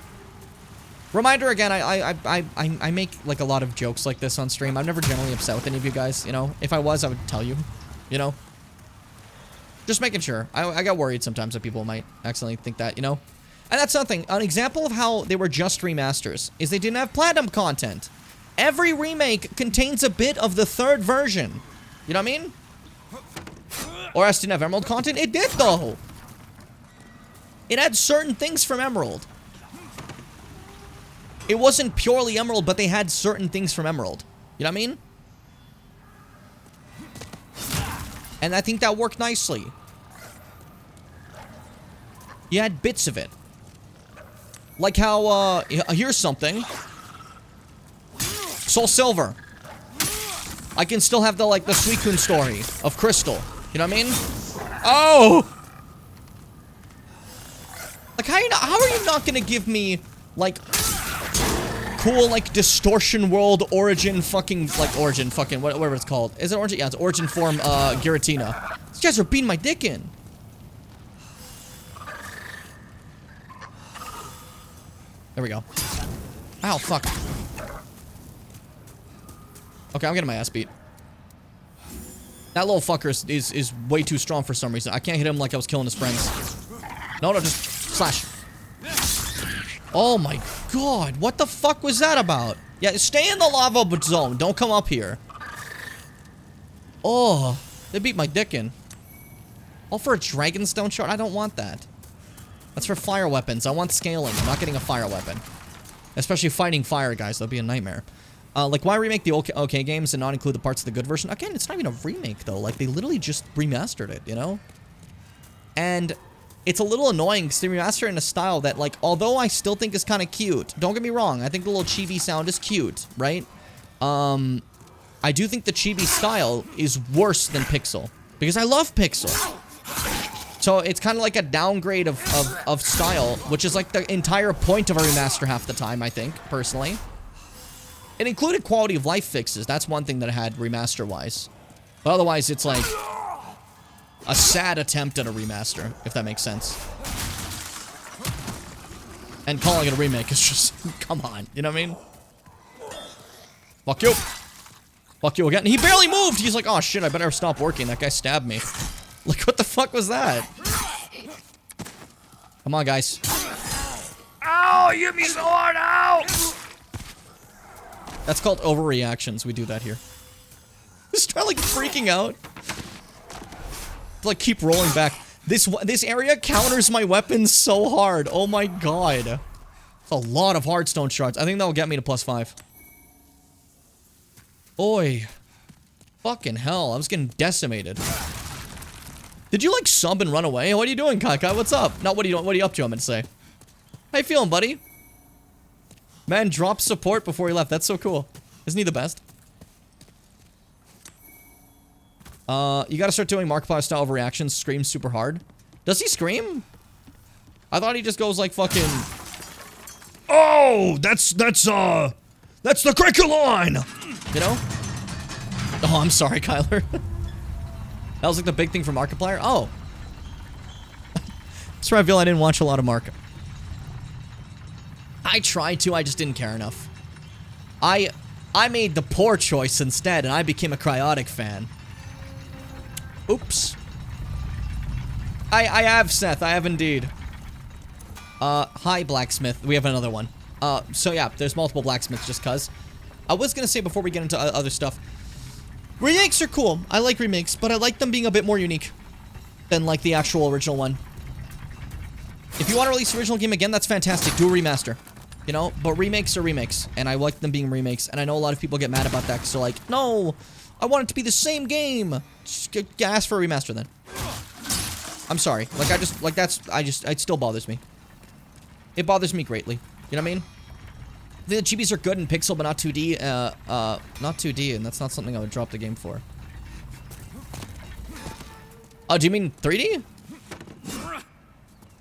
Reminder again, I make, like, a lot of jokes like this on stream. I'm never generally upset with any of you guys, you know? If I was, I would tell you, you know? Just making sure. I got worried sometimes that people might accidentally think that, you know? And that's something. An example of how they were just remasters is they didn't have platinum content. Every remake contains a bit of the third version. You know what I mean? Or else didn't have Emerald content? It did, though! It had certain things from Emerald. It wasn't purely Emerald, but they had certain things from Emerald. You know what I mean? And I think that worked nicely. You had bits of it. Like how, here's something. Soul Silver. I can still have the, like, the Suicune story of Crystal. You know what I mean? Oh! Like, how are you not gonna give me, like... cool, like, Distortion World Origin fucking, like, Origin fucking, whatever it's called. Is it Origin? Yeah, it's Origin form, Giratina. These guys are beating my dick in. There we go. Ow, fuck. Okay, I'm getting my ass beat. That little fucker is way too strong for some reason. I can't hit him like I was killing his friends. No, just slash. Oh my god, what the fuck was that about? Yeah, stay in the lava zone. Don't come up here. Oh, they beat my dick in. All for a Dragonstone shard? I don't want that. That's for fire weapons. I want scaling. I'm not getting a fire weapon. Especially fighting fire guys, that'd be a nightmare. Like, why remake the OK games and not include the parts of the good version? Again, it's not even a remake, though. Like, they literally just remastered it, you know? And it's a little annoying because they remastered it in a style that, like, although I still think is kind of cute, don't get me wrong, I think the little chibi sound is cute, right? I do think the chibi style is worse than Pixel. Because I love Pixel. So it's kind of like a downgrade of style, which is like the entire point of a remaster half the time, I think, personally. It included quality of life fixes. That's one thing that it had remaster-wise. But otherwise, it's like a sad attempt at a remaster, if that makes sense. And calling it a remake is just, come on, you know what I mean? Fuck you. Fuck you again. He barely moved. He's like, oh shit, I better stop working. That guy stabbed me. Like, what the fuck was that? Come on, guys. Ow, you hit me so hard, ow! That's called overreactions. We do that here. Just try like freaking out. Like keep rolling back. This area counters my weapons so hard. Oh my god. It's a lot of Heartstone shards. I think that'll get me to +5. Oi. Fucking hell. I was getting decimated. Did you like sub and run away? What are you doing, Kai? What's up? No, what are you up to? I'm gonna say. How you feeling, buddy? Man, dropped support before he left. That's so cool. Isn't he the best? You gotta start doing Markiplier style overreactions. Screams super hard. Does he scream? I thought he just goes like fucking... Oh, that's the cricket line! You know? Oh, I'm sorry, Kyler. That was like the big thing for Markiplier? Oh. That's where I feel I didn't watch a lot of Mark. I tried to, I just didn't care enough. I made the poor choice instead, and I became a Cryotic fan. Oops. I have, Seth. I have indeed. Hi, Blacksmith. We have another one. So yeah, there's multiple Blacksmiths just cuz. I was gonna say before we get into other stuff, remakes are cool. I like remakes, but I like them being a bit more unique than like the actual original one. If you want to release the original game again, that's fantastic. Do a remaster. You know, but remakes are remakes, and I like them being remakes, and I know a lot of people get mad about that because they're like, no, I want it to be the same game. Just ask for a remaster then. I'm sorry. Like, it still bothers me. It bothers me greatly. You know what I mean? The chibis are good in pixel, but not 2D. Not 2D, and that's not something I would drop the game for. Oh, do you mean 3D?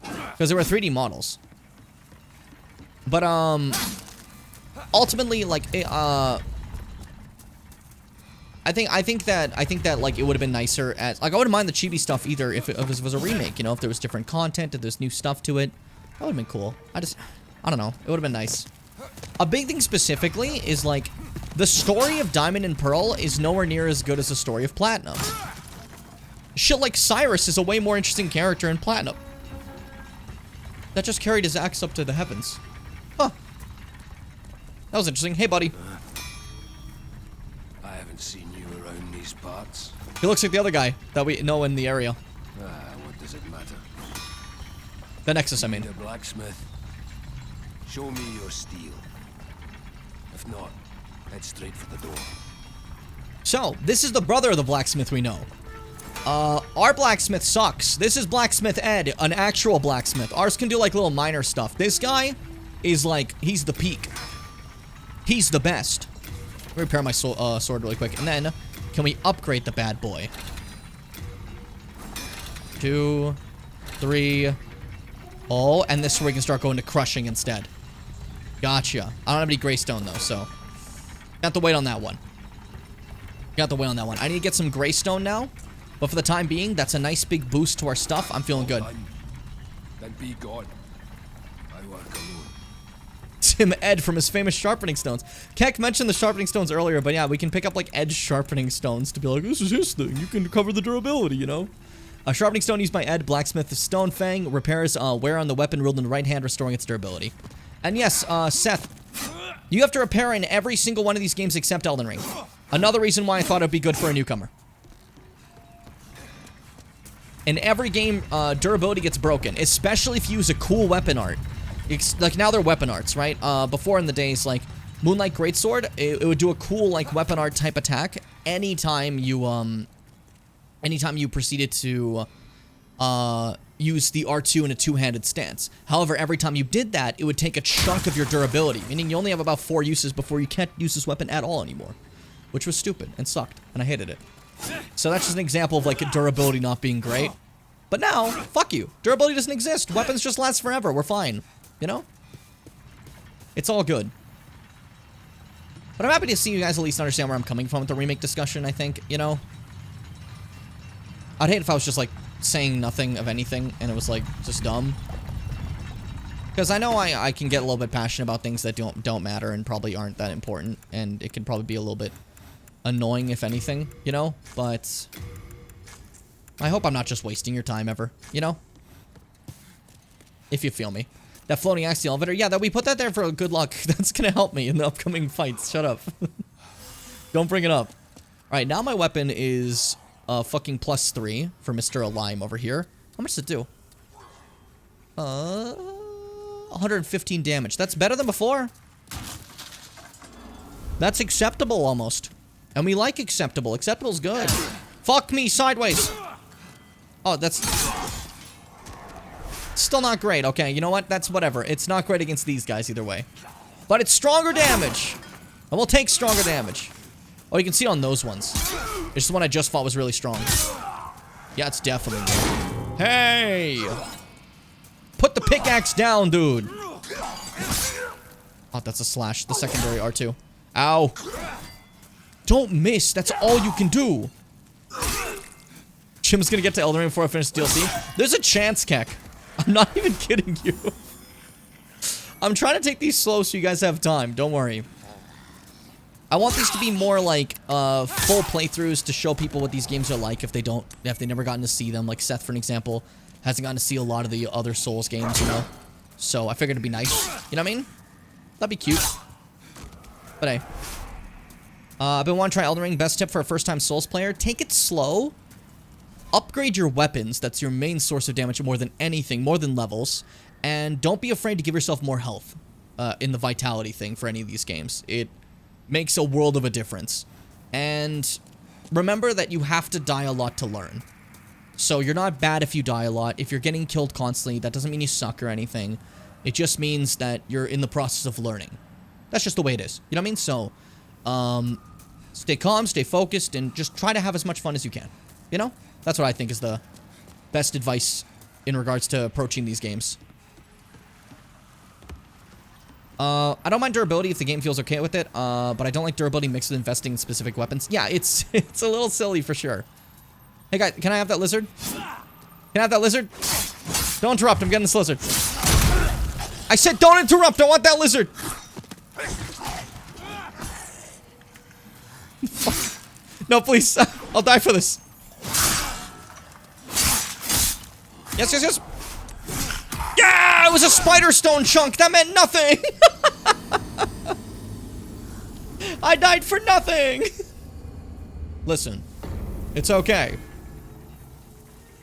Because there were 3D models. But, ultimately, like, I think that, like, it would have been nicer as, like, I wouldn't mind the chibi stuff either if it was a remake, you know, if there was different content, if there's new stuff to it. That would have been cool. I don't know. It would have been nice. A big thing specifically is, like, the story of Diamond and Pearl is nowhere near as good as the story of Platinum. Shit like Cyrus is a way more interesting character in Platinum. That just carried his axe up to the heavens. Huh. That was interesting. Hey, buddy. I haven't seen you around these parts. He looks like the other guy that we know in the area. What does it matter? The Nexus, I mean. The blacksmith. Show me your steel. If not, head straight for the door. So, this is the brother of the blacksmith we know. Our blacksmith sucks. This is Blacksmith Ed, an actual blacksmith. Ours can do, like, little minor stuff. This guy is, like, he's the peak. He's the best. Let me repair my sword really quick. And then, can we upgrade the bad boy? 2, 3. Oh, and this is where we can start going to crushing instead. Gotcha. I don't have any Greystone, though, so... got to wait on that one. Got to wait on that one. I need to get some Greystone now. But for the time being, that's a nice big boost to our stuff. I'm feeling good. Then be gone. I work alone. Tim Ed from his famous sharpening stones. Keck mentioned the sharpening stones earlier, but yeah, we can pick up like edge sharpening stones to be like, this is his thing. You can cover the durability, you know? A sharpening stone used by Ed, blacksmith of Stone Fang, repairs wear on the weapon ruled in the right hand, restoring its durability. And yes, Seth, you have to repair in every single one of these games except Elden Ring. Another reason why I thought it'd be good for a newcomer. In every game, durability gets broken, especially if you use a cool weapon art. Like, now they're weapon arts, right? Before in the days, like, Moonlight Greatsword, it would do a cool, like, weapon art type attack anytime you proceeded to, use the R2 in a two-handed stance. However, every time you did that, it would take a chunk of your durability, meaning you only have about 4 uses before you can't use this weapon at all anymore, which was stupid and sucked, and I hated it. So that's just an example of, like, durability not being great. But now, fuck you. Durability doesn't exist. Weapons just last forever. We're fine. You know? It's all good. But I'm happy to see you guys at least understand where I'm coming from with the remake discussion, I think, you know? I'd hate if I was just, like, saying nothing of anything, and it was, like, just dumb. Because I know I can get a little bit passionate about things that don't matter and probably aren't that important, and it can probably be a little bit annoying, if anything, you know? But I hope I'm not just wasting your time ever, you know? If you feel me. That floating axe, the elevator, yeah, that we put that there for good luck. That's gonna help me in the upcoming fights. Shut up. Don't bring it up. Alright, now my weapon is fucking +3 for Mr. Lime over here. How much does it do? 115 damage. That's better than before. That's acceptable almost. And we like acceptable. Acceptable's good. Fuck me sideways. Oh, that's still not great. Okay, you know what? That's whatever. It's not great against these guys either way. But it's stronger damage. And we'll take stronger damage. Oh, you can see on those ones. It's the one I just fought was really strong. Yeah, it's definitely good. Hey! Put the pickaxe down, dude. Oh, that's a slash. The secondary R2. Ow. Don't miss. That's all you can do. Jim's gonna get to Elden Ring before I finish DLC. There's a chance, Keck. I'm not even kidding you. I'm trying to take these slow so you guys have time. Don't worry. I want these to be more like full playthroughs to show people what these games are like if they've never gotten to see them. Like Seth, for an example, hasn't gotten to see a lot of the other Souls games, you know? So I figured it'd be nice. You know what I mean? That'd be cute. But hey. I've been wanting to try Elden Ring. Best tip for a first-time Souls player. Take it slow. Upgrade your weapons. That's your main source of damage more than anything. More than levels. And don't be afraid to give yourself more health in the vitality thing for any of these games. It makes a world of a difference. And remember that you have to die a lot to learn. So you're not bad if you die a lot. If you're getting killed constantly, that doesn't mean you suck or anything. It just means that you're in the process of learning. That's just the way it is. You know what I mean? So, stay calm, stay focused, and just try to have as much fun as you can. You know? That's what I think is the best advice in regards to approaching these games. I don't mind durability if the game feels okay with it, but I don't like durability mixed with investing in specific weapons. Yeah, it's a little silly for sure. Hey guys, can I have that lizard? Can I have that lizard? Don't interrupt, I'm getting this lizard. I said don't interrupt, I want that lizard! No, please, I'll die for this. Yes, yes, yes. Yeah, it was a spider stone chunk. That meant nothing. I died for nothing. Listen, it's okay.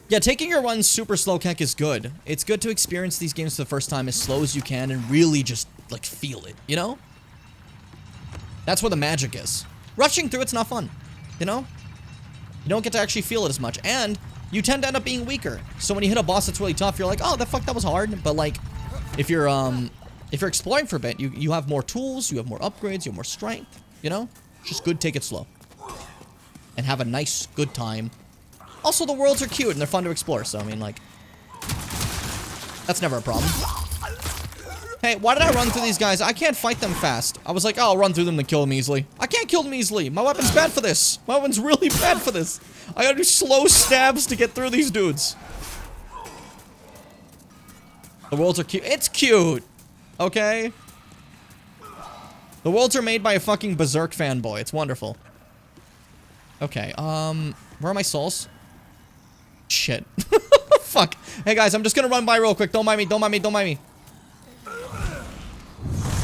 Yeah, taking your runs super slow, Keck, is good. It's good to experience these games for the first time as slow as you can and really just, like, feel it, you know? That's where the magic is. Rushing through it's not fun, you know? You don't get to actually feel it as much, and you tend to end up being weaker. So when you hit a boss that's really tough, you're like, oh, that was hard. But like, if you're exploring for a bit, you have more tools, you have more upgrades, you have more strength, you know? It's just good, take it slow. And have a nice, good time. Also, the worlds are cute and they're fun to explore, so I mean, like, that's never a problem. Hey, why did I run through these guys? I can't fight them fast. I was like, oh, I'll run through them to kill them easily. I can't kill them easily. My weapon's bad for this. My weapon's really bad for this. I gotta do slow stabs to get through these dudes. The worlds are cute. It's cute. Okay? The worlds are made by a fucking Berserk fanboy. It's wonderful. Okay, where are my souls? Shit. Fuck. Hey guys, I'm just gonna run by real quick. Don't mind me, don't mind me, don't mind me.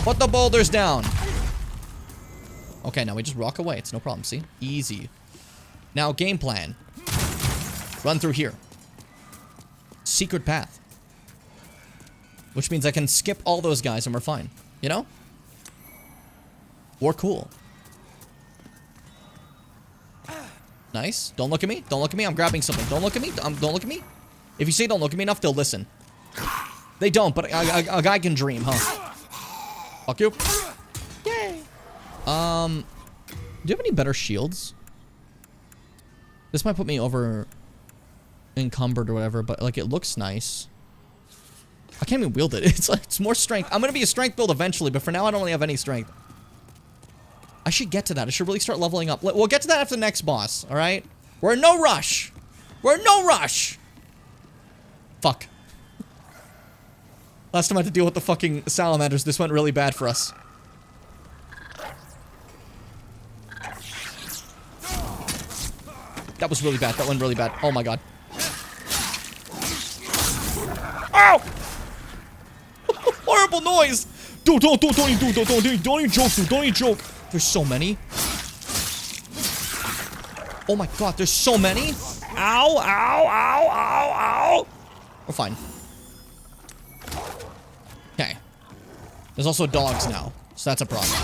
Put the boulders down. Okay, now we just rock away. It's no problem, see? Easy. Now, game plan. Run through here. Secret path. Which means I can skip all those guys and we're fine. You know? We're cool. Nice. Don't look at me. Don't look at me. I'm grabbing something. Don't look at me. Don't look at me. If you say don't look at me enough, they'll listen. They don't, but a guy can dream, huh? Fuck you. Yay. Do you have any better shields? This might put me over encumbered or whatever, but like it looks nice. I can't even wield it. It's more strength. I'm gonna be a strength build eventually, but for now I don't really have any strength. I should get to that. I should really start leveling up. We'll get to that after the next boss, alright? We're in no rush. We're in no rush. Fuck. Last time I had to deal with the fucking salamanders, this went really bad for us. That was really bad. That went really bad. Oh my god. Ow! Horrible noise! Dude, don't even joke, dude. Don't even joke. There's so many. Oh my god, there's so many. Ow, ow, ow, ow, ow. We're fine. Okay. There's also dogs now, so that's a problem.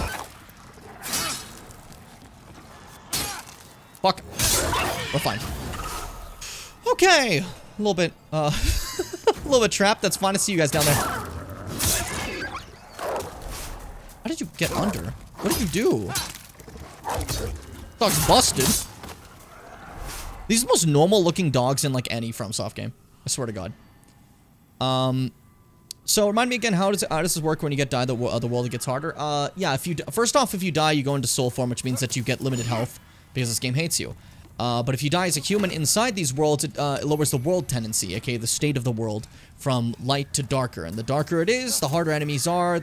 Fuck. We're fine. Okay. A little bit, a little bit trapped. That's fine to see you guys down there. How did you get under? What did you do? Dog's busted. These are the most normal looking dogs in like any FromSoft game. I swear to God. So remind me again, how does this work when you get die? The world gets harder. Yeah. First off, if you die, you go into soul form, which means that you get limited health because this game hates you. But if you die as a human inside these worlds, it lowers the world tendency, aka the state of the world, from light to darker. And the darker it is, the harder enemies are.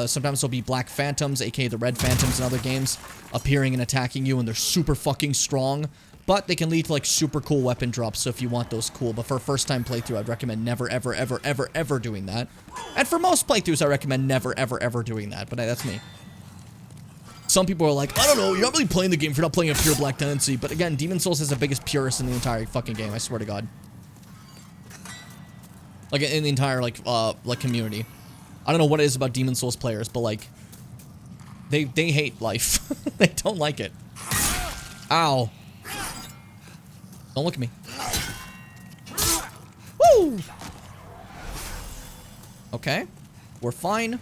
Sometimes there'll be black phantoms, aka the red phantoms in other games, appearing and attacking you, and they're super fucking strong. But they can lead to like super cool weapon drops, so if you want those, cool. But for a first time playthrough, I'd recommend never, ever, ever, ever, ever doing that. And for most playthroughs, I recommend never, ever, ever doing that. But hey, that's me. Some people are like, I don't know, you're not really playing the game if you're not playing a pure black tendency. But again, Demon's Souls is the biggest purist in the entire fucking game, I swear to God. Like, in the entire, like community. I don't know what it is about Demon's Souls players, but, like, they hate life. They don't like it. Ow. Don't look at me. Woo! Okay. We're fine.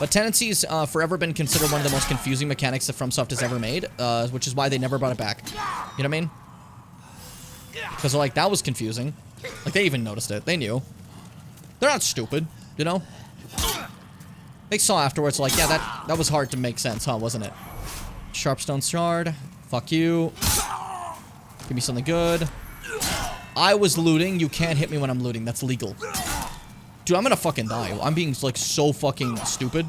But tendencies forever been considered one of the most confusing mechanics that FromSoft has ever made, which is why they never brought it back. You know what I mean? Because they're like, that was confusing. Like, they even noticed it. They knew. They're not stupid, you know? They saw afterwards, like, yeah, that was hard to make sense, huh, wasn't it? Sharpstone Shard. Fuck you. Give me something good. I was looting. You can't hit me when I'm looting. That's legal. Dude, I'm gonna fucking die. I'm being, like, so fucking stupid.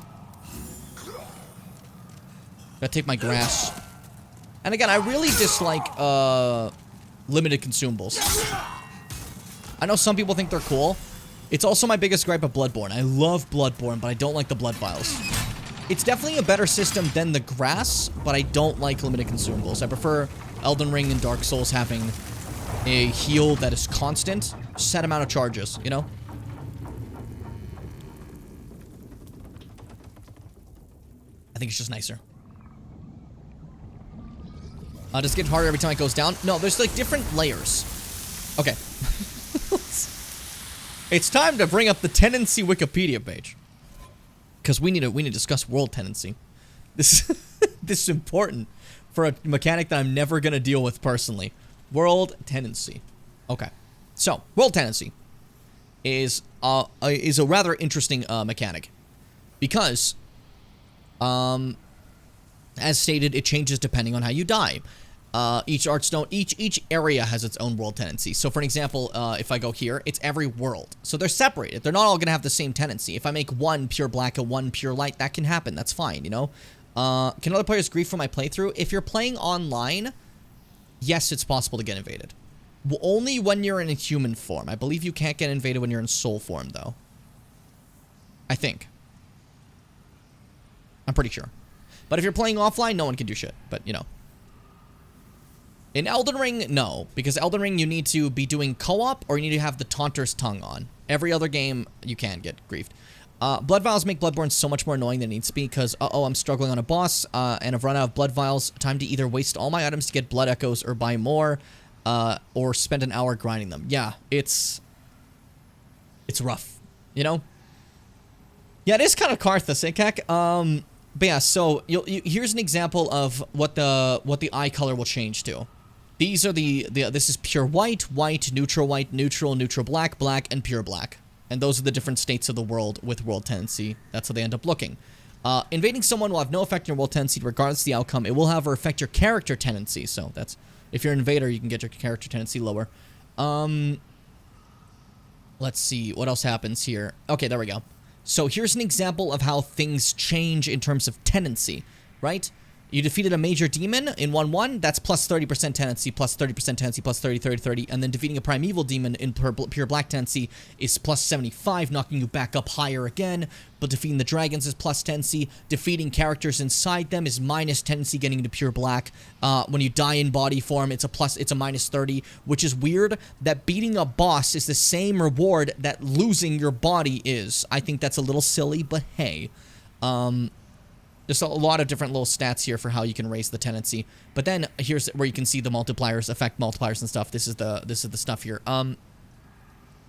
Gotta take my grass. And again, I really dislike, limited consumables. I know some people think they're cool. It's also my biggest gripe of Bloodborne. I love Bloodborne, but I don't like the blood vials. It's definitely a better system than the grass, but I don't like limited consumables. I prefer Elden Ring and Dark Souls having a heal that is constant, set amount of charges, you know? I think it's just nicer. Does it get harder every time it goes down? No, there's like different layers. Okay. It's time to bring up the tendency Wikipedia page. Because we need to discuss world tendency. This is important for a mechanic that I'm never gonna deal with personally. World tendency. Okay. So, world tendency is a rather interesting mechanic. Because as stated, it changes depending on how you die. Each Archstone, each area has its own world tendency. So for an example, if I go here, it's every world. So they're separated. They're not all going to have the same tendency. If I make one pure black and one pure light, that can happen. That's fine, you know? Can other players grief for my playthrough? If you're playing online, yes, it's possible to get invaded. Only when you're in a human form. I believe you can't get invaded when you're in soul form, though. I think. I'm pretty sure. But if you're playing offline, no one can do shit. But, you know. In Elden Ring, no. Because Elden Ring, you need to be doing co-op or you need to have the Taunter's Tongue on. Every other game, you can get griefed. Blood Vials make Bloodborne so much more annoying than it needs to be because, uh-oh, I'm struggling on a boss, and I've run out of Blood Vials. Time to either waste all my items to get Blood Echoes or buy more, or spend an hour grinding them. Yeah, it's rough, you know? Yeah, it is kind of Karthus, eh, Kek? But yeah, so here's an example of what the eye color will change to. These are this is pure white, neutral, black, and pure black. And those are the different states of the world with world tendency. That's how they end up looking. Invading someone will have no effect on your world tendency regardless of the outcome. It will, however, affect your character tendency. So that's, if you're an invader, you can get your character tendency lower. Let's see, what else happens here? Okay, there we go. So here's an example of how things change in terms of tendency, right? You defeated a major demon in 1-1, that's plus 30% tendency, plus 30% tendency, plus 30, 30, 30, and then defeating a primeval demon in pure black tendency is plus 75, knocking you back up higher again, but defeating the dragons is plus tendency, defeating characters inside them is minus tendency, getting into pure black. When you die in body form, it's a minus 30, which is weird that beating a boss is the same reward that losing your body is. I think that's a little silly, but hey. There's a lot of different little stats here for how you can raise the tendency. But then here's where you can see the multipliers, effect multipliers and stuff. This is the stuff here.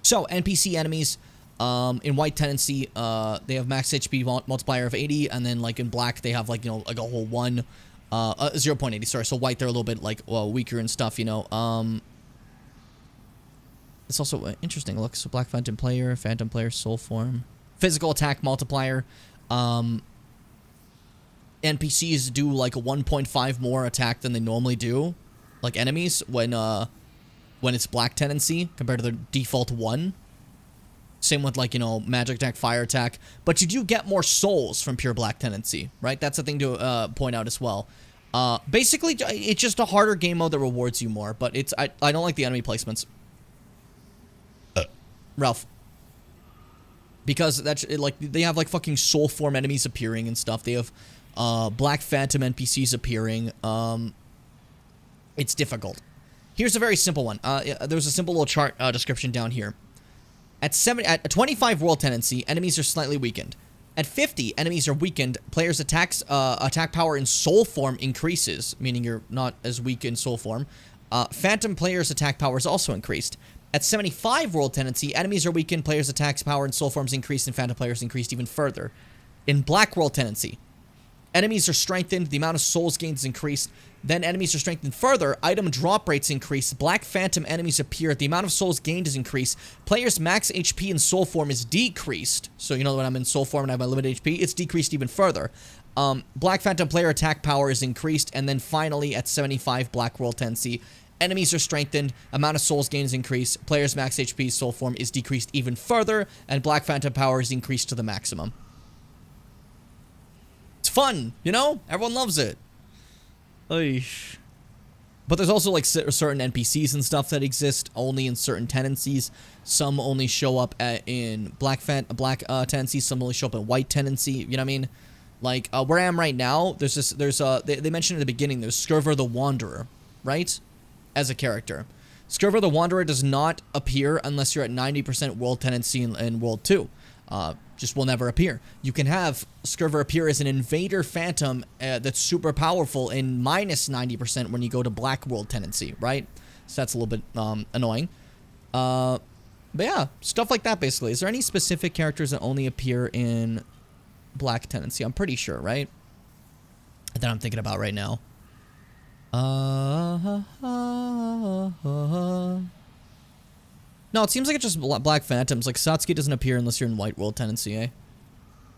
So NPC enemies in white tendency, they have max HP multiplier of 80, and then like in black they have like, you know, like a whole 0.80. Sorry, so white they're a little bit like, well, weaker and stuff, you know. It's also interesting. Look, so black phantom player, soul form, physical attack multiplier. NPCs do like a 1.5 more attack than they normally do, like enemies, when it's black tendency compared to their default 1. Same with, like, you know, magic attack, fire attack, but you do get more souls from pure black tendency, right? That's the thing to point out as well. Basically, it's just a harder game mode that rewards you more, but I don't like the enemy placements. Ralph. Because that's, like, they have, like, fucking soul form enemies appearing and stuff. They have Black Phantom NPCs appearing. It's difficult. Here's a very simple one. There's a simple little chart description down here. At 25 world tendency, enemies are slightly weakened. At 50, enemies are weakened. Players' attack power in soul form increases, meaning you're not as weak in soul form. Phantom players' attack power is also increased. At 75 world tendency, enemies are weakened. Players' attack power in soul forms increased, and phantom players increased even further. In black world tendency, enemies are strengthened, the amount of souls gained is increased, then enemies are strengthened further, item drop rates increase, black phantom enemies appear, the amount of souls gained is increased, players' max HP in soul form is decreased, so you know when I'm in soul form and I have my limited HP, it's decreased even further. Black phantom player attack power is increased, and then finally at 75 black world tendency, enemies are strengthened, amount of souls gained is increased, players' max HP soul form is decreased even further, and black phantom power is increased to the maximum. It's fun, you know? Everyone loves it. Oish. But there's also like certain NPCs and stuff that exist only in certain tendencies. Some only show up in black tendencies. Some only show up in white tendency. You know what I mean? Like where I am right now, they mentioned at the beginning there's Skurver the Wanderer, right? As a character, Skurver the Wanderer does not appear unless you're at 90% world tendency in World 2. Just will never appear. You can have Skurver appear as an invader phantom that's super powerful in minus 90% when you go to black world tendency, right? So that's a little bit annoying. But yeah, stuff like that basically. Is there any specific characters that only appear in black tendency? I'm pretty sure, right? That I'm thinking about right now. No, it seems like it's just black phantoms. Like, Satsuki doesn't appear unless you're in white world tendency, eh?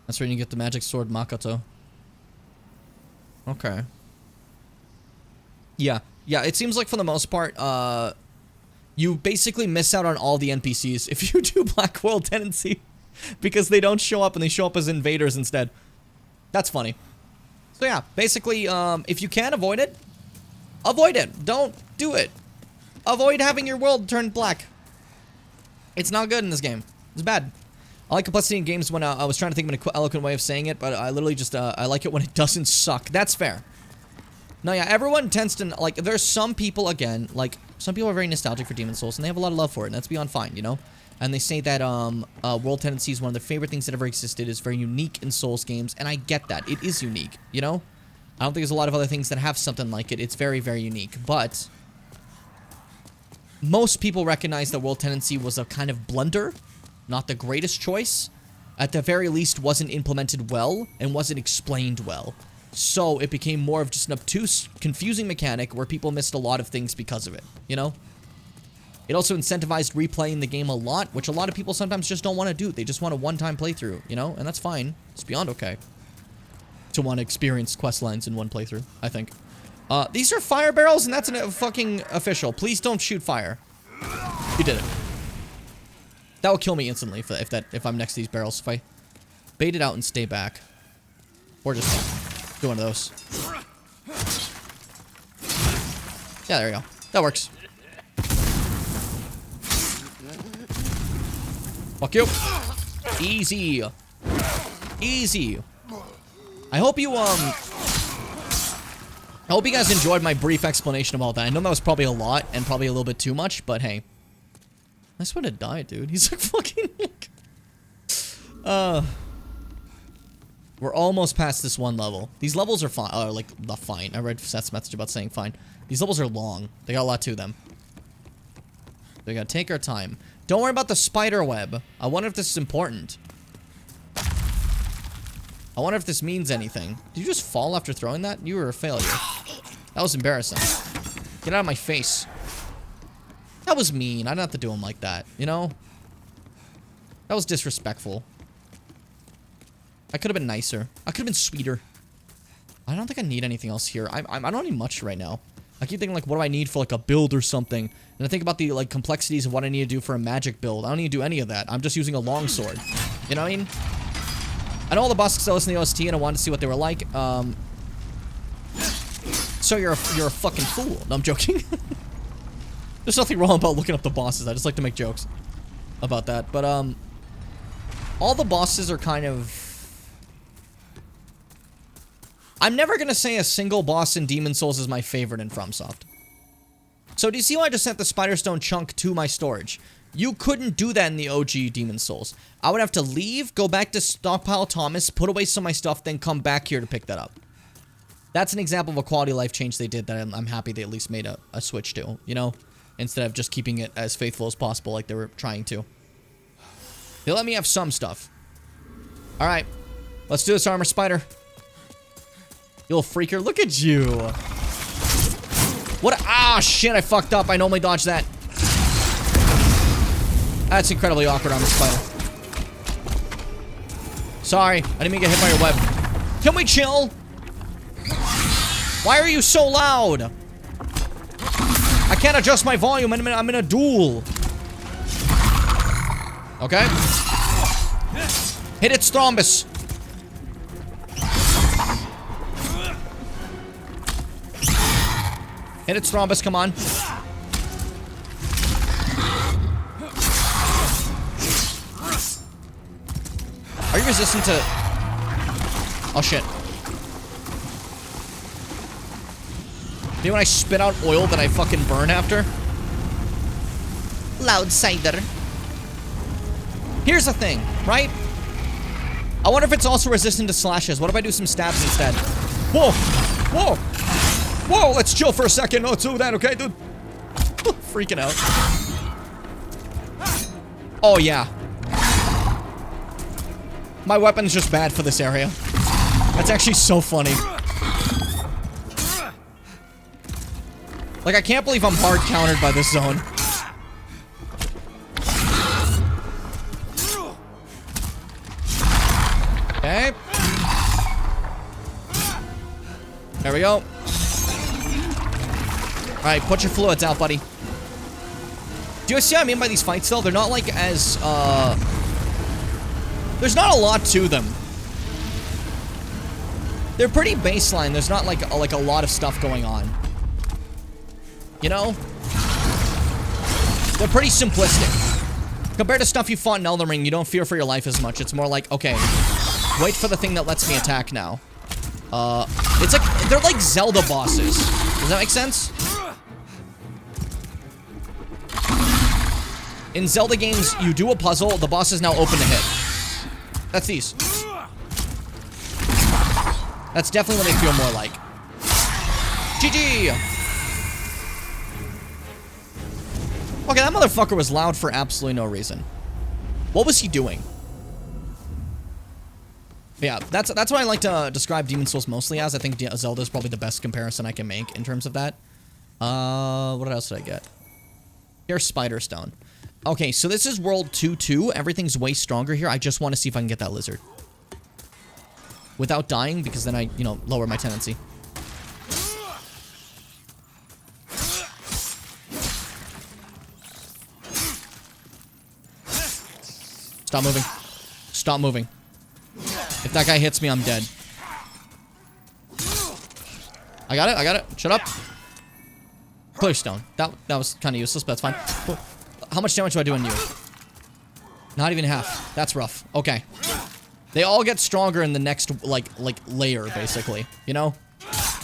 That's where you get the magic sword Makoto. Okay. Yeah, it seems like for the most part, you basically miss out on all the NPCs if you do black world tendency. Because they don't show up and they show up as invaders instead. That's funny. So yeah, basically, if you can avoid it, avoid it. Don't do it. Avoid having your world turn black. It's not good in this game. It's bad. I like complexity in games when I was trying to think of an eloquent way of saying it, but I literally just, I like it when it doesn't suck. That's fair. No, yeah, everyone tends to, like, there's some people, again, like, some people are very nostalgic for Demon's Souls, and they have a lot of love for it, and that's beyond fine, you know? And they say that, World Tendency is one of their favorite things that ever existed, is very unique in Souls games, and I get that. It is unique, you know? I don't think there's a lot of other things that have something like it. It's very, very unique, but most people recognize that World Tendency was a kind of blunder, not the greatest choice. At the very least, wasn't implemented well, and wasn't explained well. So it became more of just an obtuse, confusing mechanic where people missed a lot of things because of it, you know? It also incentivized replaying the game a lot, which a lot of people sometimes just don't want to do. They just want a one-time playthrough, you know? And that's fine. It's beyond okay to want to experience quest lines in one playthrough, I think. These are fire barrels, and that's a fucking official. Please don't shoot fire. You did it. That will kill me instantly if I'm next to these barrels. If I bait it out and stay back. Or just do one of those. Yeah, there you go. That works. Fuck you. Easy. Easy. I hope you guys enjoyed my brief explanation about that. I know that was probably a lot and probably a little bit too much, but hey. Nice one to die, dude. He's like fucking we're almost past this one level. These levels are fine. Like, not fine. I read Seth's message about saying fine. These levels are long. They got a lot to them. We gotta take our time. Don't worry about the spider web. I wonder if this is important. I wonder if this means anything. Did you just fall after throwing that? You were a failure. That was embarrassing. Get out of my face. That was mean. I didn't have to do him like that, you know? That was disrespectful. I could have been nicer. I could have been sweeter. I don't think I need anything else here. I don't need much right now. I keep thinking, like, what do I need for, like, a build or something? And I think about the, like, complexities of what I need to do for a magic build. I don't need to do any of that. I'm just using a longsword. You know what I mean? I know all the bosses still listen to the OST, and I wanted to see what they were like. So you're a fucking fool. No, I'm joking. There's nothing wrong about looking up the bosses. I just like to make jokes about that. But, all the bosses are kind of... I'm never gonna say a single boss in Demon's Souls is my favorite in FromSoft. So do you see why I just sent the Spiderstone chunk to my storage? You couldn't do that in the OG Demon's Souls. I would have to leave, go back to Stockpile Thomas, put away some of my stuff, then come back here to pick that up. That's an example of a quality of life change they did that I'm happy they at least made a switch to, you know? Instead of just keeping it as faithful as possible like they were trying to. They let me have some stuff. Alright, let's do this, Armor Spider. You little freaker, look at you. What? Ah, shit, I fucked up. I normally dodge that. That's incredibly awkward on the spider. Sorry, I didn't mean to get hit by your web. Can we chill? Why are you so loud? I can't adjust my volume. I'm in a duel. Okay. Hit its thrombus. Hit its thrombus, come on. Are you resistant to... Oh, shit. Maybe when I spit out oil that I fucking burn after? Loud cider. Here's the thing, right? I wonder if it's also resistant to slashes. What if I do some stabs instead? Whoa! Whoa! Whoa, let's chill for a second. Let's do that, okay, dude? Freaking out. Oh, yeah. My weapon's just bad for this area. That's actually so funny. Like, I can't believe I'm hard countered by this zone. Okay. There we go. Alright, put your fluids out, buddy. Do you see what I mean by these fights, though? They're not, like, as, there's not a lot to them. They're pretty baseline. There's not, like a lot of stuff going on. You know? They're pretty simplistic. Compared to stuff you fought in Elden Ring, you don't fear for your life as much. It's more like, okay, wait for the thing that lets me attack now. It's like, they're like Zelda bosses. Does that make sense? In Zelda games, you do a puzzle, the boss is now open to hit. That's these. That's definitely what they feel more like. GG! Okay, that motherfucker was loud for absolutely no reason. What was he doing? Yeah, that's what I like to describe Demon's Souls mostly as. I think Zelda is probably the best comparison I can make in terms of that. What else did I get? Here's Spider Stone. Okay, so this is World 2-2. Everything's way stronger here. I just want to see if I can get that lizard. Without dying, because then I, you know, lower my tendency. Stop moving. Stop moving. If that guy hits me, I'm dead. I got it, I got it. Shut up. Clear stone. That was kind of useless, but that's fine. Cool. How much damage do I do on you? Not even half. That's rough. Okay. They all get stronger in the next, like layer, basically. You know?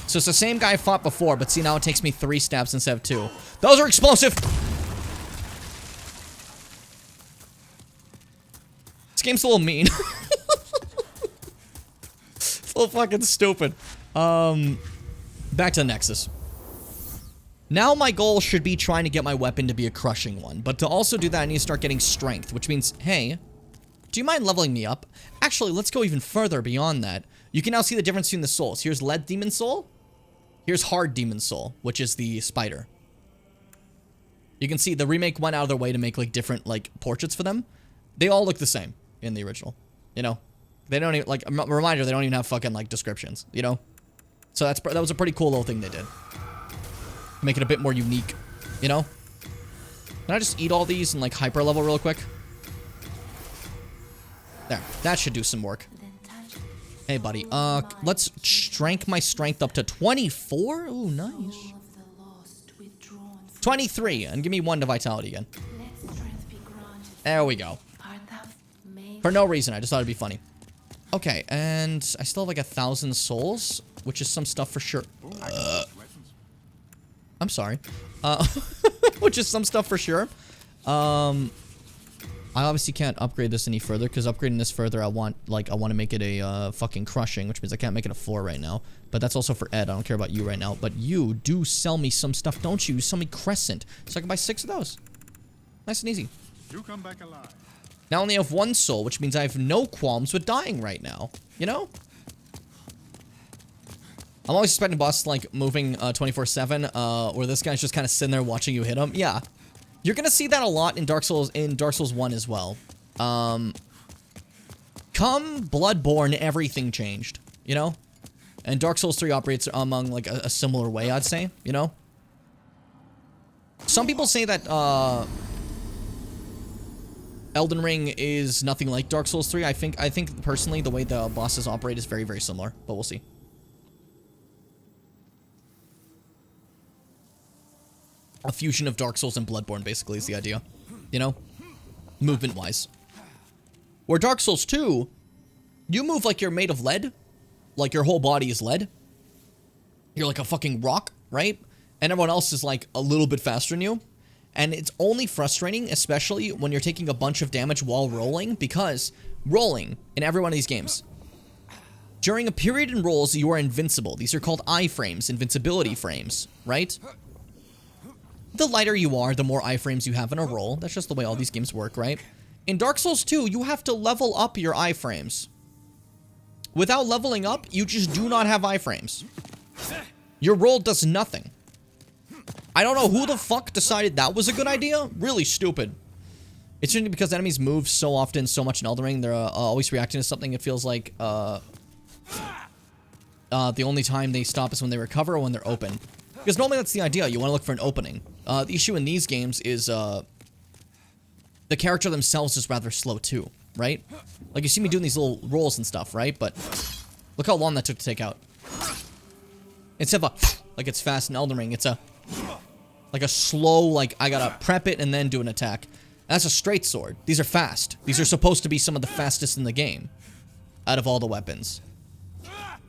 So it's the same guy I fought before, but see, now it takes me 3 stabs instead of 2. Those are explosive! This game's a little mean. It's a little fucking stupid. Back to the Nexus. Now my goal should be trying to get my weapon to be a crushing one. But to also do that, I need to start getting strength, which means, hey, do you mind leveling me up? Actually, let's go even further beyond that. You can now see the difference between the souls. Here's Lead Demon Soul. Here's Hard Demon Soul, which is the spider. You can see the remake went out of their way to make like different like portraits for them. They all look the same in the original, you know? They don't even, like, a reminder, they don't even have fucking, like, descriptions, you know? So that was a pretty cool little thing they did. Make it a bit more unique, you know? Can I just eat all these and, like, hyper level real quick? There, that should do some work. Hey, buddy, let's strength my strength up to 24? Ooh, nice. 23, and give me 1 to vitality again. There we go. For no reason, I just thought it'd be funny. Okay, and I still have like 1,000 souls, which is some stuff for sure. I'm sorry. Which is some stuff for sure. I obviously can't upgrade this any further, because upgrading this further, I want to make it a fucking crushing, which means I can't make it a 4 right now. But that's also for Ed. I don't care about you right now. But you do sell me some stuff, don't you? You sell me Crescent, so I can buy 6 of those. Nice and easy. You come back alive. Now I only have 1 soul, which means I have no qualms with dying right now. You know? I'm always expecting bosses like moving 24/7, where this guy's just kind of sitting there watching you hit him. Yeah. You're gonna see that a lot in Dark Souls 1 as well. Come Bloodborne, everything changed. You know? And Dark Souls 3 operates among like a similar way, I'd say, you know? Some people say that Elden Ring is nothing like Dark Souls 3. I think personally the way the bosses operate is very, very similar, but we'll see. A fusion of Dark Souls and Bloodborne basically is the idea, you know, movement-wise. Where Dark Souls 2, you move like you're made of lead, like your whole body is lead. You're like a fucking rock, right? And everyone else is like a little bit faster than you. And it's only frustrating, especially when you're taking a bunch of damage while rolling, because rolling in every one of these games, during a period in rolls, you are invincible. These are called iframes, invincibility frames, right? The lighter you are, the more iframes you have in a roll. That's just the way all these games work, right? In Dark Souls 2, you have to level up your iframes. Without leveling up, you just do not have iframes. Your roll does nothing. I don't know who the fuck decided that was a good idea. Really stupid. It's usually because enemies move so often, so much in Elden Ring, they're always reacting to something. It feels like the only time they stop is when they recover or when they're open. Because normally that's the idea. You want to look for an opening. The issue in these games is the character themselves is rather slow too, right? Like you see me doing these little rolls and stuff, right? But look how long that took to take out. Instead of a, like it's fast in Elden Ring, it's a like a slow, like I gotta prep it and then do an attack. And that's a straight sword. These are fast. These are supposed to be some of the fastest in the game out of all the weapons.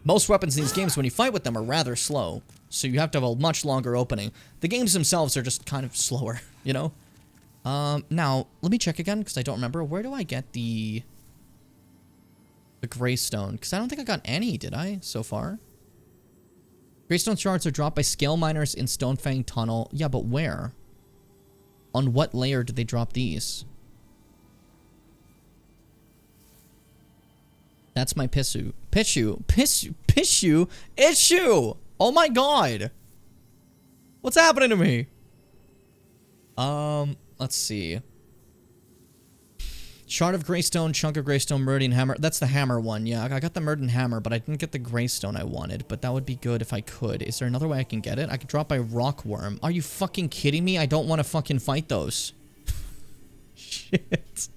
Most weapons in these games, when you fight with them, are rather slow. So you have to have a much longer opening. The games themselves are just kind of slower, you know? Now, let me check again, because I don't remember. Where do I get the Greystone? Because I don't think I got any, did I, so far? Greystone shards are dropped by scale miners in Stonefang Tunnel. Yeah, but where? On what layer did they drop these? That's my issue. Oh my god. What's happening to me? Let's see. Shard of Greystone, Chunk of Greystone, Meridian Hammer. That's the hammer one. Yeah, I got the Meridian Hammer, but I didn't get the Greystone I wanted. But that would be good if I could. Is there another way I can get it? I could drop by Rockworm. Are you fucking kidding me? I don't want to fucking fight those. Shit.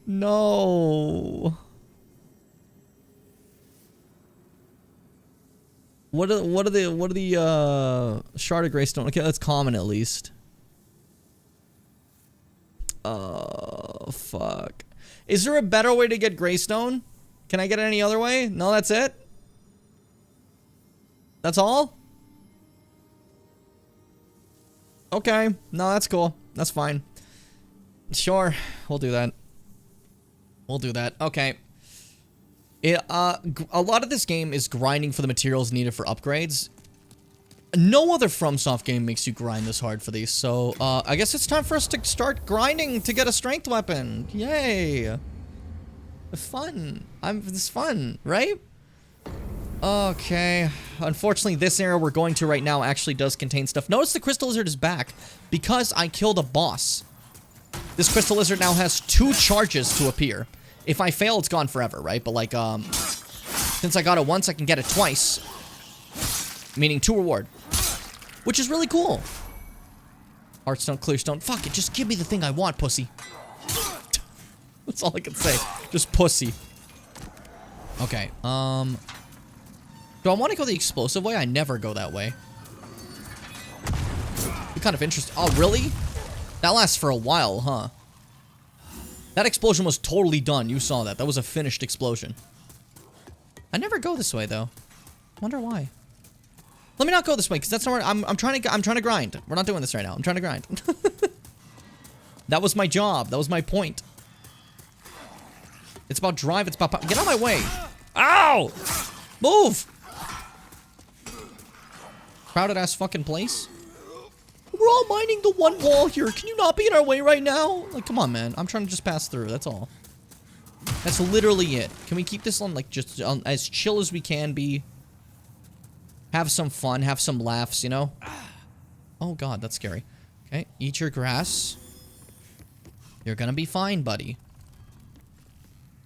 No. What are the Shard of Greystone? Okay, that's common at least. Oh, fuck. Is there a better way to get Greystone? Can I get it any other way? No, that's it? That's all? Okay. No, that's cool. That's fine. Sure. We'll do that. We'll do that. Okay. A lot of this game is grinding for the materials needed for upgrades. No other FromSoft game makes you grind this hard for these, so I guess it's time for us to start grinding to get a strength weapon. Yay! Fun. This is fun, right? Okay. Unfortunately, this area we're going to right now actually does contain stuff. Notice the Crystal Lizard is back because I killed a boss. This Crystal Lizard now has 2 charges to appear. If I fail, it's gone forever, right? But like, since I got it once, I can get it twice. Meaning 2 reward. Which is really cool. Heartstone, Clearstone. Fuck it, just give me the thing I want, pussy. That's all I can say. Just pussy. Okay, do I want to go the explosive way? I never go that way. Be kind of interesting. Oh, really? That lasts for a while, huh? That explosion was totally done. You saw that. That was a finished explosion. I never go this way, though. Wonder why. Let me not go this way, because that's not where I'm trying to grind. We're not doing this right now. I'm trying to grind. That was my job. That was my point. It's about drive. It's about... Get out of my way. Ow! Move! Crowded ass fucking place. We're all mining the one wall here. Can you not be in our way right now? Like, come on, man. I'm trying to just pass through. That's all. That's literally it. Can we keep this on, like, just as chill as we can be? Have some fun. Have some laughs, you know? Oh, God. That's scary. Okay. Eat your grass. You're gonna be fine, buddy.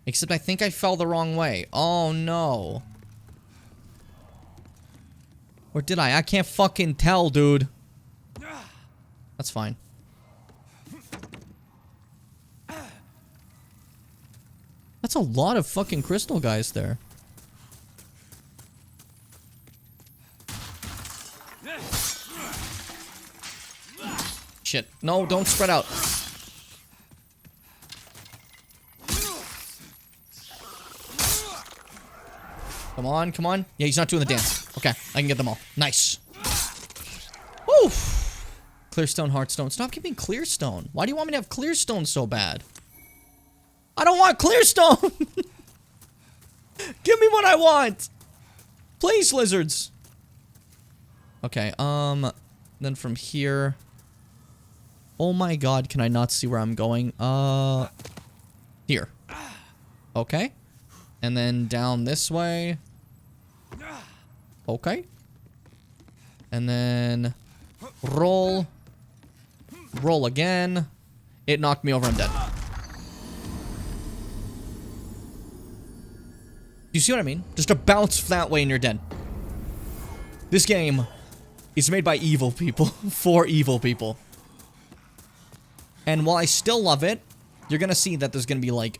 Except I think I fell the wrong way. Oh, no. Or did I? I can't fucking tell, dude. That's fine. That's a lot of fucking crystal guys there. Shit. No, don't spread out. Come on, come on. Yeah, he's not doing the dance. Okay, I can get them all. Nice. Woo! Clearstone, Heartstone. Stop giving Clearstone. Why do you want me to have Clearstone so bad? I don't want Clearstone! Give me what I want! Please, lizards! Okay, then from here... Oh my god, can I not see where I'm going? Here. Okay. And then down this way. Okay. And then... Roll. Roll again. It knocked me over, I'm dead. You see what I mean? Just a bounce that way and you're dead. This game is made by evil people. For evil people. And while I still love it, you're gonna see that there's gonna be like...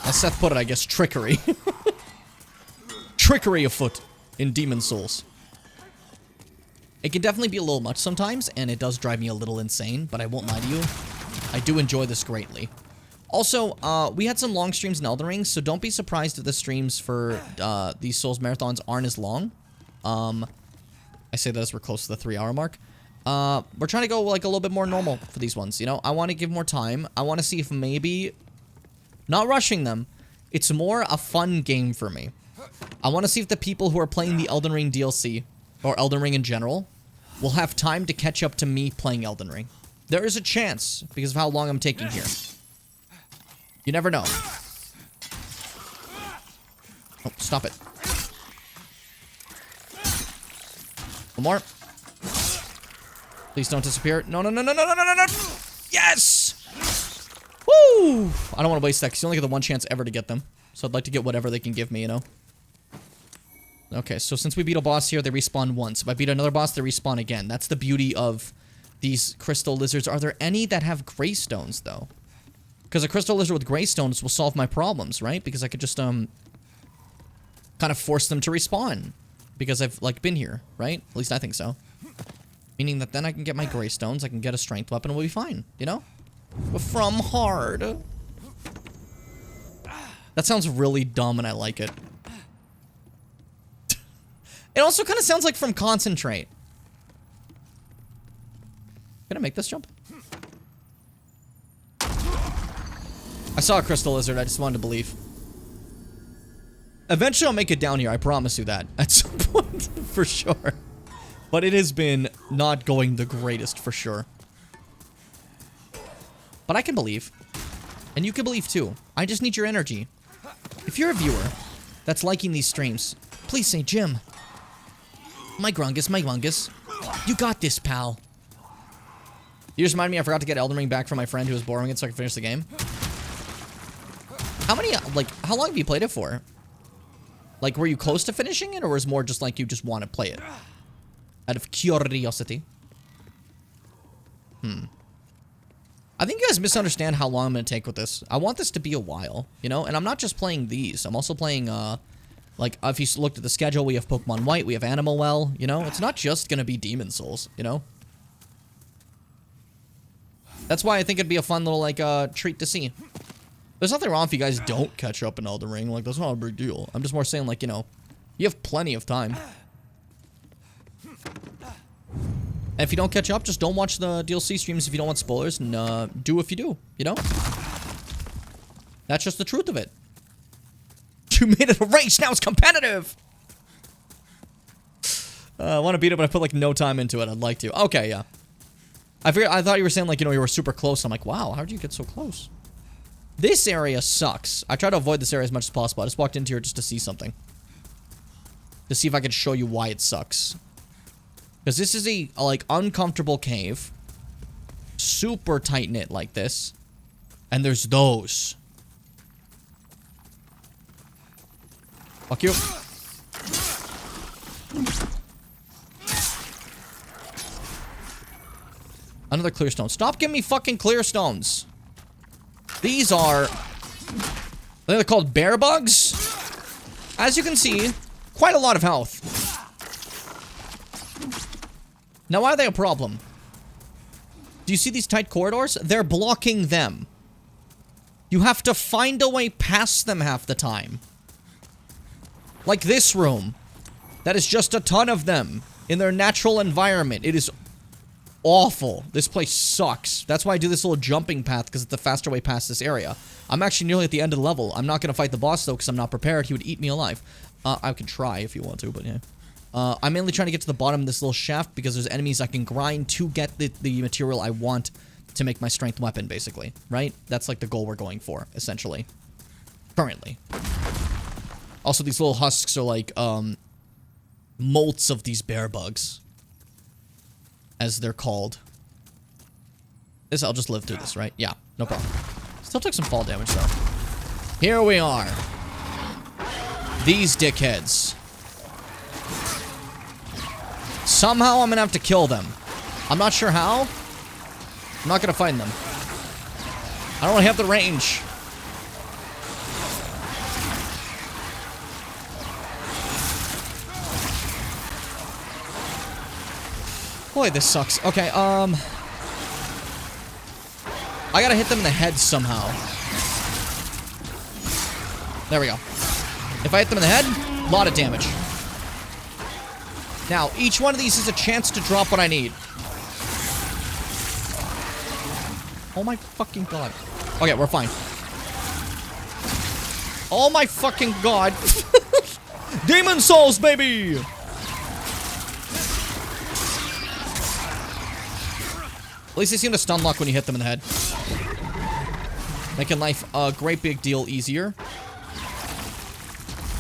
As Seth put it, I guess, trickery. Trickery afoot in Demon Souls. It can definitely be a little much sometimes, and it does drive me a little insane, but I won't lie to you. I do enjoy this greatly. Also, we had some long streams in Elden Ring, so don't be surprised if the streams for these Souls marathons aren't as long. I say that as we're close to the 3-hour mark. We're trying to go like a little bit more normal for these ones, you know? I want to give more time. I want to see if maybe, not rushing them, it's more a fun game for me. I want to see if the people who are playing the Elden Ring DLC, or Elden Ring in general, will have time to catch up to me playing Elden Ring. There is a chance, because of how long I'm taking here. You never know. Oh, stop it. One more. Please don't disappear. No, no, no, no, no, no, no, no, no. Yes! Woo! I don't want to waste that, because you only get the one chance ever to get them. So I'd like to get whatever they can give me, you know? Okay, so since we beat a boss here, they respawn once. If I beat another boss, they respawn again. That's the beauty of these crystal lizards. Are there any that have greystones, though? Because a crystal lizard with greystones will solve my problems, right? Because I could just, kind of force them to respawn. Because I've, like, been here, right? At least I think so. Meaning that then I can get my greystones, I can get a strength weapon, and we'll be fine, you know? From hard. That sounds really dumb, and I like it. It also kind of sounds like from concentrate. Can I make this jump? I saw a crystal lizard, I just wanted to believe. Eventually I'll make it down here, I promise you that. At some point, for sure. But it has been not going the greatest, for sure. But I can believe. And you can believe too. I just need your energy. If you're a viewer that's liking these streams, please say, Jim, my Grungus, you got this, pal. You just reminded me I forgot to get Elden Ring back from my friend who was borrowing it so I could finish the game. How long have you played it for? Like, were you close to finishing it, or was it more just like you just want to play it? Out of curiosity. I think you guys misunderstand how long I'm going to take with this. I want this to be a while, you know? And I'm not just playing these. I'm also playing, like, if you looked at the schedule, we have Pokemon White, we have Animal Well, you know? It's not just going to be Demon Souls, you know? That's why I think it'd be a fun little, like, treat to see. There's nothing wrong if you guys don't catch up in Elden Ring. Like, that's not a big deal. I'm just more saying, like, you know, you have plenty of time. And if you don't catch up, just don't watch the DLC streams if you don't want spoilers, and do if you do, you know? That's just the truth of it. You made it a race, now it's competitive! I want to beat it, but I put, like, no time into it. I'd like to. Okay, yeah. I thought you were saying, like, you know, you were super close. I'm like, wow, how did you get so close? This area sucks. I try to avoid this area as much as possible. I just walked into here just to see something. To see if I could show you why it sucks. Because this is a, like, uncomfortable cave. Super tight-knit like this. And there's those. Fuck you. Another clear stone. Stop giving me fucking clear stones. These are... I think they're called bear bugs. As you can see, quite a lot of health. Now, why are they a problem? Do you see these tight corridors? They're blocking them. You have to find a way past them half the time. Like this room. That is just a ton of them in their natural environment. It is awful. This place sucks. That's why I do this little jumping path, because it's the faster way past this area. I'm actually nearly at the end of the level. I'm not going to fight the boss, though, because I'm not prepared. He would eat me alive. I can try if you want to, but yeah. I'm mainly trying to get to the bottom of this little shaft because there's enemies I can grind to get the material I want to make my strength weapon, basically. Right? That's like the goal we're going for, essentially. Currently. Also, these little husks are like, molts of these bear bugs. As they're called. This, I'll just live through this, right? Yeah, no problem. Still took some fall damage, though. Here we are. These dickheads. Somehow I'm gonna have to kill them. I'm not sure how. I'm not gonna find them. I don't really have the range. Boy, this sucks. Okay, I gotta hit them in the head somehow. There we go. If I hit them in the head, a lot of damage. Now, each one of these is a chance to drop what I need. Oh my fucking god. Okay, we're fine. Oh my fucking god. Demon Souls, baby! At least they seem to stun lock when you hit them in the head. Making life a great big deal easier.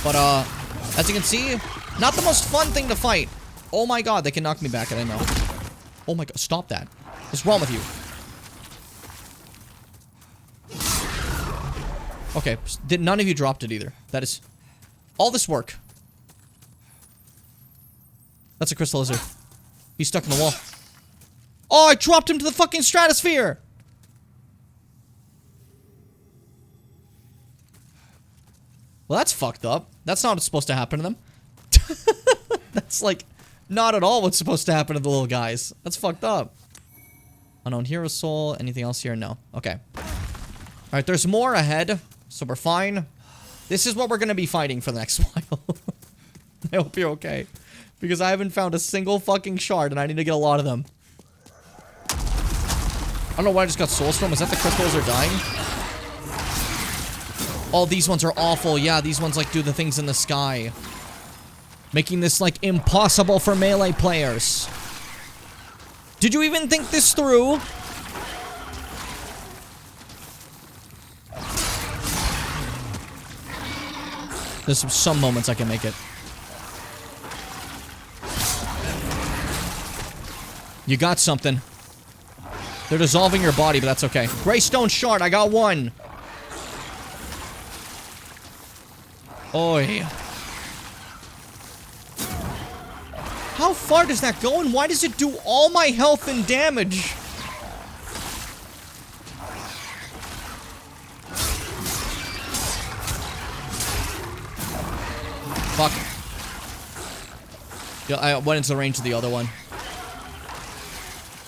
But, as you can see, not the most fun thing to fight. Oh my god, they can knock me back, I didn't know. Oh my god, stop that. What's wrong with you? Okay, none of you dropped it either. That is all this work. That's a crystal lizard. He's stuck in the wall. Oh, I dropped him to the fucking stratosphere! Well, that's fucked up. That's not what's supposed to happen to them. That's like not at all what's supposed to happen to the little guys. That's fucked up. Unknown hero soul. Anything else here? No. Okay. Alright, there's more ahead. So we're fine. This is what we're going to be fighting for the next while. I hope you're okay. Because I haven't found a single fucking shard and I need to get a lot of them. I don't know where I just got souls from. Is that the crystals are dying? Oh, these ones are awful. Yeah, these ones like do the things in the sky. Making this like impossible for melee players. Did you even think this through? There's some moments I can make it. You got something. They're dissolving your body, but that's okay. Greystone shard, I got one. Oi. How far does that go, and why does it do all my health and damage? Fuck. Yeah, I went into the range of the other one.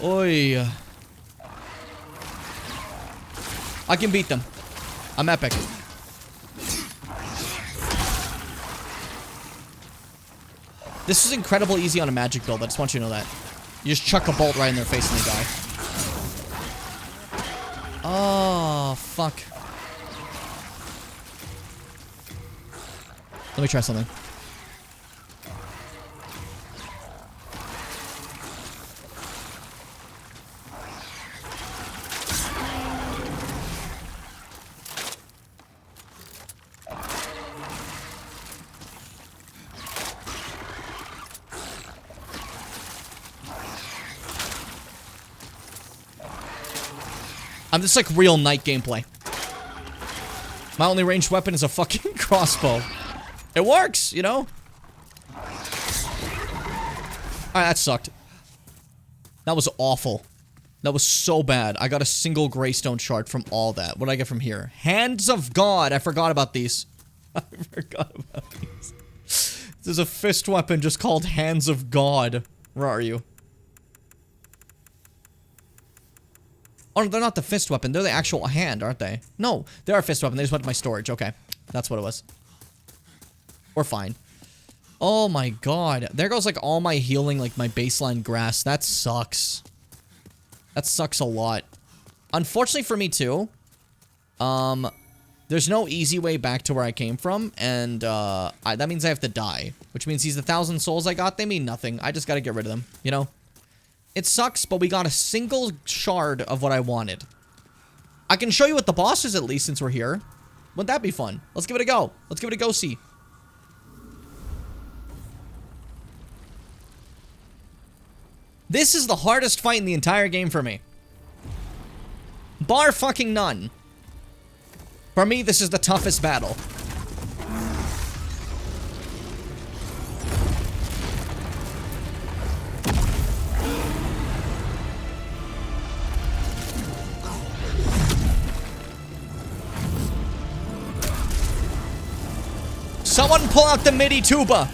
Oi. I can beat them. I'm epic. This is incredibly easy on a magic build. I just want you to know that. You just chuck a bolt right in their face and they die. Oh, fuck. Let me try something. This is like real knight gameplay. My only ranged weapon is a fucking crossbow. It works, you know? Alright, that sucked. That was awful. That was so bad. I got a single greystone shard from all that. What did I get from here? Hands of God. I forgot about these. I forgot about these. There's a fist weapon just called Hands of God. Where are you? Oh, no, they're not the fist weapon. They're the actual hand, aren't they? No, they're a fist weapon. They just went to my storage. Okay. That's what it was. We're fine. Oh my god. There goes like all my healing, like my baseline grass. That sucks. That sucks a lot. Unfortunately for me too, there's no easy way back to where I came from, and that means I have to die. Which means these 1,000 souls I got, they mean nothing. I just gotta get rid of them, you know? It sucks, but we got a single shard of what I wanted. I can show you what the boss is at least since we're here. Wouldn't that be fun? Let's give it a go. Let's give it a go-see. This is the hardest fight in the entire game for me. Bar fucking none. For me, this is the toughest battle. Someone pull out the MIDI tuba.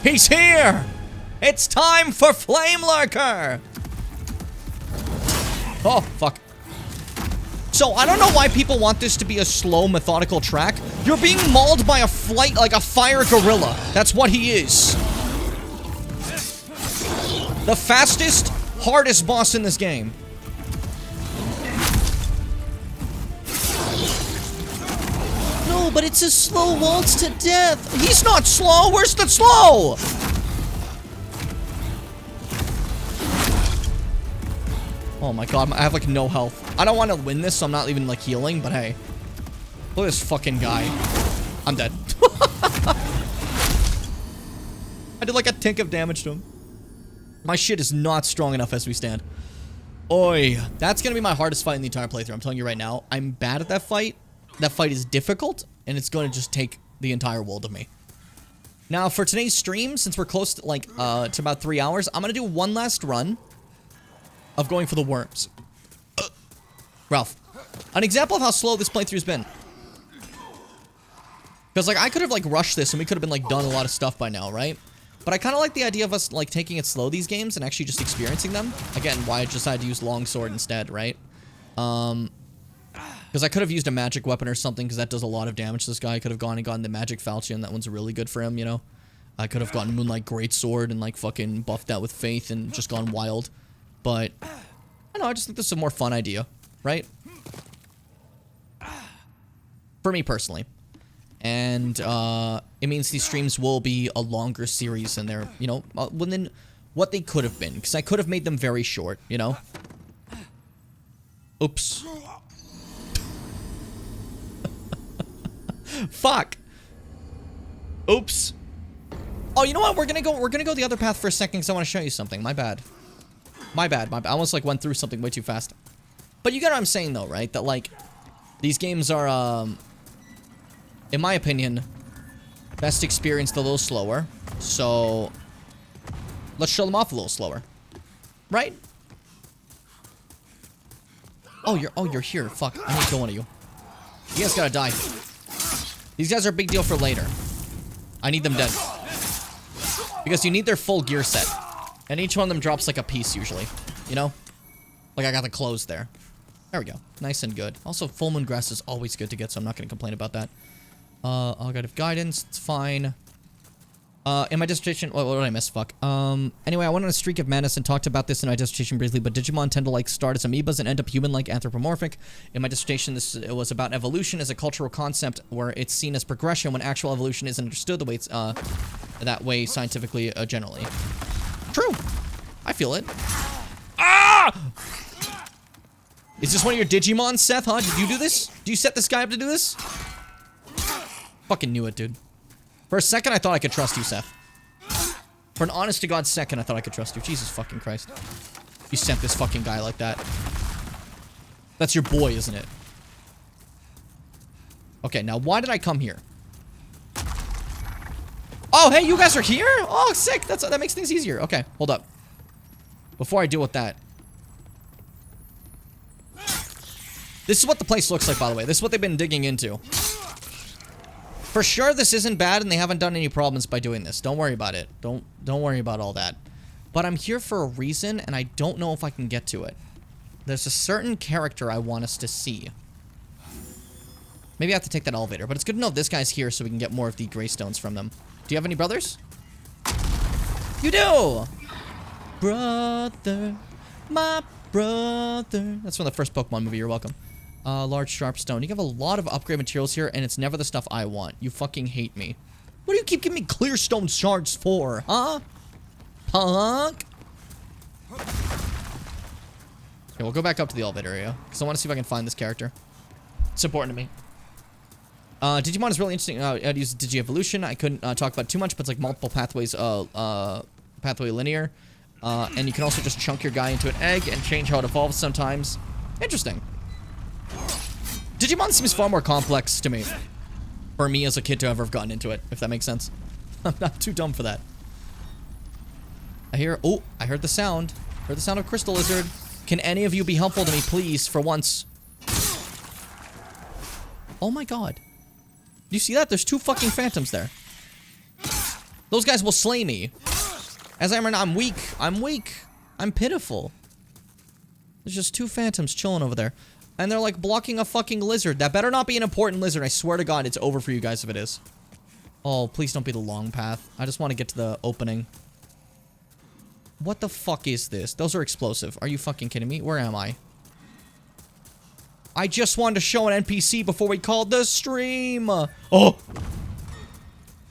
He's here. It's time for Flame Lurker. Oh, fuck. So I don't know why people want this to be a slow, methodical track. You're being mauled by a fire gorilla. That's what he is. The fastest, hardest boss in this game. No, but it's a slow waltz to death. He's not slow. Where's the slow? Oh my god, I have like no health. I don't want to win this, so I'm not even like healing, but hey. Look at this fucking guy. I'm dead. I did like a tick of damage to him. My shit is not strong enough as we stand. Oi. That's gonna be my hardest fight in the entire playthrough. I'm telling you right now. I'm bad at that fight. That fight is difficult, and it's gonna just take the entire world of me. Now, for today's stream, since we're close to like to about 3 hours, I'm gonna do one last run of going for the worms. Ralph, an example of how slow this playthrough's been. Because, like, I could have, like, rushed this and we could have been, like, done a lot of stuff by now, right? But I kind of like the idea of us, like, taking it slow, these games, and actually just experiencing them. Again, why I decided to use longsword instead, right? Because I could have used a magic weapon or something, because that does a lot of damage to this guy. I could have gone and gotten the magic falchion. That one's really good for him, you know? I could have gotten Moonlight Greatsword and, like, fucking buffed that with Faith and just gone wild. But, I don't know, I just think this is a more fun idea, right? For me personally. And, it means these streams will be a longer series than they're, you know, than what they could have been. Because I could have made them very short, you know? Oops. Fuck. Oops. Oh, you know what? We're gonna go the other path for a second because I want to show you something. My bad. My bad. I almost, like, went through something way too fast. But you get what I'm saying, though, right? That, like, these games are, in my opinion, best experienced a little slower. So, let's show them off a little slower. Right? Oh, you're here. Fuck. I need to kill one of you. You guys gotta die. These guys are a big deal for later. I need them dead. Because you need their full gear set. And each one of them drops like a piece usually. You know? Like I got the clothes there. There we go. Nice and good. Also, full moon grass is always good to get, so I'm not going to complain about that. I'll get guidance. It's fine. In my dissertation... What did I miss? Fuck. Anyway, I went on a streak of madness and talked about this in my dissertation briefly, but Digimon tend to, like, start as amoebas and end up human-like anthropomorphic. In my dissertation, it was about evolution as a cultural concept where it's seen as progression when actual evolution isn't understood the way it's, that way scientifically, generally. True. I feel it. Ah! Is this one of your Digimon, Seth, huh? Did you do this? Do you set this guy up to do this? Fucking knew it, dude. For a second, I thought I could trust you, Seth. For an honest-to-God second, I thought I could trust you. Jesus fucking Christ. You sent this fucking guy like that. That's your boy, isn't it? Okay, now why did I come here? Oh, hey, you guys are here? Oh, sick. That makes things easier. Okay, hold up. Before I deal with that. This is what the place looks like, by the way. This is what they've been digging into. For sure, this isn't bad, and they haven't done any problems by doing this. Don't worry about it. Don't worry about all that. But I'm here for a reason, and I don't know if I can get to it. There's a certain character I want us to see. Maybe I have to take that elevator, but it's good to know this guy's here so we can get more of the Greystones from them. Do you have any brothers? You do! Brother, my brother. That's from the first Pokemon movie. You're welcome. Large sharp stone. You have a lot of upgrade materials here, and it's never the stuff I want. You fucking hate me. What do you keep giving me clear stone shards for, huh? Punk? Okay, we'll go back up to the elevator area, because I want to see if I can find this character. It's important to me. Digimon is really interesting. I'd use Digi-Evolution. I couldn't talk about it too much, but it's like multiple pathways, pathway linear. And you can also just chunk your guy into an egg and change how it evolves sometimes. Interesting. Digimon seems far more complex to me. For me as a kid to ever have gotten into it, if that makes sense. I'm not too dumb for that. I heard the sound. Heard the sound of Crystal Lizard. Can any of you be helpful to me, please, for once? Oh my god. Do you see that? There's two fucking phantoms there. Those guys will slay me. As I am right now, I'm weak. I'm weak. I'm pitiful. There's just two phantoms chilling over there. And they're like blocking a fucking lizard. That better not be an important lizard. I swear to God, it's over for you guys if it is. Oh, please don't be the long path. I just want to get to the opening. What the fuck is this? Those are explosive. Are you fucking kidding me? Where am I? I just wanted to show an NPC before we called the stream. Oh!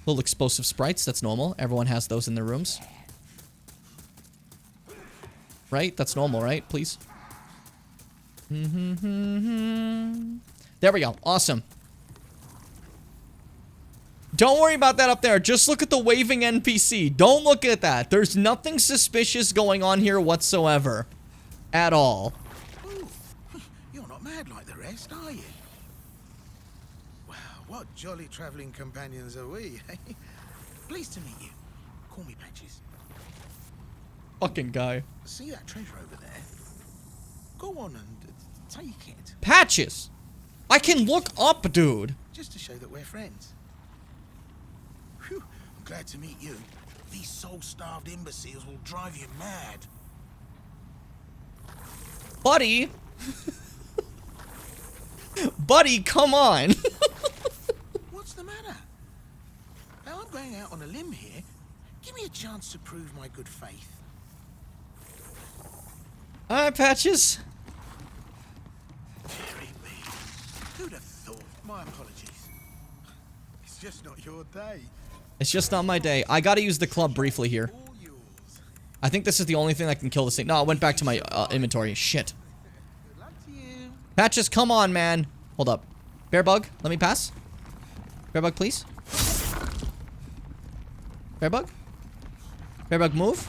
Little explosive sprites. That's normal. Everyone has those in their rooms. Right? That's normal, right? Please. There we go. Awesome. Don't worry about that up there. Just look at the waving NPC. Don't look at that. There's nothing suspicious going on here whatsoever. At all. Ooh, you're not mad like the rest, are you? Well, what jolly travelling companions are we, eh? Pleased to meet you. Call me Patches. Fucking guy. See that treasure over there? Go on and take it. Patches! I can look up, dude. Just to show that we're friends. Phew, I'm glad to meet you. These soul-starved imbeciles will drive you mad. Buddy! Buddy, come on! What's the matter? Now I'm going out on a limb here. Give me a chance to prove my good faith. Alright, Patches. Dearie me. Who'd have thought? My apologies. It's just not your day. It's just not my day. I gotta use the club briefly here. I think this is the only thing that can kill this thing. No, I went back to my inventory. Shit. Patches, come on, man. Hold up. Bear bug, let me pass. Bear bug, please. Bear bug? Bear bug, move.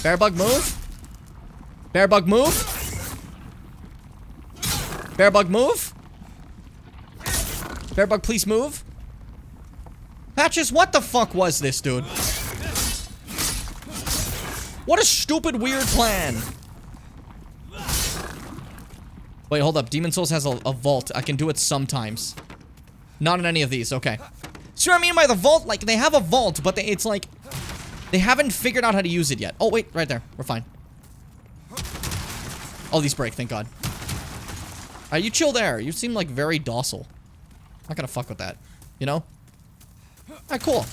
Bear bug, move. Bear bug, move. Bear bug, move. Bear bug, please move. Patches, what the fuck was this, dude? What a stupid, weird plan. Wait, hold up. Demon Souls has a vault. I can do it sometimes. Not in any of these. Okay. See what I mean by the vault? Like, they have a vault, but it's like... They haven't figured out how to use it yet. Oh, wait. Right there. We're fine. Oh, these break. Thank God. Alright, you chill there. You seem, like, very docile. Not gonna fuck with that. You know? Alright, cool.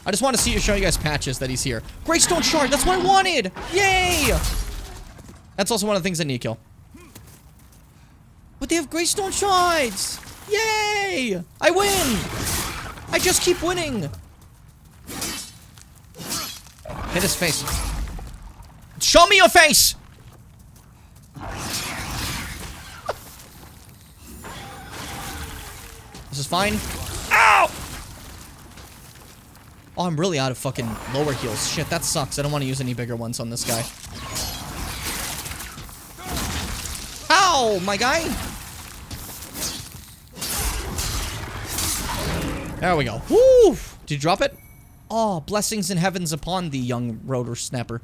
I just want to show you guys Patches that he's here. Greystone Shard! That's what I wanted! Yay! That's also one of the things I need to kill. But they have Greystone Shards! Yay! I win! I just keep winning! Hit his face. Show me your face! This is fine. Ow! Oh, I'm really out of fucking lower heals. Shit, that sucks. I don't want to use any bigger ones on this guy. Ow, my guy! There we go. Woo! Did you drop it? Oh, blessings in heavens upon thee, young Roto Snapper.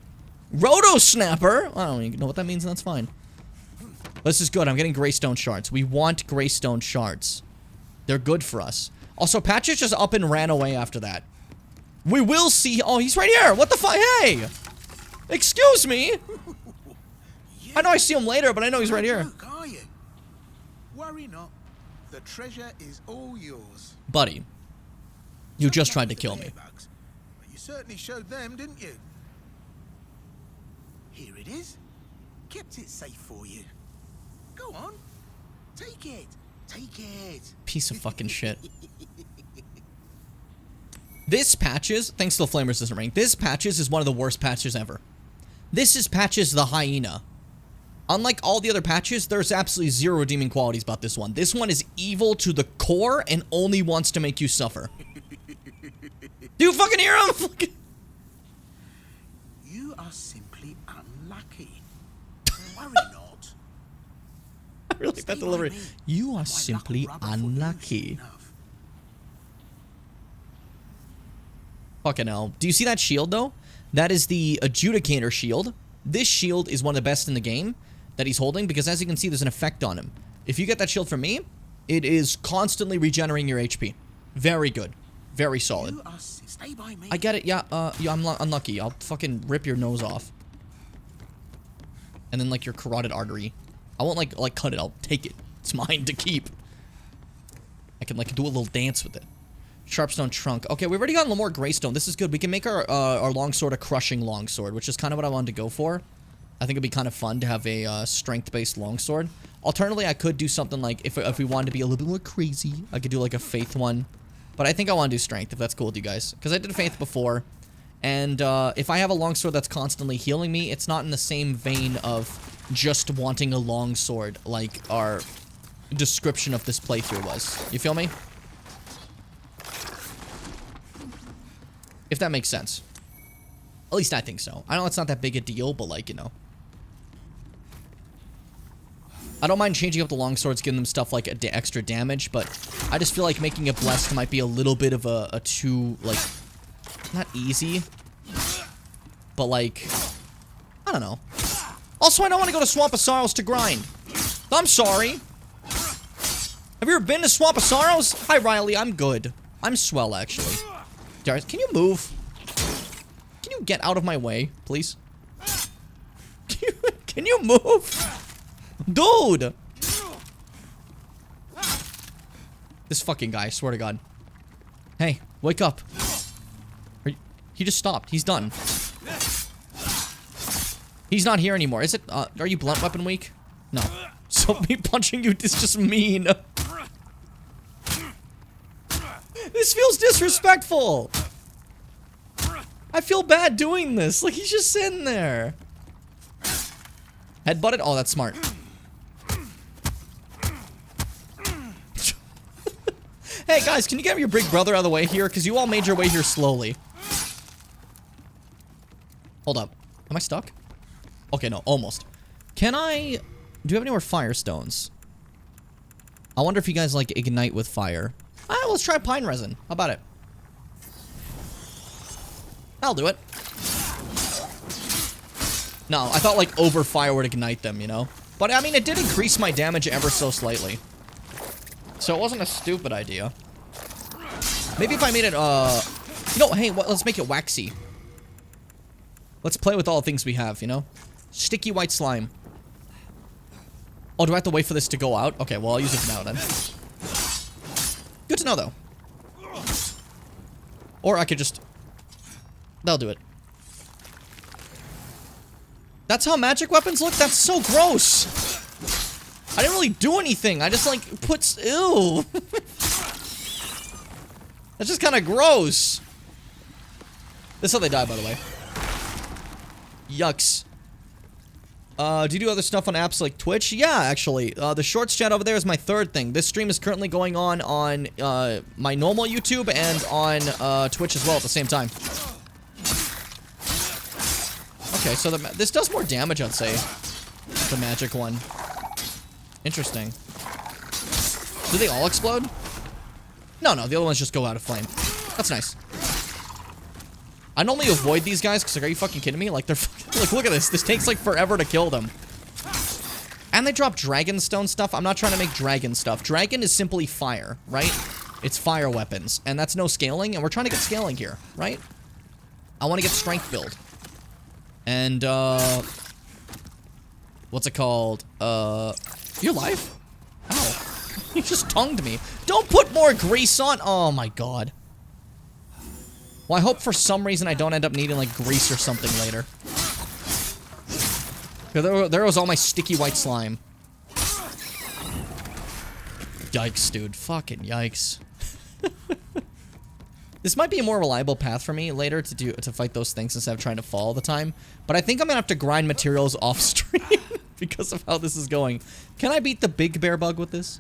Roto Snapper? I don't even know what that means, and that's fine. This is good. I'm getting Greystone Shards. We want Greystone Shards. They're good for us. Also, Patches just up and ran away after that. We will see. Oh, he's right here. What the fuck? Hey! Excuse me! I know I see him later, but I know he's right here. Are you? Worry not. The treasure is all yours. Buddy, you just tried to kill me. But you certainly showed them, didn't you? Here it is. Kept it safe for you. Go on. Take it. Take it. Piece of fucking shit. This Patches, thanks to the Flamers doesn't ring. This Patches is one of the worst Patches ever. This is Patches the Hyena. Unlike all the other Patches, there's absolutely zero redeeming qualities about this one. This one is evil to the core and only wants to make you suffer. Do you fucking hear him? You are simply unlucky. Worry not. I really like that delivery. You are simply unlucky. Fucking hell. Do you see that shield, though? That is the Adjudicator shield. This shield is one of the best in the game that he's holding, because as you can see, there's an effect on him. If you get that shield from me, it is constantly regenerating your HP. Very good. Very solid. Stay by me. I get it. Yeah, I'm unlucky. I'll fucking rip your nose off. And then, like, your carotid artery. I won't, like cut it. I'll take it. It's mine to keep. I can, like, do a little dance with it. Sharpstone trunk. Okay, we've already got a little more greystone. This is good. We can make our longsword a crushing longsword, which is kind of what I wanted to go for. I think it'd be kind of fun to have a strength-based longsword. Alternatively, I could do something like, if we wanted to be a little bit more crazy, I could do, like, a faith one. But I think I want to do strength, if that's cool with you guys. Because I did faith before. And if I have a longsword that's constantly healing me, it's not in the same vein of just wanting a longsword like our description of this playthrough was. You feel me? If that makes sense. At least I think so. I know it's not that big a deal, but like, you know. I don't mind changing up the longswords, giving them stuff like extra damage, but I just feel like making it blessed might be a little bit of a too, like, not easy, but like, I don't know. Also, I don't want to go to Swamp of Sorrows to grind. I'm sorry. Have you ever been to Swamp of Sorrows? Hi, Riley. I'm good. I'm swell, actually. Darth, can you move? Can you get out of my way, please? Can you move? Dude! This fucking guy, I swear to God. Hey, wake up. He just stopped. He's done. He's not here anymore. Is it, are you blunt weapon weak? No. So me punching you is just mean. This feels disrespectful. I feel bad doing this. Like, he's just sitting there. Headbutted? Oh, that's smart. Hey, guys, can you get your big brother out of the way here? Because you all made your way here slowly. Hold up. Am I stuck? Okay, no, almost. Can I... Do you have any more firestones? I wonder if you guys like ignite with fire. Ah, let's try pine resin. How about it? I'll do it. No, I thought like over fire would ignite them, you know? But I mean, it did increase my damage ever so slightly. So it wasn't a stupid idea. Maybe if I made it, you know, hey, let's make it waxy. Let's play with all the things we have, you know? Sticky white slime. Oh, do I have to wait for this to go out? Okay, well, I'll use it now then. Good to know, though. Or I could just... That'll do it. That's how magic weapons look? That's so gross! I didn't really do anything. I just, like, put... Ew! That's just kind of gross. This is how they die, by the way. Yucks. Do you do other stuff on apps like Twitch? Yeah, actually. The Shorts chat over there is my third thing. This stream is currently going on my normal YouTube and on Twitch as well at the same time. Okay, so this does more damage, I'd say. The magic one. Interesting. Do they all explode? No, the other ones just go out of flame. That's nice. I normally avoid these guys because, like, are you fucking kidding me? Like, they're like, look at this. This takes, like, forever to kill them. And they drop Dragonstone stuff. I'm not trying to make dragon stuff. Dragon is simply fire, right? It's fire weapons. And that's no scaling, and we're trying to get scaling here, right? I want to get strength build. And, what's it called? You're alive? Ow. You just tongued me. Don't put more grease on. Oh, my God. Well, I hope for some reason I don't end up needing, like, grease or something later. There was all my sticky white slime. Yikes, dude. Fucking yikes. This might be a more reliable path for me later to fight those things instead of trying to fall all the time. But I think I'm gonna have to grind materials off stream because of how this is going. Can I beat the big bear bug with this?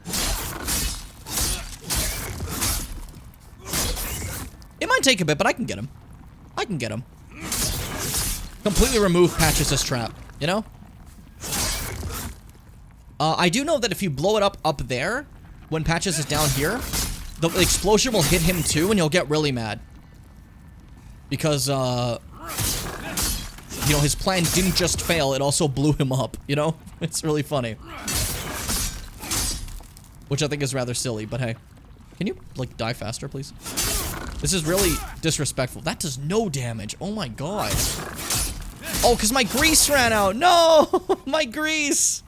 It might take a bit, but I can get him. I can get him. Completely remove Patches' trap, you know? I do know that if you blow it up there, when Patches is down here, the explosion will hit him too, and he'll get really mad. Because, you know, his plan didn't just fail, it also blew him up, you know? It's really funny. Which I think is rather silly, but hey. Can you, like, die faster, please? This is really disrespectful. That does no damage. Oh my God. Oh, because my grease ran out. No! My grease!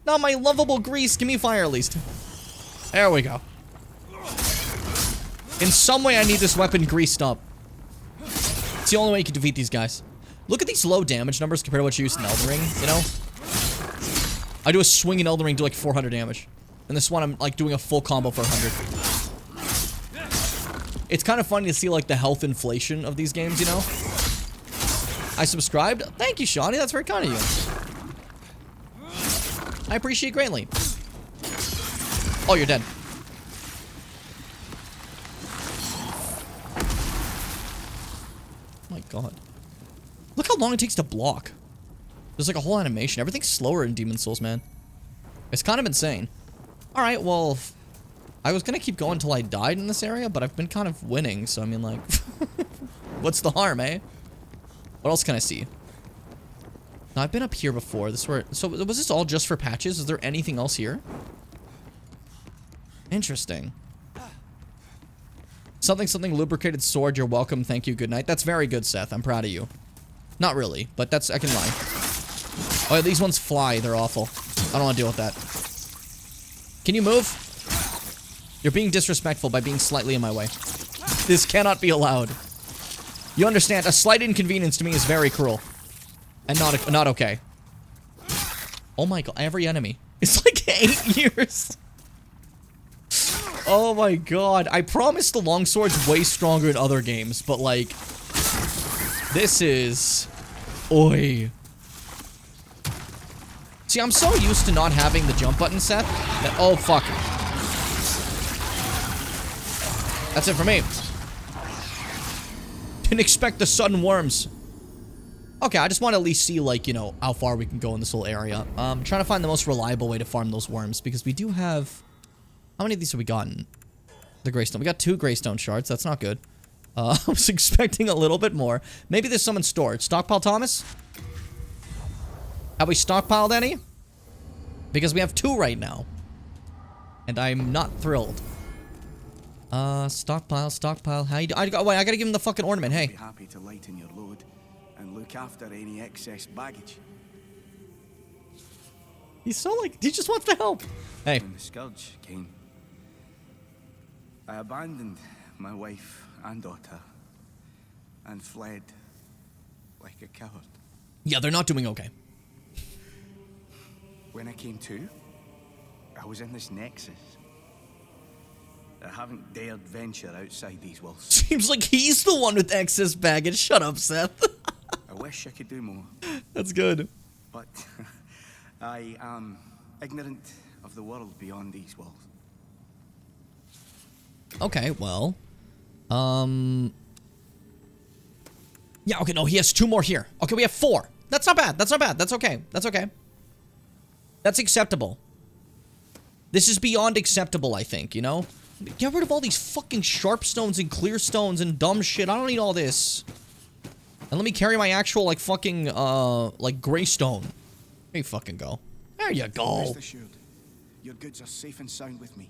Not my lovable grease. Give me fire at least. There we go. In some way, I need this weapon greased up. It's the only way you can defeat these guys. Look at these low damage numbers compared to what you used in Elden Ring, you know? I do a swing in Elden Ring, do like 400 damage. And this one, I'm like doing a full combo for 100. It's kind of funny to see like the health inflation of these games, you know? I subscribed. Thank you, Shawnee. That's very kind of you. I appreciate it greatly. Oh, you're dead. Oh my god. Look how long it takes to block. There's like a whole animation. Everything's slower in Demon's Souls, man. It's kind of insane. Alright, well, I was gonna keep going until I died in this area, but I've been kind of winning, so I mean, like, what's the harm, eh? What else can I see? Now, I've been up here before. So was this all just for patches? Is there anything else here? Interesting. Something lubricated sword. You're welcome. Thank you. Good night. That's very good, Seth. I'm proud of you. Not really, but I can lie. Oh, yeah, these ones fly. They're awful. I don't want to deal with that. Can you move? You're being disrespectful by being slightly in my way. This cannot be allowed. You understand, a slight inconvenience to me is very cruel. And not okay. Oh my god, every enemy. It's like 8 years. Oh my god. I promise the longsword's way stronger in other games, but like... This is... Oi. See, I'm so used to not having the jump button set that... Oh, fuck. That's it for me. Didn't expect the sudden worms. Okay, I just want to at least see, like, you know, how far we can go in this little area. Trying to find the most reliable way to farm those worms, because we do have... How many of these have we gotten? The Greystone. We got 2 Greystone shards. That's not good. I was expecting a little bit more. Maybe there's some in storage. Stockpile, Thomas? Have we stockpiled any? Because we have 2 right now. And I'm not thrilled. Stockpile. How you do? Wait, I gotta give him the fucking ornament. Hey. Be happy to lighten your load and look after any excess baggage. He's so like, he just wants to help. Hey. When the Scourge came, I abandoned my wife and daughter and fled like a coward. Yeah, they're not doing okay. When I came to, I was in this nexus. I haven't dared venture outside these walls. Seems like he's the one with excess baggage. Shut up, Seth. I wish I could do more. That's good. But I am ignorant of the world beyond these walls. Okay, well. Yeah, okay, no, he has 2 more here. Okay, we have 4. That's not bad. That's not bad. That's okay. That's okay. That's acceptable. This is beyond acceptable, I think, you know? Get rid of all these fucking sharp stones and clear stones and dumb shit. I don't need all this. And let me carry my actual, like, fucking, like, greystone. There you fucking go. There you go. Rest assured, your goods are safe and sound with me.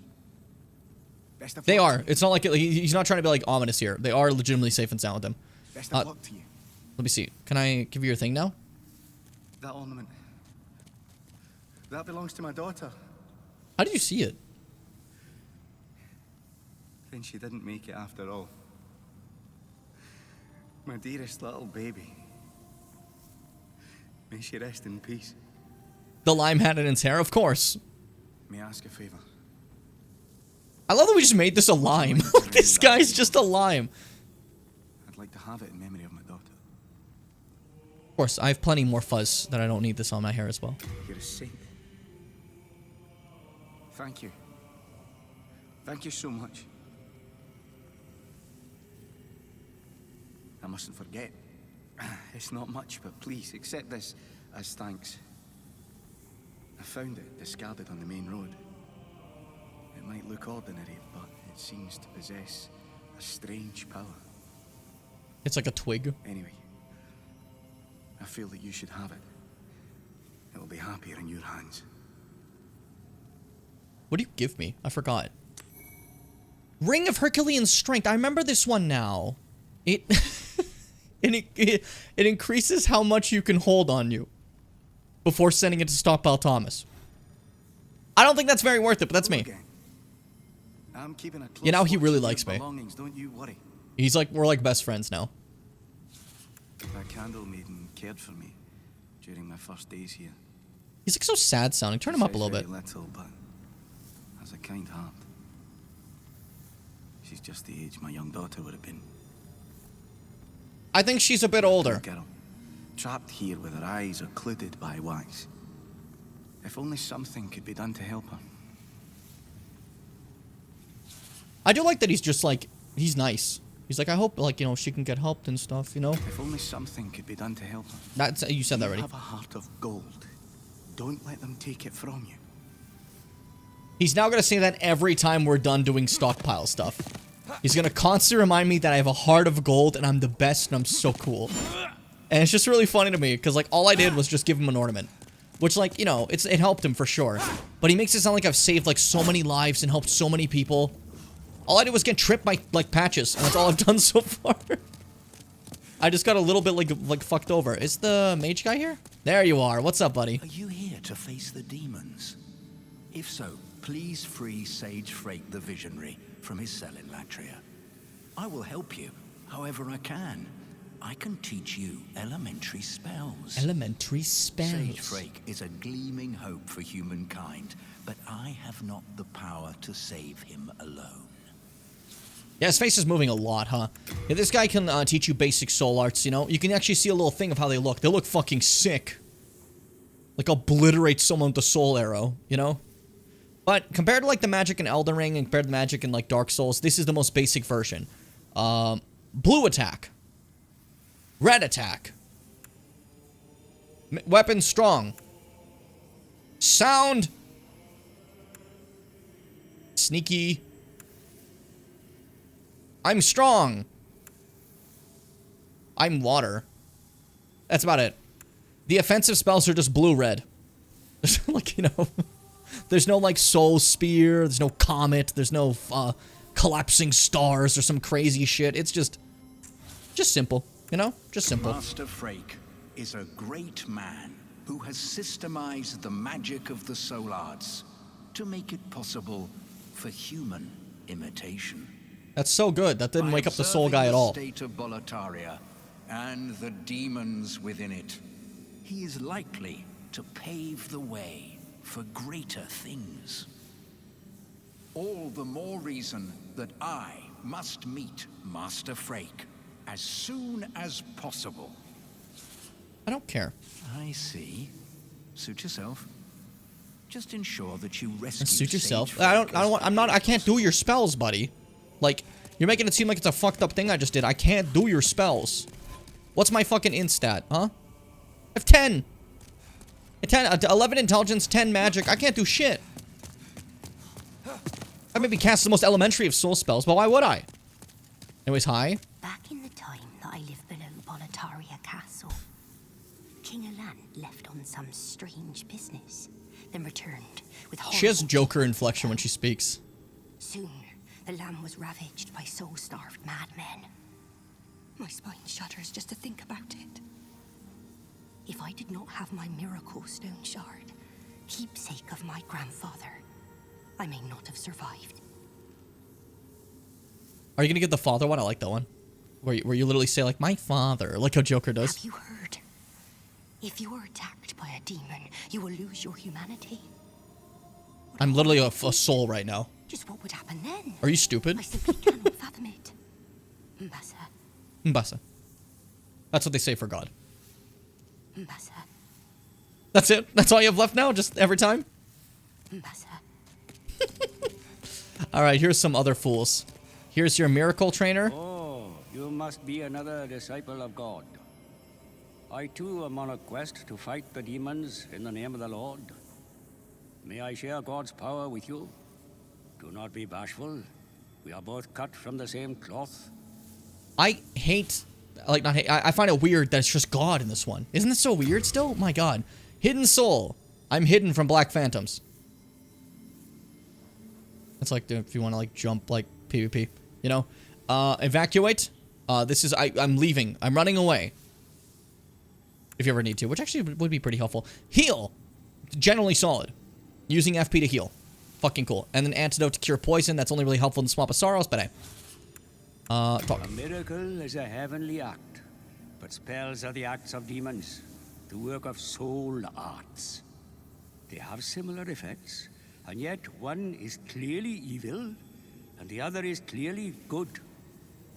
Best of They luck are. to you. It's not like, he's not trying to be, like, ominous here. They are legitimately safe and sound with him. Best of luck to you. Let me see. Can I give you your thing now? That ornament. That belongs to my daughter. How did you see it? Then she didn't make it after all. My dearest little baby. May she rest in peace. The lime had it in its hair, of course. May I ask a favor? I love that we just made this a lime. This guy's just a lime. I'd like to have it in memory of my daughter. Of course, I have plenty more fuzz that I don't need this on my hair as well. You're a saint. Thank you. Thank you so much. I mustn't forget. It's not much, but please accept this as thanks. I found it discarded on the main road. It might look ordinary, but it seems to possess a strange power. It's like a twig. Anyway, I feel that you should have it. It will be happier in your hands. What do you give me? I forgot. Ring of Herculean Strength. I remember this one now. It it increases how much you can hold on you before sending it to Stockpile Thomas. I don't think that's very worth it, but that's me. I'm keeping a close You know, he really watch on likes your me. belongings, don't you worry. He's like, we're like best friends now. That candle maiden cared for me during my first days here. He's like so sad sounding. Turn him up a little bit. Little, but has a kind heart. She's just the age my young daughter would have been. I think she's a bit older. Girl, trapped here with her eyes occluded by wax. If only something could be done to help her. I do like that he's just like, he's nice. He's like, I hope, like, you know, she can get helped and stuff, you know? If only something could be done to help her. That's, you said that already. You have a heart of gold. Don't let them take it from you. He's now gonna say that every time we're done doing stockpile stuff. He's gonna constantly remind me that I have a heart of gold and I'm the best and I'm so cool. And it's just really funny to me, because, like, all I did was just give him an ornament. Which, like, you know, it helped him for sure. But he makes it sound like I've saved, like, so many lives and helped so many people. All I did was get tripped by, like, patches, and that's all I've done so far. I just got a little bit, like fucked over. Is the mage guy here? There you are. What's up, buddy? Are you here to face the demons? If so, please free Sage Frake the Visionary from his cell in Latria. I will help you, however I can. I can teach you elementary spells. Elementary spells. Sage Frake is a gleaming hope for humankind, but I have not the power to save him alone. Yeah, his face is moving a lot, huh? Yeah, this guy can teach you basic soul arts, you know? You can actually see a little thing of how they look. They look fucking sick. Like, obliterate someone with the soul arrow, you know? But compared to, like, the magic in Elden Ring and compared to magic in, like, Dark Souls, this is the most basic version. Blue attack. Red attack. Weapon strong. Sound. Sneaky. I'm strong. I'm water. That's about it. The offensive spells are just blue-red. Like, you know, there's no, like, soul spear, there's no comet, there's no collapsing stars or some crazy shit. It's just simple, you know? Just simple. Master Frake is a great man who has systemized the magic of the soul arts to make it possible for human imitation. That's so good. That didn't wake up the soul guy at all. The state of Boletaria and the demons within it, he is likely to pave the way for greater things. All the more reason that I must meet Master Frake as soon as possible. I don't care. I see. Suit yourself. Just ensure that you rescue. Suit yourself. Sage I can't do your spells, buddy. Like, you're making it seem like it's a fucked up thing I just did. I can't do your spells. What's my fucking instat, huh? I have 10. 11 intelligence, 10 magic. I can't do shit. I maybe cast the most elementary of soul spells, but why would I? Anyways, hi. Back in the time that I lived below Boletaria Castle, King Aland left on some strange business, then returned with She has Joker inflection when she speaks. Soon, the land was ravaged by soul-starved madmen. My spine shudders just to think about it. If I did not have my miracle stone shard, keepsake of my grandfather, I may not have survived. Are you gonna get the father one? I like that one. Where you literally say, like, my father, like how Joker does. Have you heard? If you are attacked by a demon, you will lose your humanity. I'm literally a soul right now. Just what would happen then? Are you stupid? I simply cannot fathom it. Mbasa. Mbasa. That's what they say for God. Mbasa. That's it? That's all you have left now? Just every time? Mbasa. Alright, here's some other fools. Here's your miracle trainer. Oh, you must be another disciple of God. I too am on a quest to fight the demons in the name of the Lord. May I share God's power with you? Do not be bashful. We are both cut from the same cloth. I hate, like, not hate, I find it weird that it's just God in this one. Isn't this so weird still? My God. Hidden soul. I'm hidden from black phantoms. It's like if you want to, like, jump, like, PvP, you know? Evacuate. This is, I'm leaving. I'm running away. If you ever need to, which actually would be pretty helpful. Heal. Generally solid. Using FP to heal. Fucking cool. And then antidote to cure poison. That's only really helpful in the Swamp of Sorrows, but hey. Talk. A miracle is a heavenly act, but spells are the acts of demons, the work of soul arts. They have similar effects, and yet one is clearly evil, and the other is clearly good.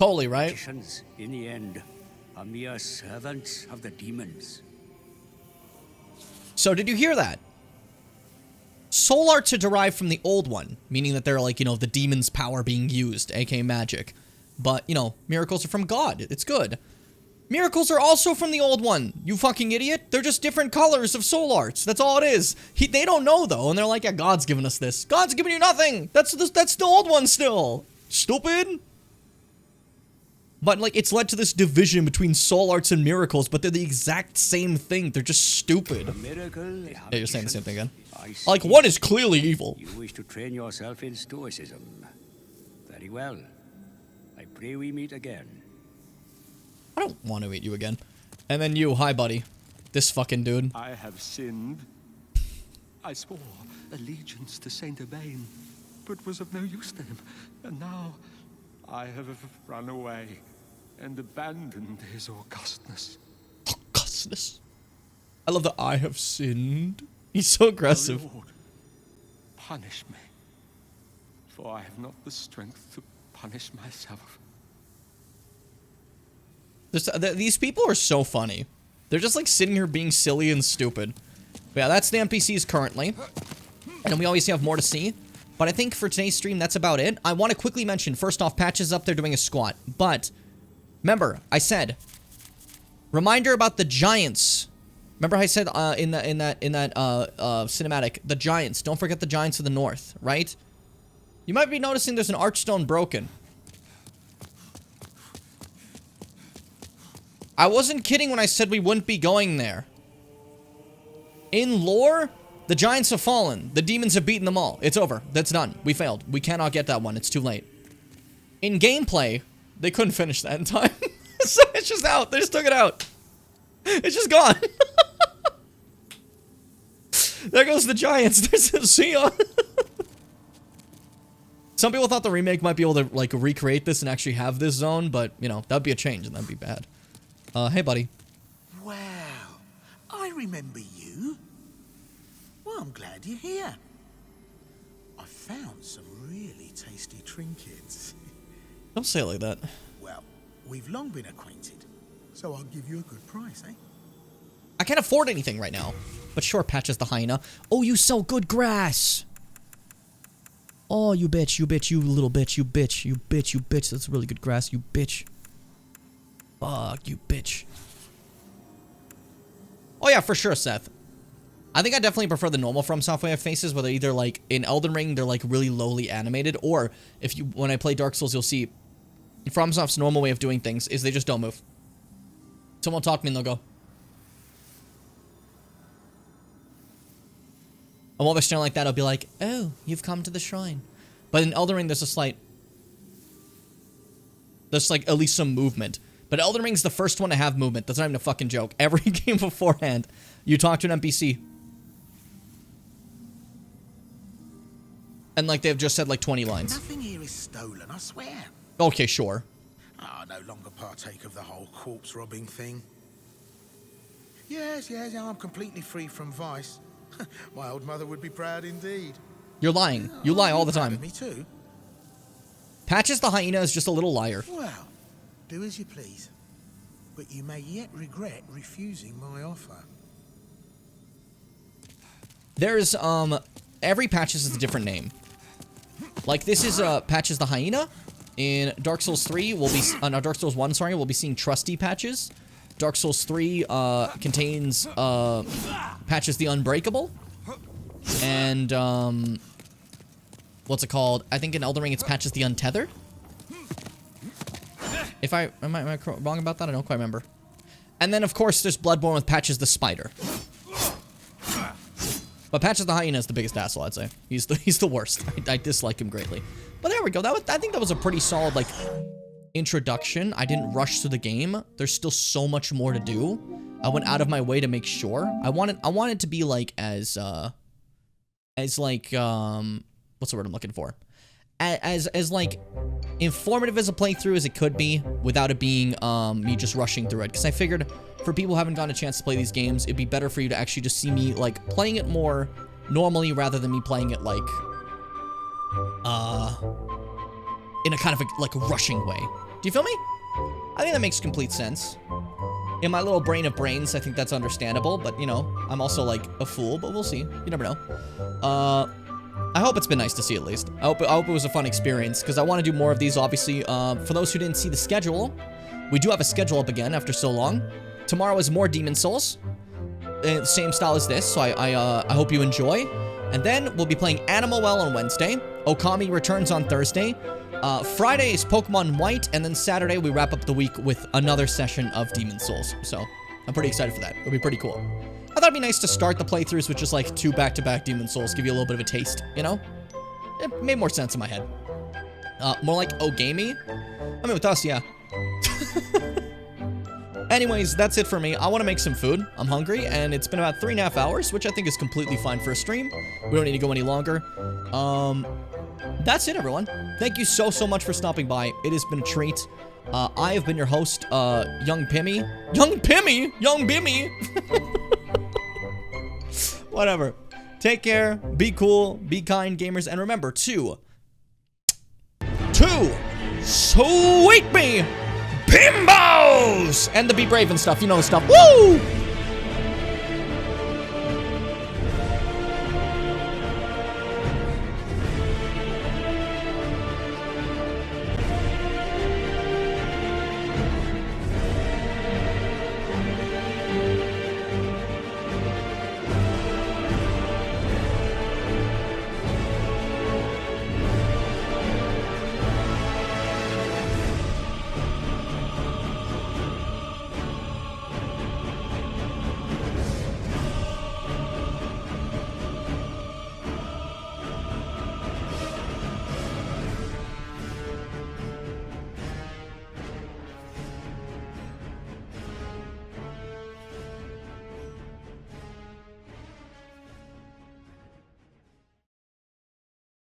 Totally, right? Magicians, in the end, are mere servants of the demons. So did you hear that? Soul arts are derived from the old one, meaning that they're like, you know, the demon's power being used, aka magic. But, you know, miracles are from God. It's good. Miracles are also from the old one, you fucking idiot. They're just different colors of soul arts. That's all it is. They don't know, though, and they're like, yeah, God's given us this. God's giving you nothing. That's the old one still. Stupid. But, like, it's led to this division between soul arts and miracles, but they're the exact same thing. They're just stupid. Yeah, you're saying the same thing again. Like, one is clearly evil. You wish to train yourself in stoicism. Very well. I pray we meet again. I don't want to meet you again. And then you, hi, buddy. This fucking dude. I have sinned. I swore allegiance to Saint Urbain, but was of no use to him. And now I have run away and abandoned his augustness. Augustness? I love that I have sinned. He's so aggressive. Oh Lord, punish me, for I have not the strength to punish myself. These people are so funny. They're just like sitting here being silly and stupid. But yeah, that's the NPCs currently. And we always have more to see. But I think for today's stream, that's about it. I want to quickly mention, first off, Patch is up there doing a squat. But, remember, I said, reminder about the Giants. Remember I said in that cinematic, the Giants. Don't forget the Giants of the North, right? You might be noticing there's an archstone broken. I wasn't kidding when I said we wouldn't be going there. In lore, the Giants have fallen. The demons have beaten them all. It's over. That's done. We failed. We cannot get that one. It's too late. In gameplay, they couldn't finish that in time. So it's just out. They just took it out. It's just gone. There goes the Giants. See ya. Some people thought the remake might be able to, like, recreate this and actually have this zone, but, you know, that'd be a change and that'd be bad. Hey, buddy. Wow, I remember you. Well, I'm glad you're here. I found some really tasty trinkets. Don't say it like that. Well, we've long been acquainted, so I'll give you a good price, eh? I can't afford anything right now. But sure, Patches the hyena. Oh, you sell good grass. Oh, you bitch, you bitch, you little bitch, you bitch, you bitch, you bitch. That's really good grass, you bitch. Fuck, you bitch. Oh yeah, for sure, Seth. I think I definitely prefer the normal From Software faces, where they're either like, in Elden Ring, they're like really lowly animated, or if you, when I play Dark Souls, you'll see FromSoft's normal way of doing things is they just don't move. Someone talk to me and they'll go. And while they're staring like that, I'll be like, oh, you've come to the shrine. But in Elden Ring, there's like at least some movement. But Elden Ring's the first one to have movement. That's not even a fucking joke. Every game beforehand, you talk to an NPC. And like they've just said like 20 lines. Nothing here is stolen, I swear. Okay, sure. I no longer partake of the whole corpse robbing thing. Yes, I'm completely free from vice. My old mother would be proud indeed. You're lying. You lie all the time. Me too. Patches the hyena is just a little liar. Well, do as you please. But you may yet regret refusing my offer. There's, every Patches is a different name. Like, this is, Patches the hyena. In Dark Souls 3, we'll be, no, Dark Souls 1, sorry, we'll be seeing Trusty Patches. Dark Souls 3 contains Patches the Unbreakable. And, what's it called? I think in Elden Ring it's Patches the Untethered. Am I wrong about that? I don't quite remember. And then, of course, there's Bloodborne with Patches the Spider. But Patches the Hyena is the biggest asshole, I'd say. He's the worst. I dislike him greatly. But there we go. I think that was a pretty solid, like, introduction. I didn't rush through the game. There's still so much more to do. I went out of my way to make sure. I wanted to be like as like what's the word I'm looking for? As like informative as a playthrough as it could be without it being me just rushing through it, because I figured for people who haven't gotten a chance to play these games, it'd be better for you to actually just see me like playing it more normally rather than me playing it like in a kind of like rushing way. Do you feel me? I think that makes complete sense. In my little brain of brains, I think that's understandable, but you know, I'm also like a fool, but we'll see. You never know. I hope it's been nice to see at least. I hope it was a fun experience, because I want to do more of these, obviously. For those who didn't see the schedule, we do have a schedule up again after so long. Tomorrow is more Demon Souls. Same style as this, so I hope you enjoy. And then we'll be playing Animal Well on Wednesday. Okami returns on Thursday. Friday is Pokemon White, and then Saturday we wrap up the week with another session of Demon Souls. So I'm pretty excited for that. It'll be pretty cool. I thought it'd be nice to start the playthroughs with just like 2 back-to-back Demon Souls, give you a little bit of a taste, you know? It made more sense in my head. More like Ogami? I mean, with us, yeah. Anyways, that's it for me. I want to make some food. I'm hungry, and it's been about 3.5 hours, which I think is completely fine for a stream. We don't need to go any longer. That's it, everyone. Thank you so much for stopping by. It has been a treat. I have been your host, Young Pimmy. Young Pimmy? Young Bimmy? Whatever. Take care. Be cool. Be kind, gamers. And remember to sweep me bimbos! And the be brave and stuff. You know the stuff. Woo!